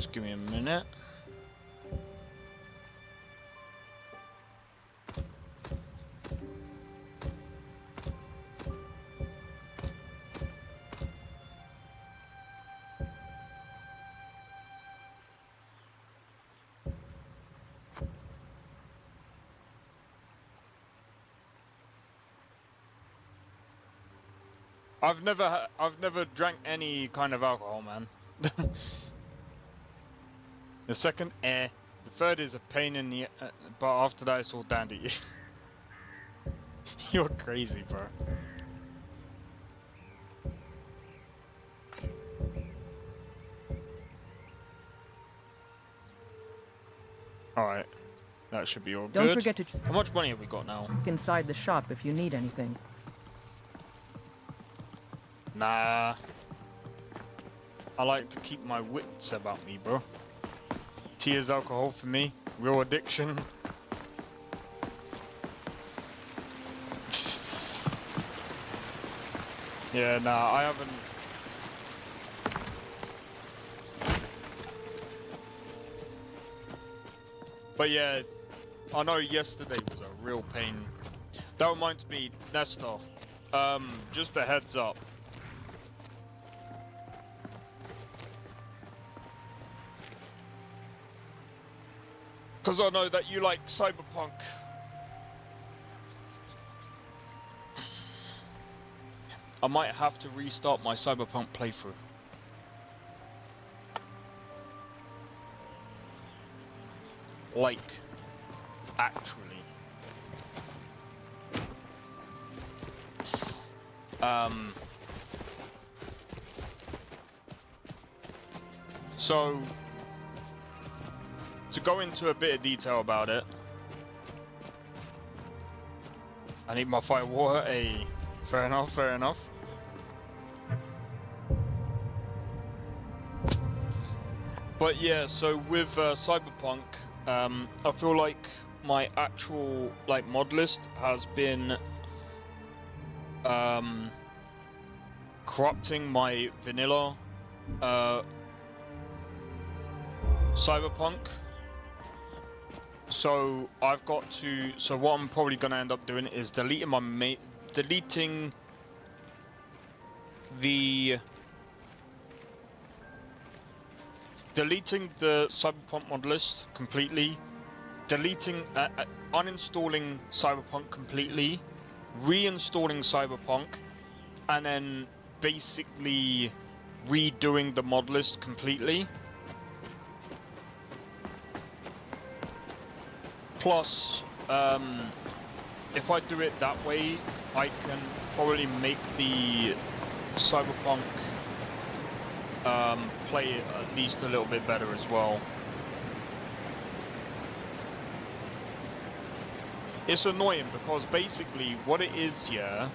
Just give me a minute. I've never drank any kind of alcohol, man. The second, The third is a pain in the, but after that it's all dandy. You're crazy, bro. Alright, that should be all good. Don't forget to How much money have we got now? check inside the shop if you need anything. Nah. I like to keep my wits about me, bro. Tea is alcohol for me. Real addiction. Yeah, nah, I haven't... But yeah, I know yesterday was a real pain. That reminds me, Nestor, just a heads up. Because I know that you like Cyberpunk. I might have to restart my Cyberpunk playthrough. Like, actually. So, to go into a bit of detail about it, I need my fire water. Fair enough, fair enough. But yeah, so with Cyberpunk, I feel like my actual mod list has been corrupting my vanilla Cyberpunk. So I've got to. So what I'm probably gonna end up doing is deleting the Cyberpunk mod list completely, uninstalling Cyberpunk completely, reinstalling Cyberpunk, and then basically redoing the mod list completely. Plus, if I do it that way, I can probably make the Cyberpunk play at least a little bit better as well. It's annoying because basically what it is, yeah,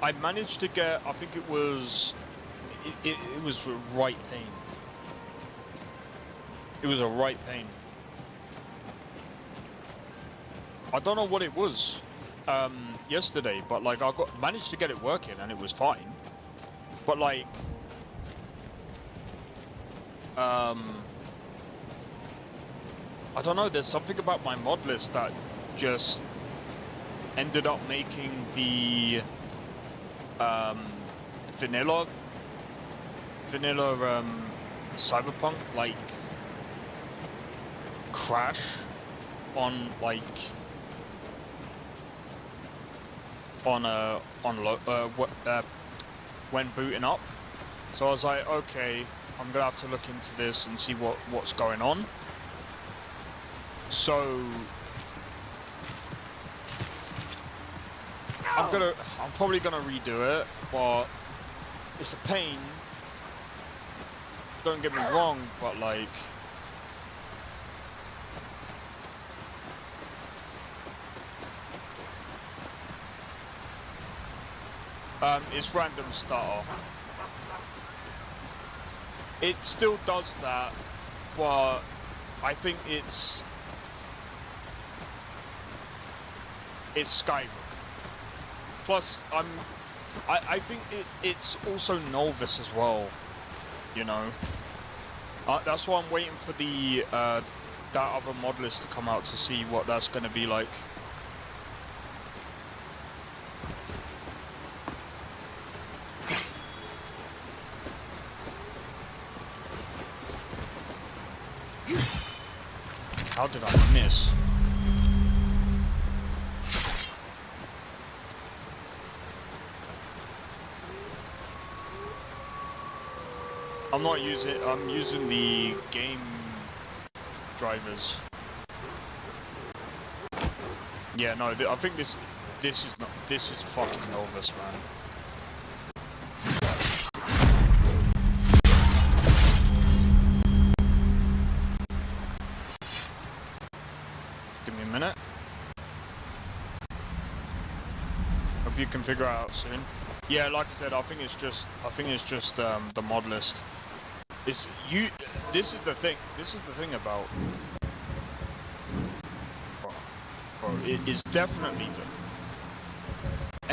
I managed to get, I think it was the right pain. It was a right pain. I don't know what it was yesterday, but like I managed to get it working and it was fine. But like, I don't know, there's something about my mod list that just ended up making the vanilla Cyberpunk like crash on when booting up. So I was like, okay, I'm gonna have to look into this and see what's going on. So I'm probably gonna redo it, but it's a pain. Don't get me wrong, but like, it's random starter. It still does that, but I think it's Skyrim. Plus, I think it's also Nolvus as well, you know. That's why I'm waiting for the that other mod list to come out to see what that's gonna be like. How did I miss? I'm not using. I'm using the game drivers. Yeah, no. I think this is not. This is fucking Nolvus, man. Give me a minute. Hope you can figure it out soon. Yeah, like I said, I think it's just the mod list. It's you. This is the thing. This is the thing about. Bro, it is definitely the.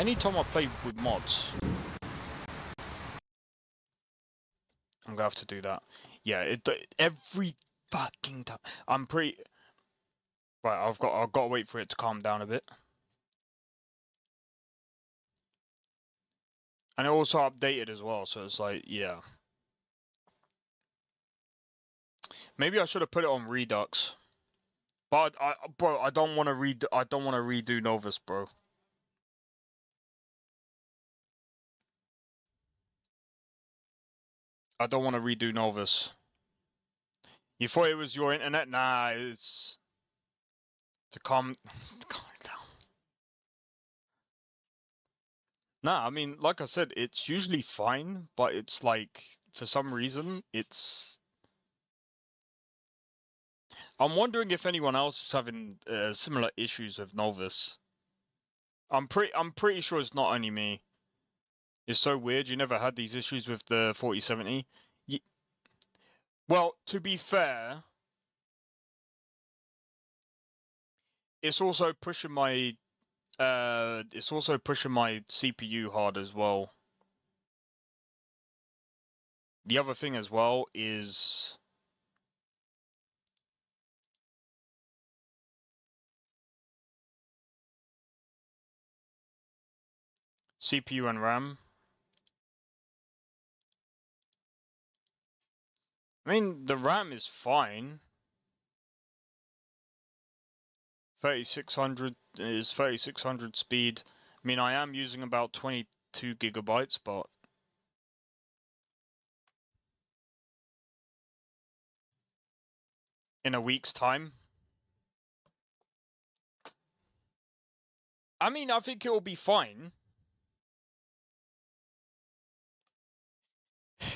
Anytime I play with mods, I'm gonna have to do that. Yeah, every fucking time. I'm pretty. Right, I've got to wait for it to calm down a bit. And it also updated as well, so it's like, yeah. Maybe I should have put it on Redux. But bro, I don't want to redo Novus, bro. I don't want to redo Novus. You thought it was your internet? Nah, it's to calm it down. Nah, I mean, like I said, it's usually fine, but it's like for some reason it's. I'm wondering if anyone else is having similar issues with Novus. I'm pretty sure it's not only me. It's so weird. You never had these issues with the 4070. Well, to be fair, it's also pushing my CPU hard as well. The other thing as well is CPU and RAM. I mean, the RAM is fine. 3600 is 3600 speed. I mean, I am using about 22 gigabytes, but in a week's time. I mean, I think it will be fine.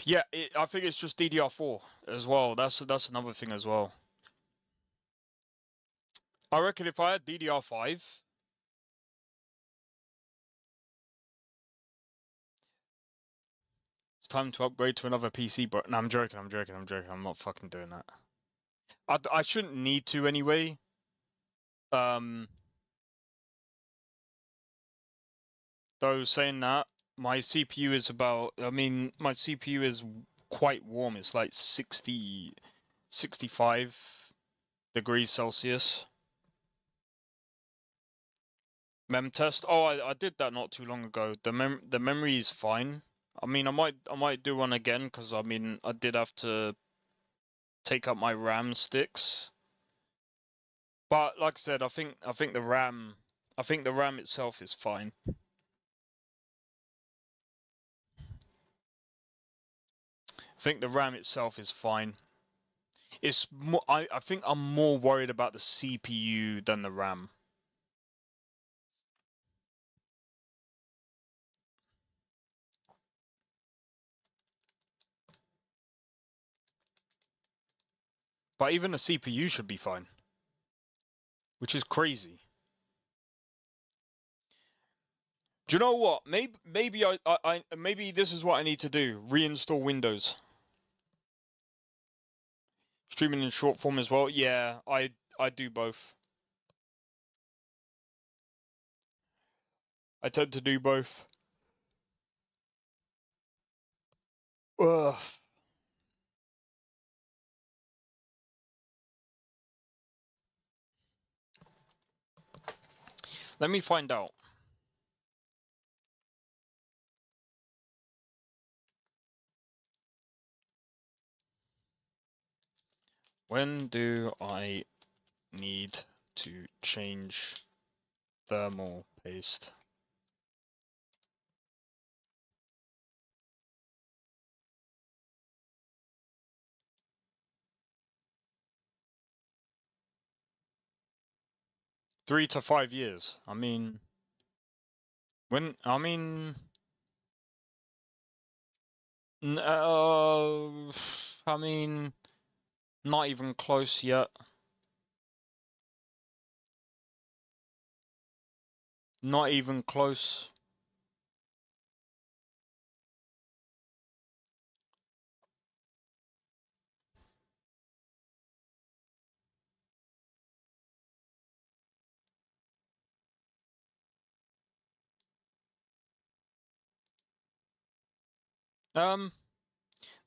Yeah, I think it's just DDR4 as well. That's another thing as well. I reckon if I had DDR5, it's time to upgrade to another PC. But no, I'm joking. I'm not fucking doing that. I shouldn't need to anyway. Though saying that, my CPU is about. I mean, my CPU is quite warm. It's like 60, 65 degrees Celsius. Mem test. Oh, I did that not too long ago. The memory is fine. I mean, I might do one again because I mean I did have to take up my RAM sticks. But like I said, I think the RAM itself is fine. I think the RAM itself is fine. It's more, I think I'm more worried about the CPU than the RAM. But even the CPU should be fine, which is crazy. Do you know what? Maybe maybe this is what I need to do. Reinstall Windows. Streaming in short form as well. Yeah, I do both. I tend to do both. Ugh. Let me find out. When do I need to change thermal paste? Three to 5 years. I mean, when I mean, I mean, not even close yet. Not even close.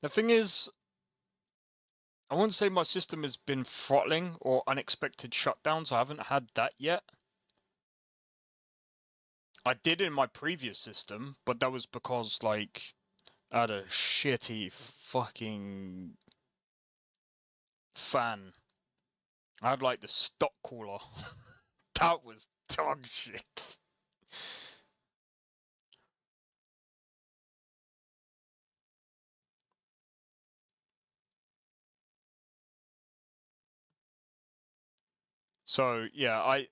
The thing is, I wouldn't say my system has been throttling or unexpected shutdowns. I haven't had that yet. I did in my previous system, but that was because, like, I had a shitty fucking fan. I had, like, the stock cooler. That was dog shit. So, yeah,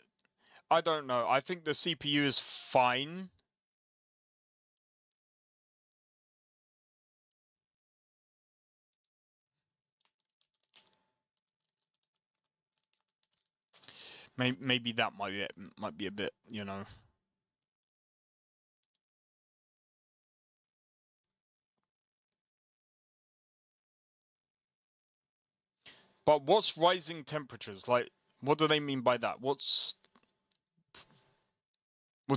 I don't know. I think the CPU is fine. Maybe that might be a bit, you know. But what's rising temperatures? Like, what do they mean by that? What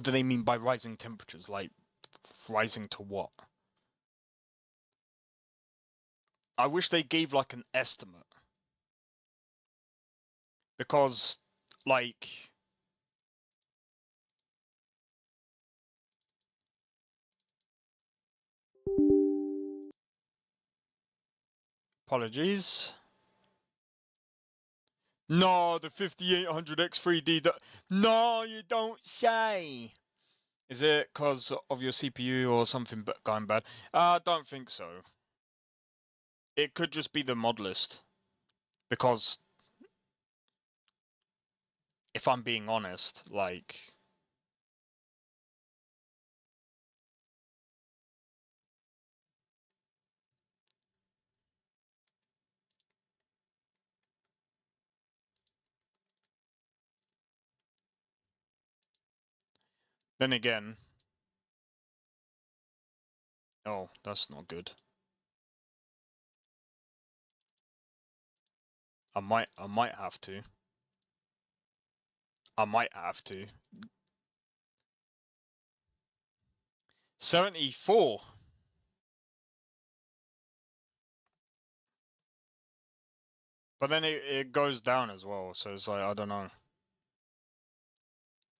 do they mean by rising temperatures? Like, rising to what? I wish they gave, like, an estimate. Because, like... Apologies. No, the 5800X3D... No, you don't say! Is it because of your CPU or something going bad? I don't think so. It could just be the mod list. Because... if I'm being honest, like... Then again... Oh, that's not good. I might have to. I might have to. 74! But then it goes down as well, so it's like, I don't know.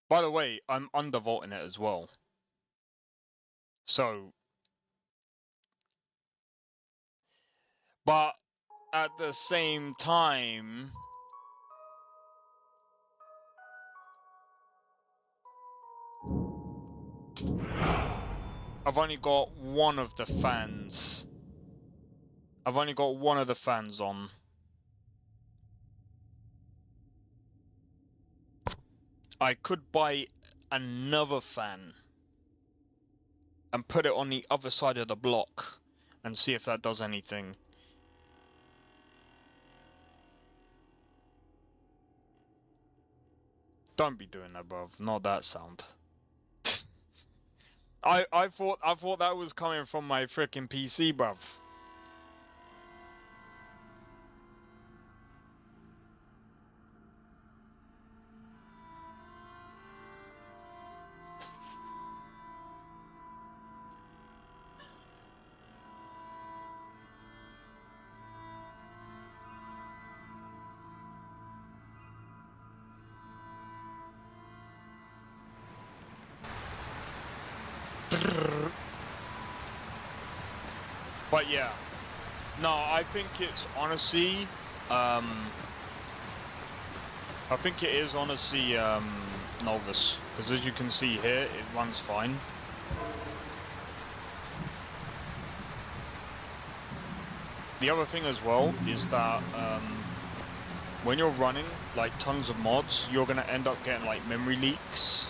By the way, I'm undervolting it as well. So... But, at the same time... I've only got one of the fans. I've only got one of the fans on. I could buy another fan and put it on the other side of the block and see if that does anything. Don't be doing that, bruv. Not that sound. I thought that was coming from my freaking PC, bruv. But yeah. No, I think it's honestly, I think it is honestly, Nolvus. Because as you can see here, it runs fine. The other thing as well is that, when you're running, like, tons of mods, you're gonna end up getting, like, memory leaks.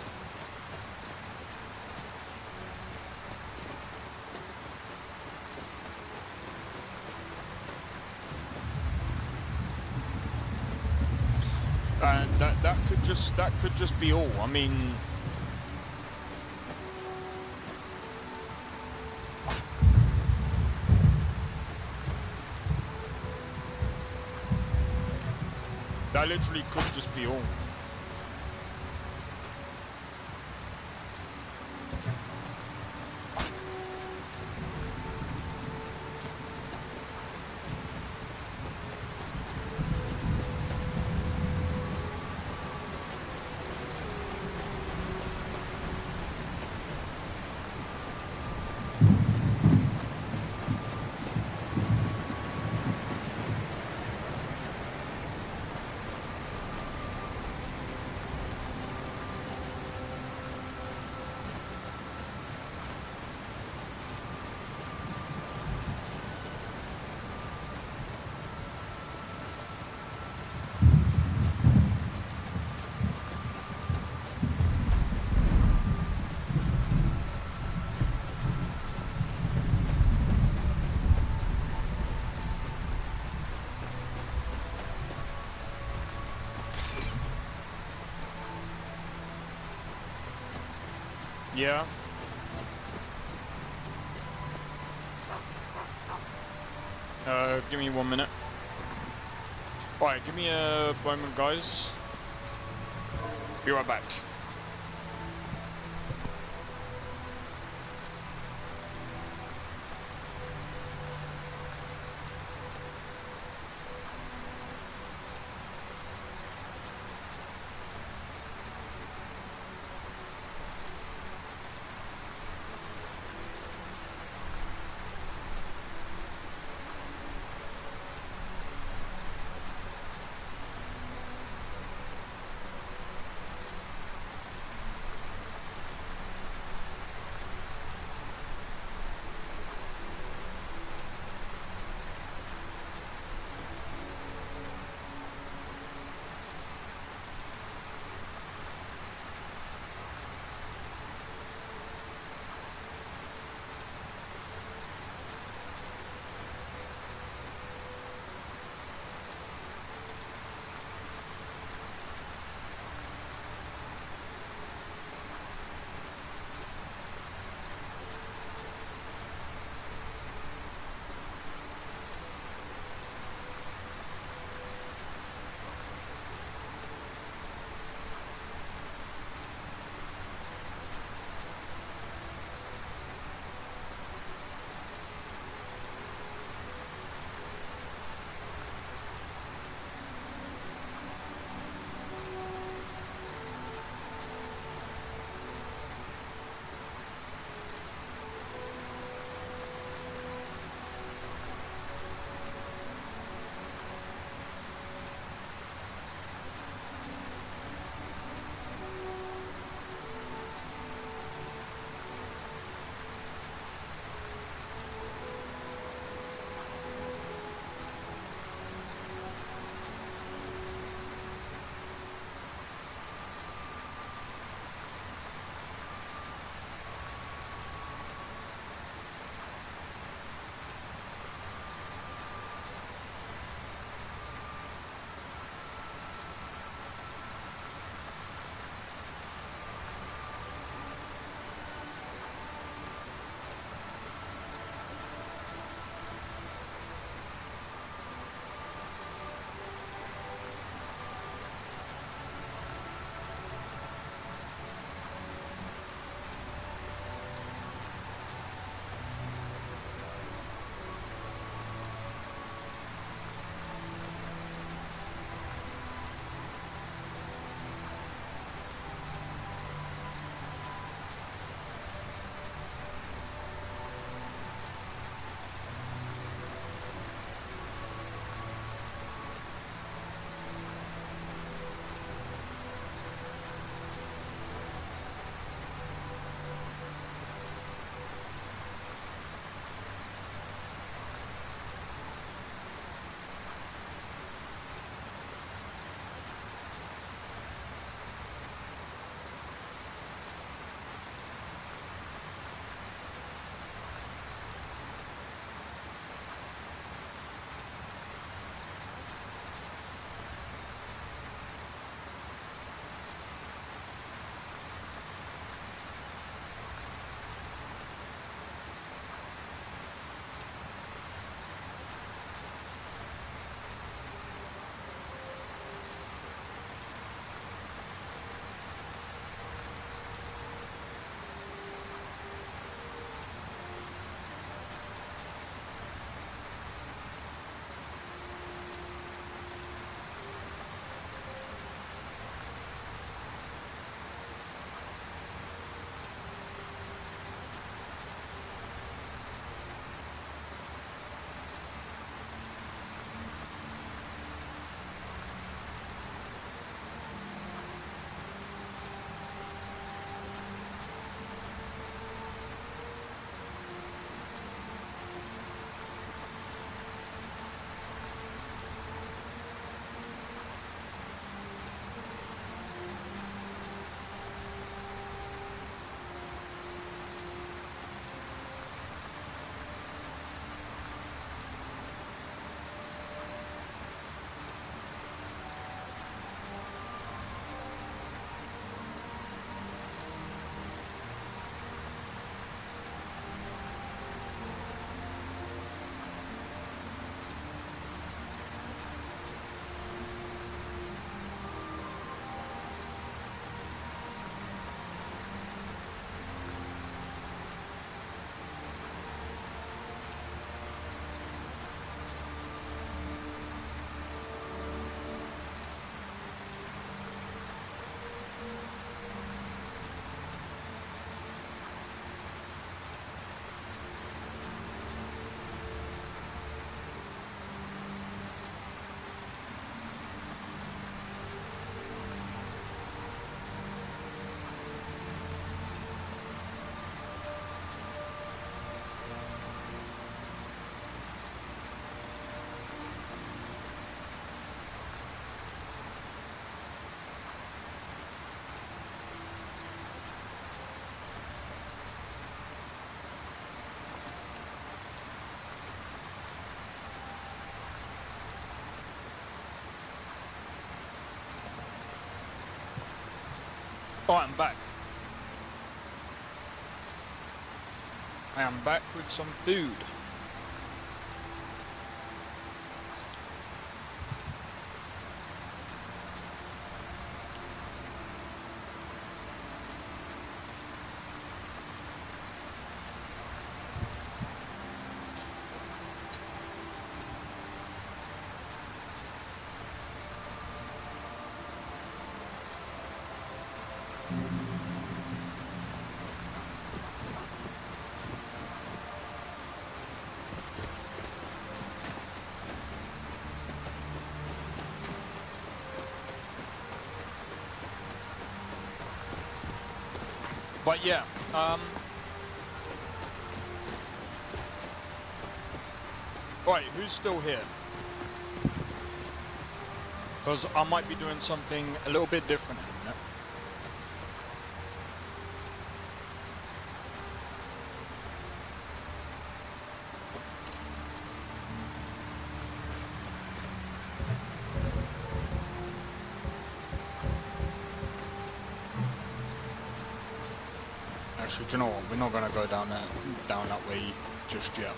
And that could just be all. I mean, that literally could just be all. Yeah. Give me 1 minute. Alright, give me a moment, guys. Be right back. Oh, I'm back. I am back with some food. But yeah, right, who's still here? Because I might be doing something a little bit different in a minute. Actually, do you know what? We're not gonna go down that way just yet.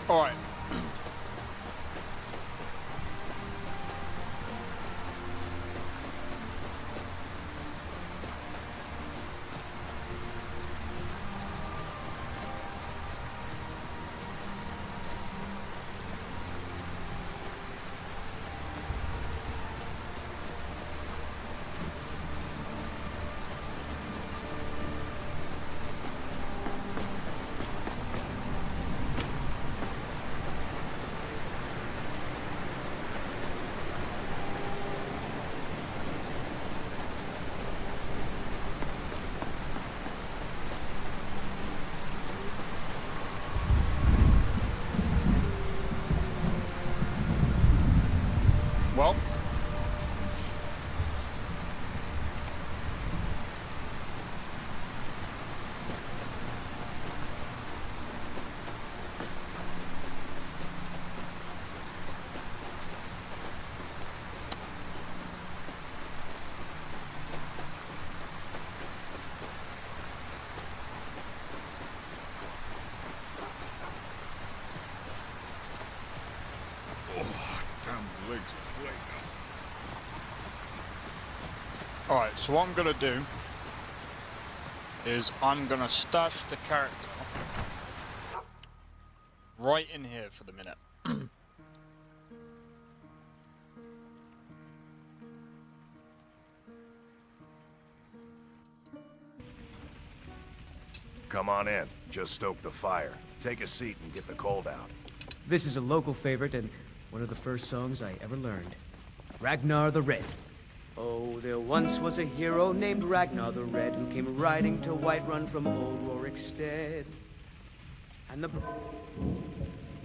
All right. Well, alright, so what I'm gonna do is I'm gonna stash the character right in here for the minute. Come on in. Just stoke the fire. Take a seat and get the cold out. This is a local favorite and one of the first songs I ever learned. Ragnar the Red. Oh, there once was a hero named Ragnar the Red who came riding to Whiterun from old Rorikstead. And the...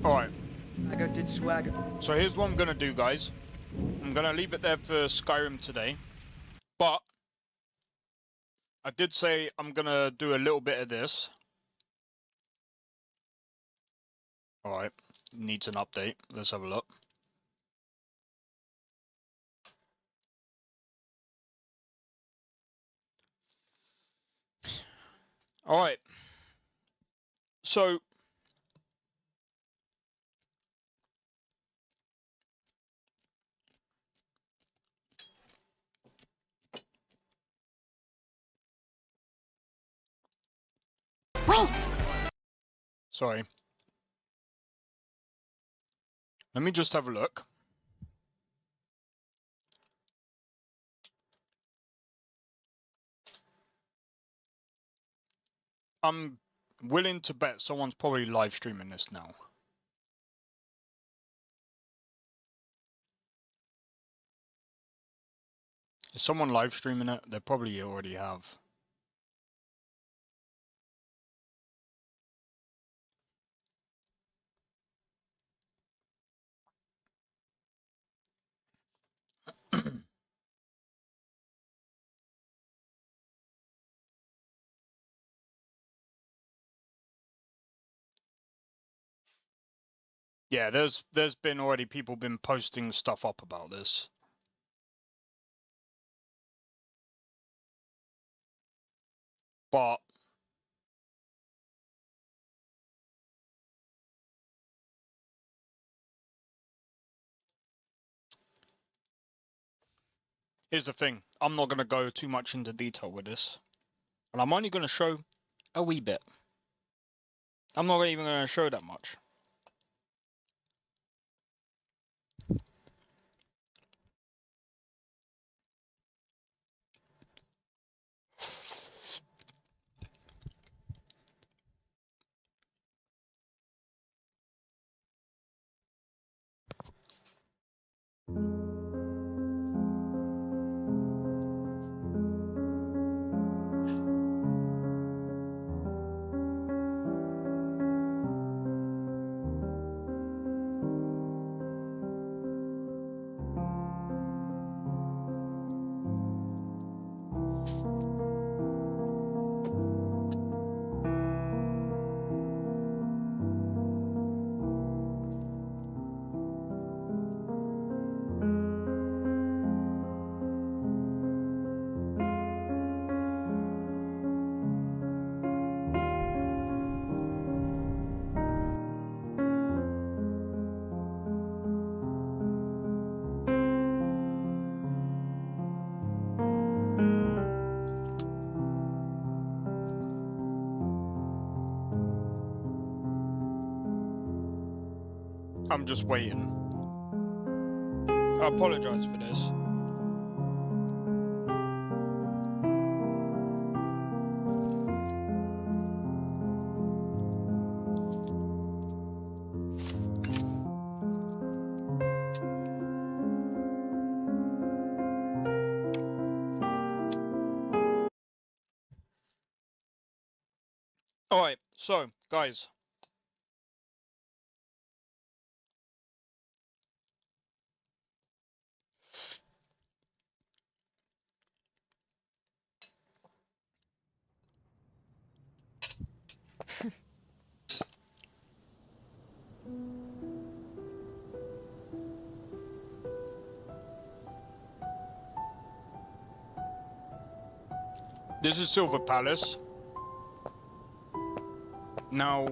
Alright. Swagger did swagger. So here's what I'm gonna do, guys. I'm gonna leave it there for Skyrim today. But I did say I'm gonna do a little bit of this. Alright. Needs an update. Let's have a look. Alright. So sorry. Let me just have a look. I'm willing to bet someone's probably live streaming this now. Is someone live streaming it? They probably already have. Yeah, there's been already people been posting stuff up about this. But here's the thing, I'm not going to go too much into detail with this. And I'm only going to show a wee bit. I'm not even going to show that much. I'm just waiting. I apologize for this. Alright, so, guys. This is Silver Palace. Now,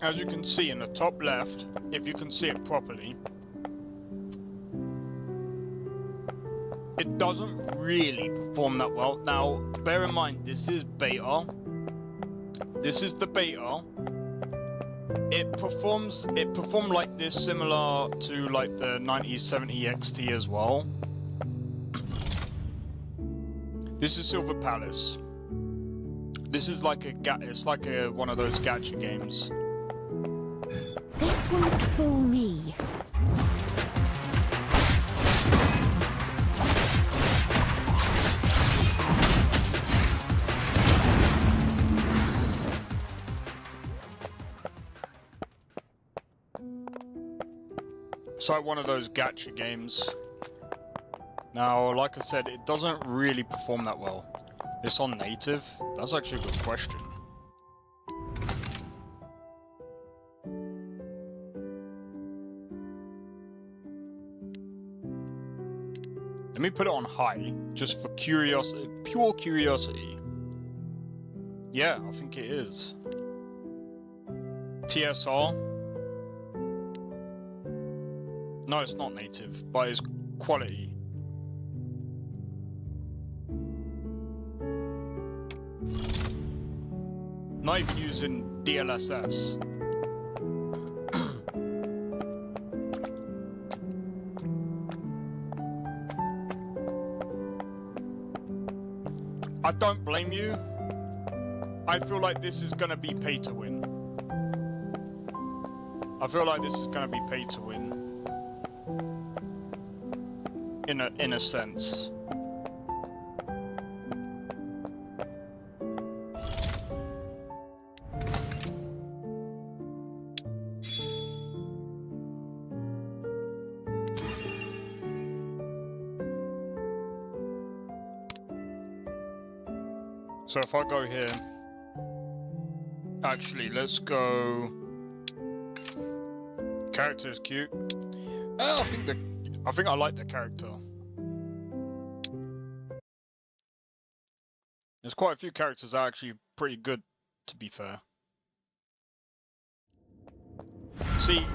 as you can see in the top left, if you can see it properly, it doesn't really perform that well. Now, bear in mind, this is beta. This is the beta. It performed like this, similar to like the 9070 XT as well. This is Silver Palace. This is like it's like one of those gacha games. This won't fool me. It's like one of those gacha games. Now, like I said, it doesn't really perform that well. It's on native? That's actually a good question. Let me put it on high, just for curiosity, pure curiosity. Yeah, I think it is. TSR? No, it's not native, but it's quality. Not even using DLSS. I don't blame you. I feel like this is gonna be pay to win. I feel like this is gonna be pay to win. In a sense. So if I go here, actually, let's go. Character is cute. I think I like the character. There's quite a few characters that are actually pretty good, to be fair. See,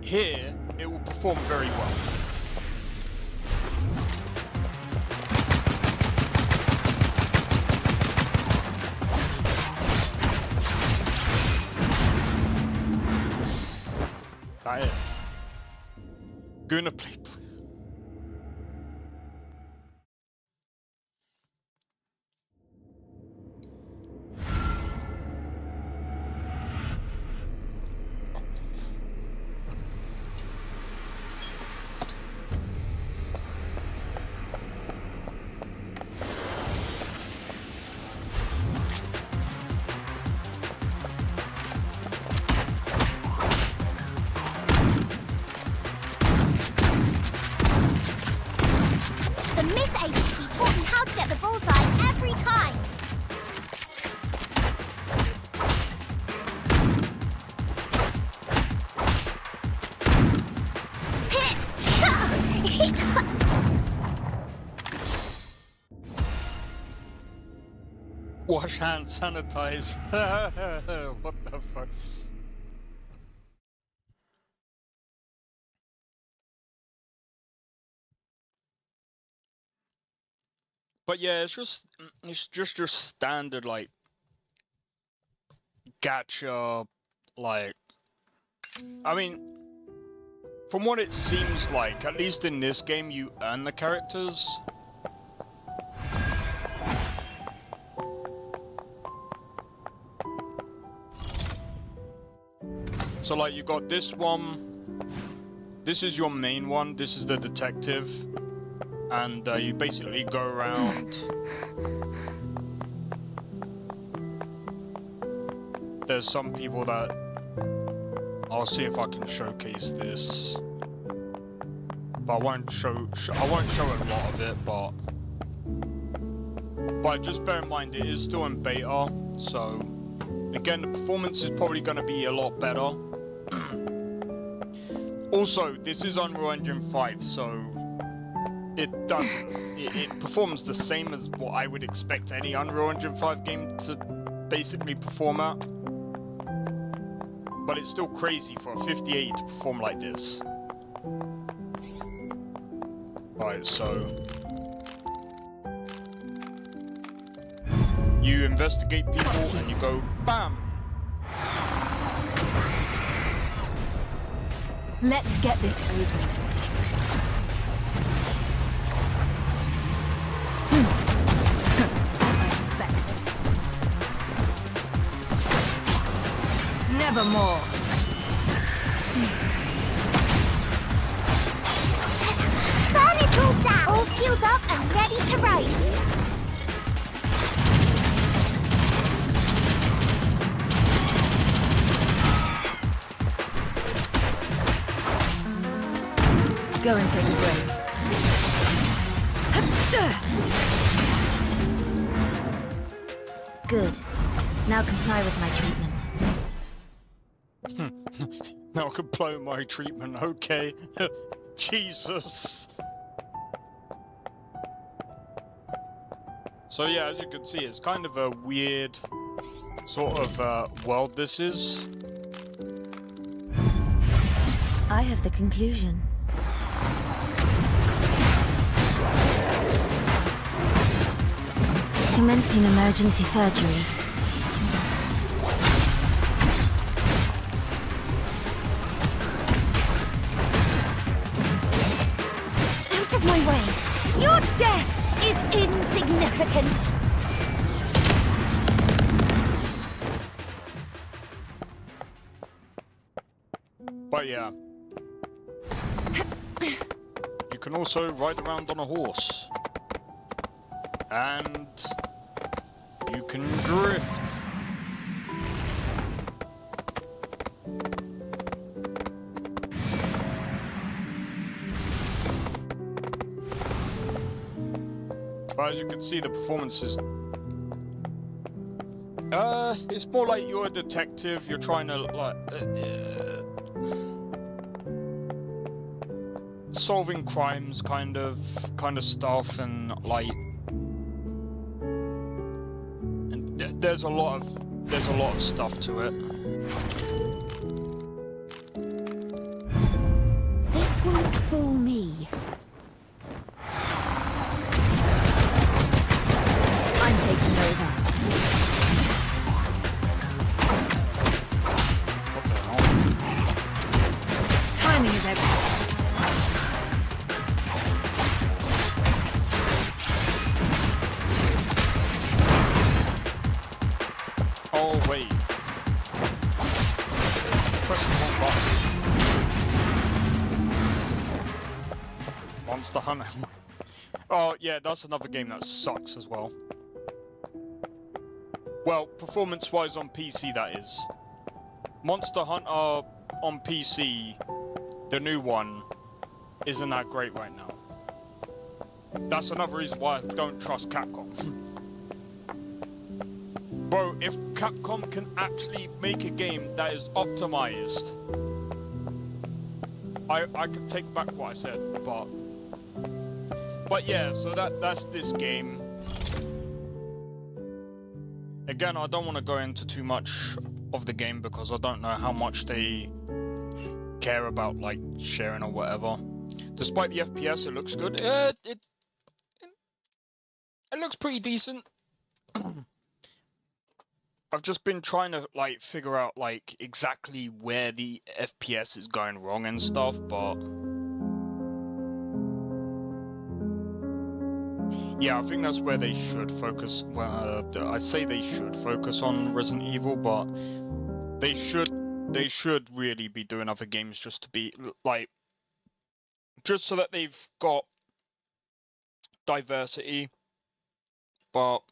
here it will perform very well. That is. Gonna play. The Miss Agency taught me how to get the bullseye every time. Wash hands, sanitize. What the fuck? But yeah, it's just your standard like gacha, like. I mean, from what it seems like, at least in this game, you earn the characters. So like you got this one, this is your main one, this is the detective, and you basically go around. There's some people that, I'll see if I can showcase this, but I won't show a lot of it, but just bear in mind it is still in beta, so again the performance is probably going to be a lot better. Also, this is Unreal Engine 5, so it performs the same as what I would expect any Unreal Engine 5 game to basically perform at. But it's still crazy for a 5080 to perform like this. Right, so you investigate people and you go BAM! Let's get this over. As I suspected. Nevermore. Burn it all down! All fueled up and ready to roast. Go and take a break. Good. Now comply with my treatment. Now comply with my treatment, okay. Jesus. So yeah, as you can see, it's kind of a weird sort of world this is. I have the conclusion. Commencing emergency surgery. Out of my way! Your death is insignificant! But yeah. You can also ride around on a horse. And you can drift. But as you can see, the performance is It's more like you're a detective. You're trying to like solving crimes, kind of stuff, and like, and there's a lot of stuff to it. This won't fool me. I'm taking over. Timing is everything. Oh wait. Press the wrong button. Monster Hunter. Oh yeah, that's another game that sucks as well. Well, performance-wise on PC that is. Monster Hunter on PC, the new one, isn't that great right now. That's another reason why I don't trust Capcom. Bro, if Capcom can actually make a game that is optimized, I could take back what I said, but yeah, so that's this game. Again, I don't want to go into too much of the game because I don't know how much they care about like sharing or whatever. Despite the FPS, it looks good. It looks pretty decent. I've just been trying to like figure out like exactly where the FPS is going wrong and stuff, but yeah, I think that's where they should focus. Well, I say they should focus on Resident Evil, but they should really be doing other games just to be like, just so that they've got diversity. But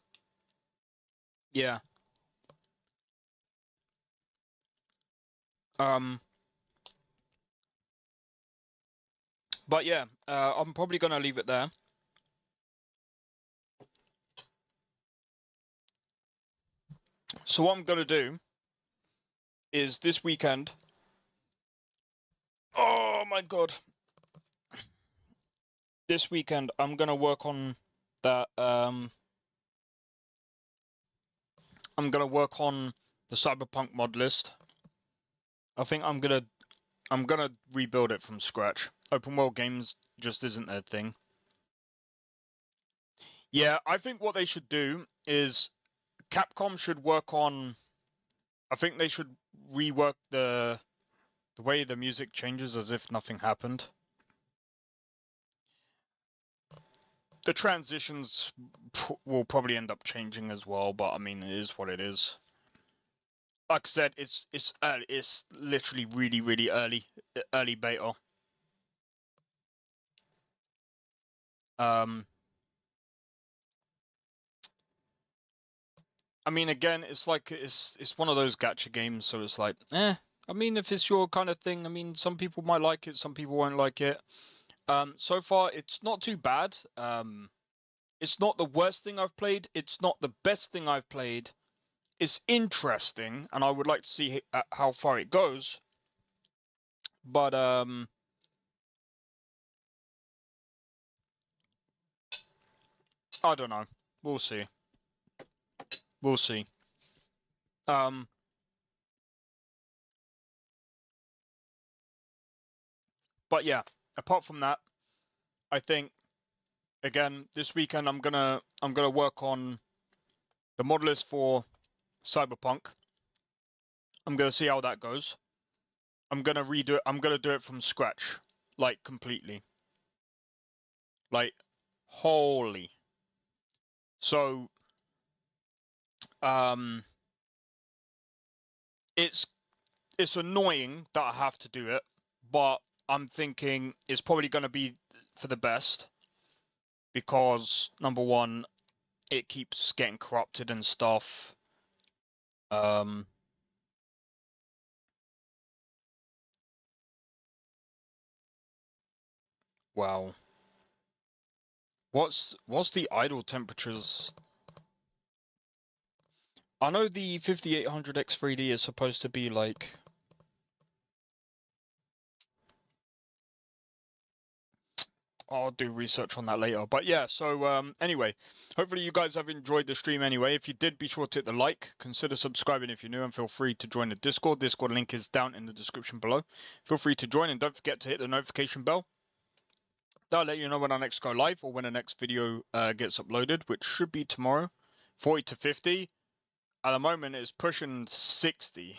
yeah. But yeah, I'm probably gonna leave it there. So what I'm gonna do is this weekend. Oh my god! This weekend I'm gonna work on that. I'm gonna work on the Cyberpunk mod list. I think I'm gonna rebuild it from scratch. Open world games just isn't their thing. Yeah, I think what they should do is Capcom should work on. I think they should rework the way the music changes as if nothing happened. The transitions will probably end up changing as well, but I mean, it is what it is. Like I said, it's literally really early beta. I mean, again, it's like it's one of those gacha games, so it's like, I mean, if it's your kind of thing, I mean, some people might like it, some people won't like it. So far, it's not too bad. It's not the worst thing I've played. It's not the best thing I've played. It's interesting, and I would like to see how far it goes. But I don't know. We'll see. We'll see. But yeah, apart from that, I think again this weekend I'm gonna work on the mod list for Cyberpunk. I'm gonna see how that goes. I'm gonna redo it. I'm gonna do it from scratch, like completely. Like, holy. So, it's annoying that I have to do it, but I'm thinking it's probably gonna be for the best because number one, it keeps getting corrupted and stuff. Wow. What's the idle temperatures? I know the 5800X3D is supposed to be like... I'll do research on that later. But yeah, so anyway, hopefully you guys have enjoyed the stream anyway. If you did, be sure to hit the like, consider subscribing if you're new, and feel free to join the Discord. Discord link is down in the description below. Feel free to join, and don't forget to hit the notification bell. That'll let you know when I next go live or when the next video gets uploaded, which should be tomorrow. 40 to 50. At the moment, it's pushing 60.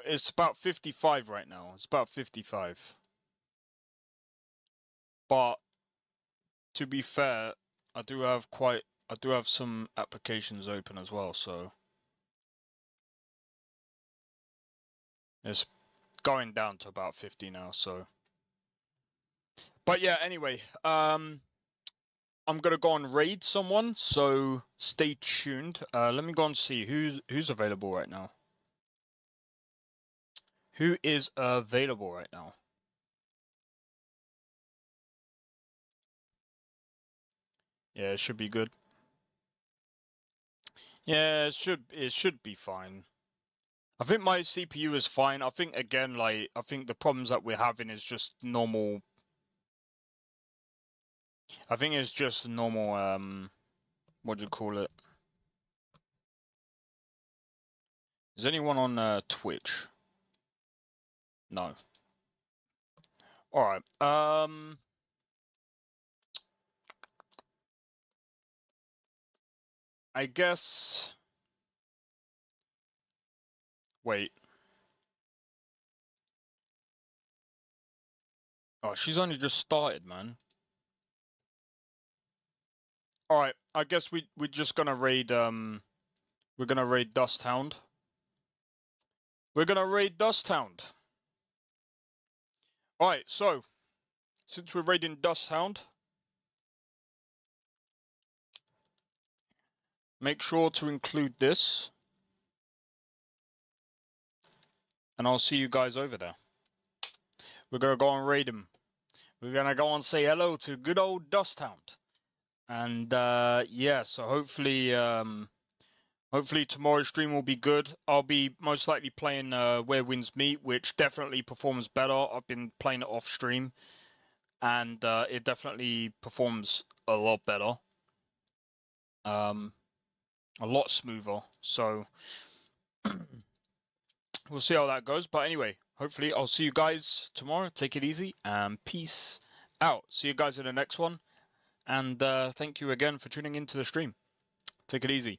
It's about 55 right now. It's about 55. But to be fair, I do have some applications open as well, so it's going down to about 50 now. So, but yeah, anyway, I'm gonna go and raid someone, so stay tuned. Let me go and see who's available right now. Who is available right now? Yeah, it should be good. Yeah, it should be fine. I think my CPU is fine. I think again, like, I think the problems that we're having is just normal. I think it's just normal, what do you call it? Is anyone on Twitch? No. Alright, I guess... Wait. Oh, she's only just started, man. Alright, I guess we're just gonna raid, we're gonna raid Dusthound. We're gonna raid Dusthound. Alright, so, since we're raiding Dusthound, make sure to include this. And I'll see you guys over there. We're gonna go and raid him. We're gonna go and say hello to good old Dusthound. And yeah, so hopefully hopefully tomorrow's stream will be good. I'll be most likely playing Where Winds Meet, which definitely performs better. I've been playing it off stream, and it definitely performs a lot better. A lot smoother. So we'll see how that goes. But anyway, hopefully I'll see you guys tomorrow. Take it easy and peace out. See you guys in the next one. And thank you again for tuning into the stream. Take it easy.